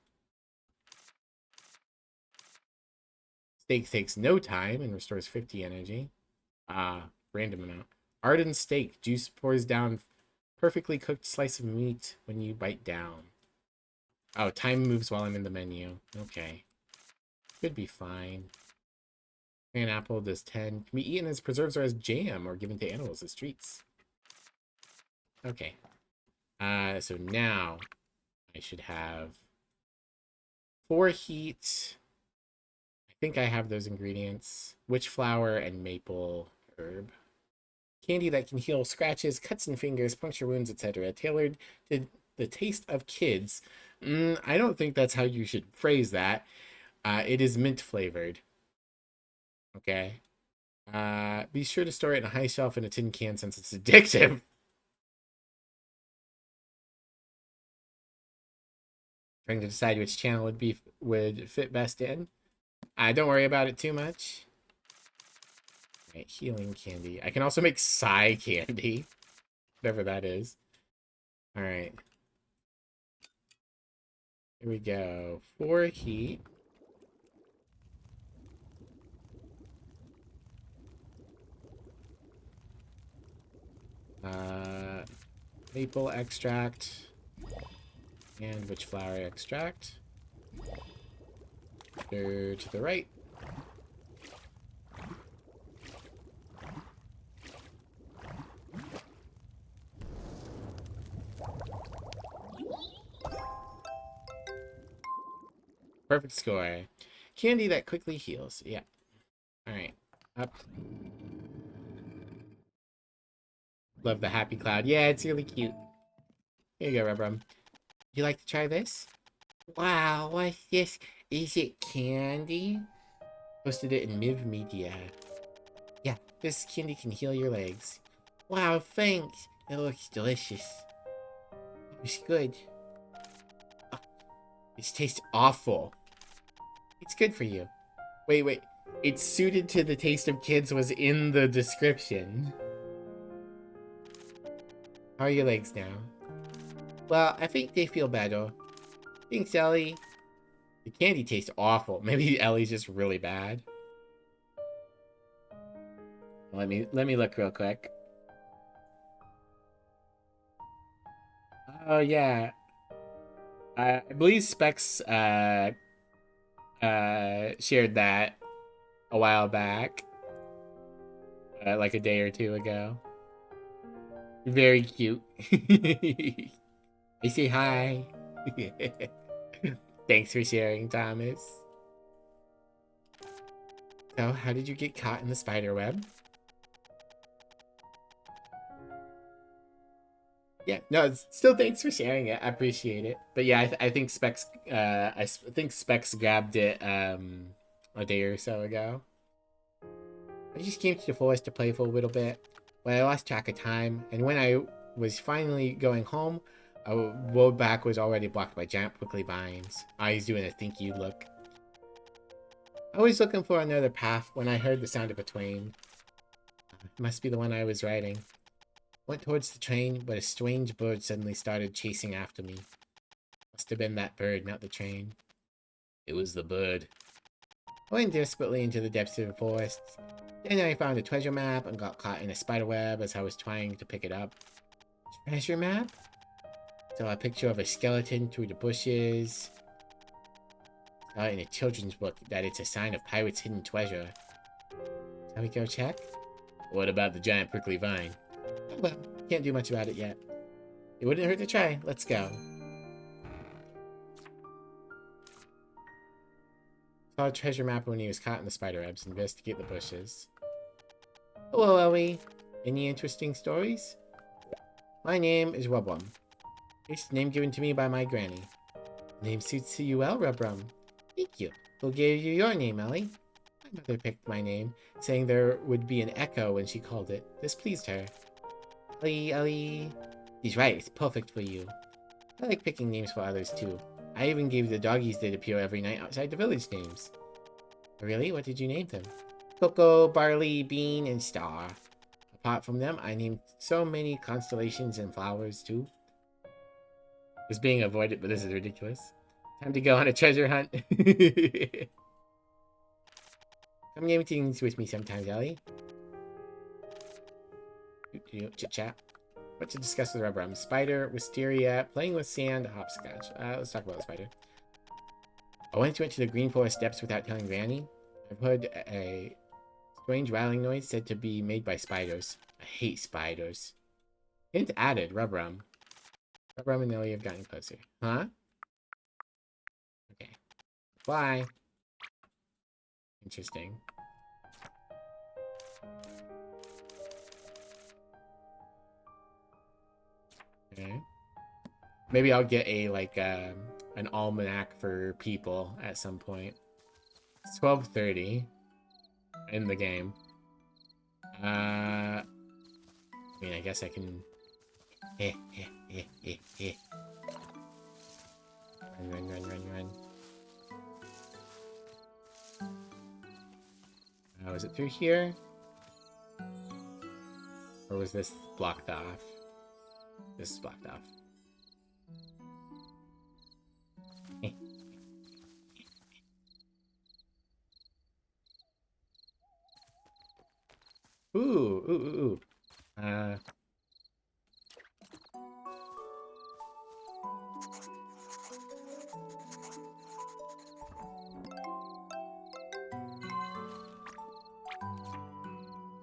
Steak takes no time and restores 50 energy. Random amount. Ardent steak. Juice pours down perfectly cooked slice of meat when you bite down. Oh, time moves while I'm in the menu. Okay. Could be fine. Pineapple does 10. Can be eaten as preserves or as jam or given to animals as treats. Okay. So now I should have 4 heat. I think I have those ingredients. Witch flower and maple herb. Candy that can heal scratches, cuts and fingers, puncture wounds, etc. Tailored to the taste of kids. I don't think that's how you should phrase that. It is mint flavored. Okay. Be sure to store it in a high shelf in a tin can since it's addictive. Trying to decide which channel would fit best in. Don't worry about it too much. Right, healing candy. I can also make psi candy. Whatever that is. Alright. Here we go. 4 heat. Maple extract. And witch flower extract. Go to the right. Perfect score. Candy that quickly heals. Yeah. Alright. Up. Love the happy cloud. Yeah, it's really cute. Here you go, Rubrum. Would you like to try this? Wow, what's this? Is it candy? Posted it in Miv Media. Yeah, this candy can heal your legs. Wow, thanks. It looks delicious. It's good. Oh, this tastes awful. It's good for you. Wait. It's suited to the taste of kids was in the description. How are your legs now? Well, I think they feel better. Thanks, Ellie. The candy tastes awful. Maybe Ellie's just really bad. Let me look real quick. Oh yeah. I believe Specs shared that a while back. Like a day or two ago. Very cute. I say hi. Thanks for sharing, Thomas. So, how did you get caught in the spider web? Yeah, no, still thanks for sharing it. I appreciate it. But yeah, I think Specs, think Specs grabbed it a day or so ago. I just came to the forest to play for a little bit, but I lost track of time, and when I was finally going home, a road back was already blocked by giant prickly vines. Eyes doing a thinky look. I was looking for another path when I heard the sound of a train. It must be the one I was riding. Went towards the train, but a strange bird suddenly started chasing after me. Must have been that bird, not the train. It was the bird. I went desperately into the depths of the forest. Then I found a treasure map and got caught in a spider web as I was trying to pick it up. Treasure map? Saw a picture of a skeleton through the bushes. Saw in a children's book that it's a sign of pirates' hidden treasure. Shall we go check? What about the giant prickly vine? Oh, well, can't do much about it yet. It wouldn't hurt to try. Let's go. Saw a treasure map when he was caught in the spider webs. Investigate the bushes. Hello, Ellie. Any interesting stories? My name is Rubrum. It's the name given to me by my granny. The name suits you well, Rubrum. Thank you. Who gave you your name, Ellie? My mother picked my name, saying there would be an echo when she called it. This pleased her. Ellie. He's right, it's perfect for you. I like picking names for others too. I even gave the doggies that appear every night outside the village names. Really? What did you name them? Cocoa, Barley, Bean, and Star. Apart from them, I named so many constellations and flowers too. It's being avoided, but this is ridiculous. Time to go on a treasure hunt. Come game things with me sometimes, Ellie. Chit chat. What to discuss with Rubrum? Spider, wisteria, playing with sand, hopscotch. Let's talk about the spider. I once went to the Green Forest Steps without telling Granny. I've heard a strange rattling noise said to be made by spiders. I hate spiders. Hint added, Rubrum. Rubrum and Ellie have gotten closer. Huh? Okay. Fly. Interesting. Okay. Maybe I'll get a an almanac for people at some point. It's 12:30 in the game. I mean, I guess I can. Run. Oh, is it through here? Or was this blocked off? This is blocked off. Ooh.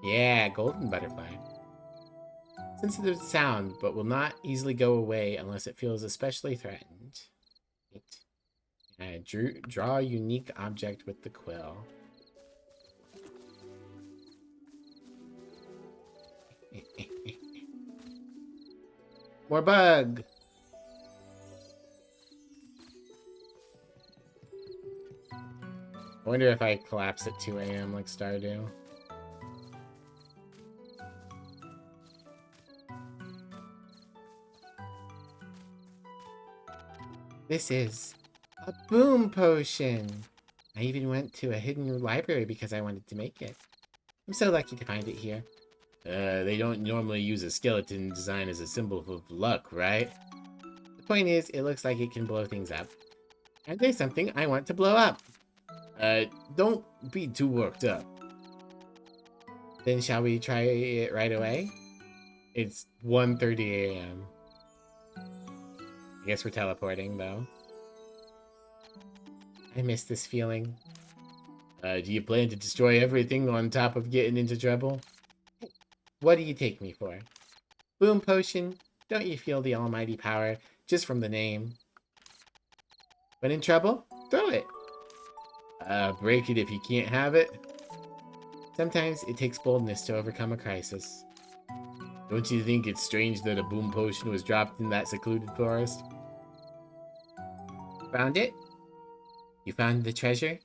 Yeah, golden butterfly. Sensitive to sound, but will not easily go away unless it feels especially threatened. Draw a unique object with the quill. More bug! I wonder if I collapse at 2 AM like Stardew. This is a boom potion! I even went to a hidden library because I wanted to make it. I'm so lucky to find it here. They don't normally use a skeleton design as a symbol of luck, right? The point is, it looks like it can blow things up. And there's something I want to blow up. Don't be too worked up. Then shall we try it right away? It's 1:30 a.m. I guess we're teleporting, though. I miss this feeling. Do you plan to destroy everything on top of getting into trouble? What do you take me for? Boom potion? Don't you feel the almighty power just from the name? When in trouble, throw it. Break it if you can't have it. Sometimes it takes boldness to overcome a crisis. Don't you think it's strange that a boom potion was dropped in that secluded forest? Found it? You found the treasure?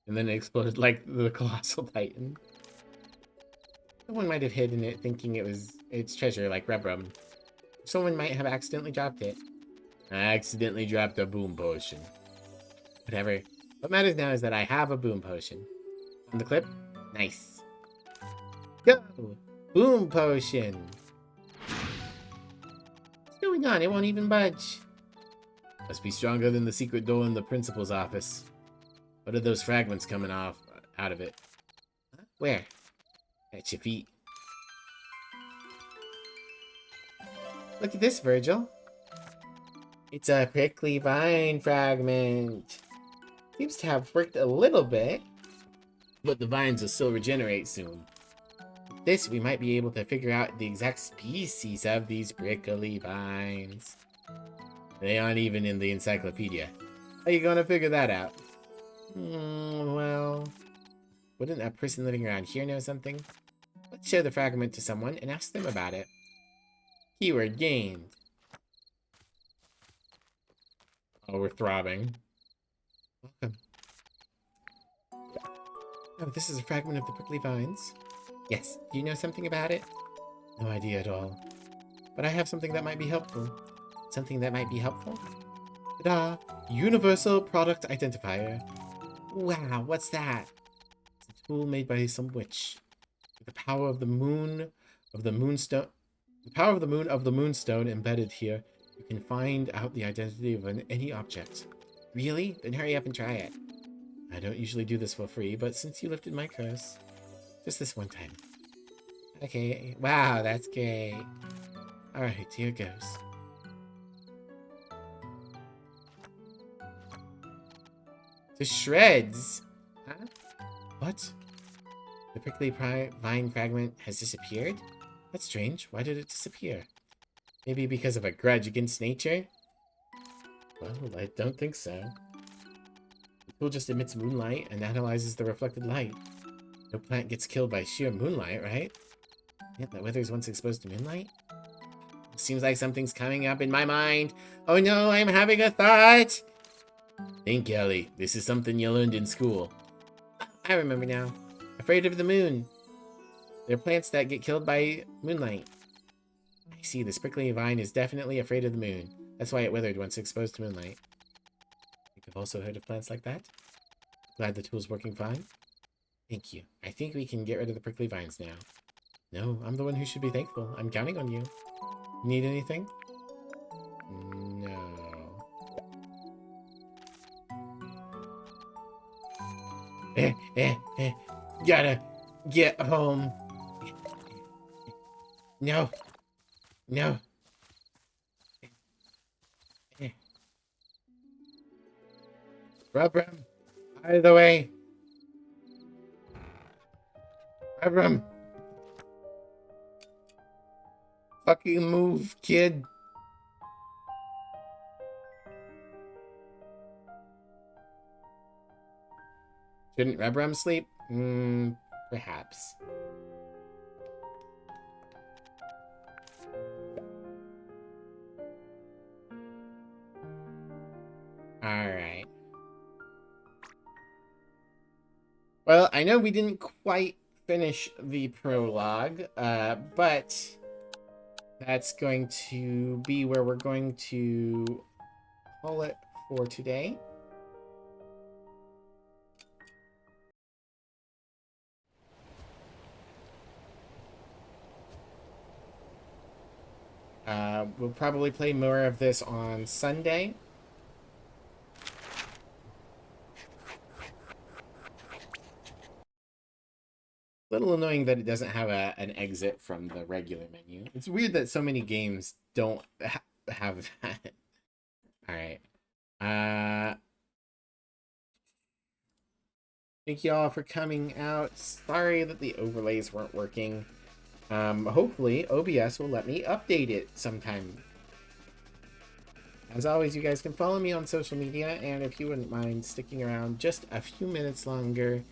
And then it exploded like the colossal titan. Someone might have hidden it thinking it was its treasure like Rebrum. Someone might have accidentally dropped it. I accidentally dropped a boom potion. Whatever. What matters now is that I have a boom potion. On the clip? Nice. Go! Boom potion! What's going on? It won't even budge. Must be stronger than the secret door in the principal's office. What are those fragments coming out of it? Huh? Where? At your feet. Look at this, Virgil. It's a prickly vine fragment. Seems to have worked a little bit. But the vines will still regenerate soon. With this, we might be able to figure out the exact species of these prickly vines. They aren't even in the encyclopedia. How are you gonna figure that out? Well... Wouldn't a person living around here know something? Let's show the fragment to someone and ask them about it. Keyword gained. Oh, we're throbbing. Welcome. Oh, this is a fragment of the prickly vines. Yes, do you know something about it? No idea at all. But I have something that might be helpful. Something that might be helpful? Ta-da! Universal Product Identifier. Wow, what's that? It's a tool made by some witch. With the power of the moon, of the moonstone... The power of the moon of the moonstone embedded here, you can find out the identity of any object. Really? Then hurry up and try it. I don't usually do this for free, but since you lifted my curse, just this one time. Okay, wow, that's great. Alright, here goes. To shreds! Huh? What? The prickly vine fragment has disappeared? That's strange. Why did it disappear? Maybe because of a grudge against nature? Well, I don't think so. The tool just emits moonlight and analyzes the reflected light. No plant gets killed by sheer moonlight, right? Yeah, that withers once exposed to moonlight? Seems like something's coming up in my mind. Oh no, I'm having a thought! Think, Ellie. This is something you learned in school. I remember now. Afraid of the moon. They're plants that get killed by moonlight. I see, this prickly vine is definitely afraid of the moon. That's why it withered once exposed to moonlight. I think I've also heard of plants like that. Glad the tool's working fine. Thank you. I think we can get rid of the prickly vines now. No, I'm the one who should be thankful. I'm counting on you. Need anything? No. Gotta get home. No. No. Rubram, out of the way. Rubram. Fucking move, kid. Shouldn't Rubram sleep? Perhaps. Alright. Well, I know we didn't quite finish the prologue, but that's going to be where we're going to call it for today. We'll probably play more of this on Sunday. Little annoying that it doesn't have an exit from the regular menu. It's weird that so many games don't have that. All right. Thank you all for coming out. Sorry that the overlays weren't working. Hopefully OBS will let me update it sometime. As always, you guys can follow me on social media, and if you wouldn't mind sticking around just a few minutes longer,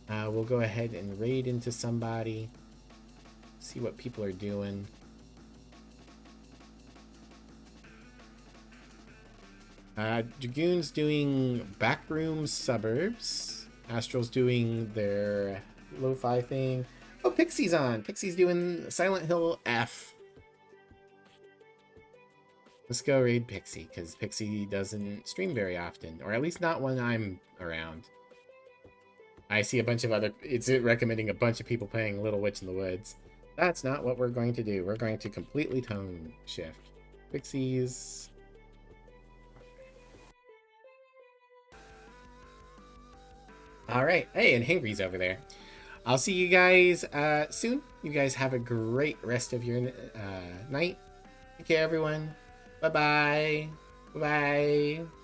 we'll go ahead and raid into somebody, see what people are doing. Dragoon's doing Backroom Suburbs. Astral's doing their lo-fi thing. Oh, Pixie's on. Pixie's doing Silent Hill F. Let's go raid Pixie, because Pixie doesn't stream very often, or at least not when I'm around. I see a bunch of other... It's recommending a bunch of people playing Little Witch in the Woods. That's not what we're going to do. We're going to completely tone shift. Pixies... Alright. Hey, and Hangry's over there. I'll see you guys soon. You guys have a great rest of your night. Take care, everyone. Bye-bye. Bye-bye.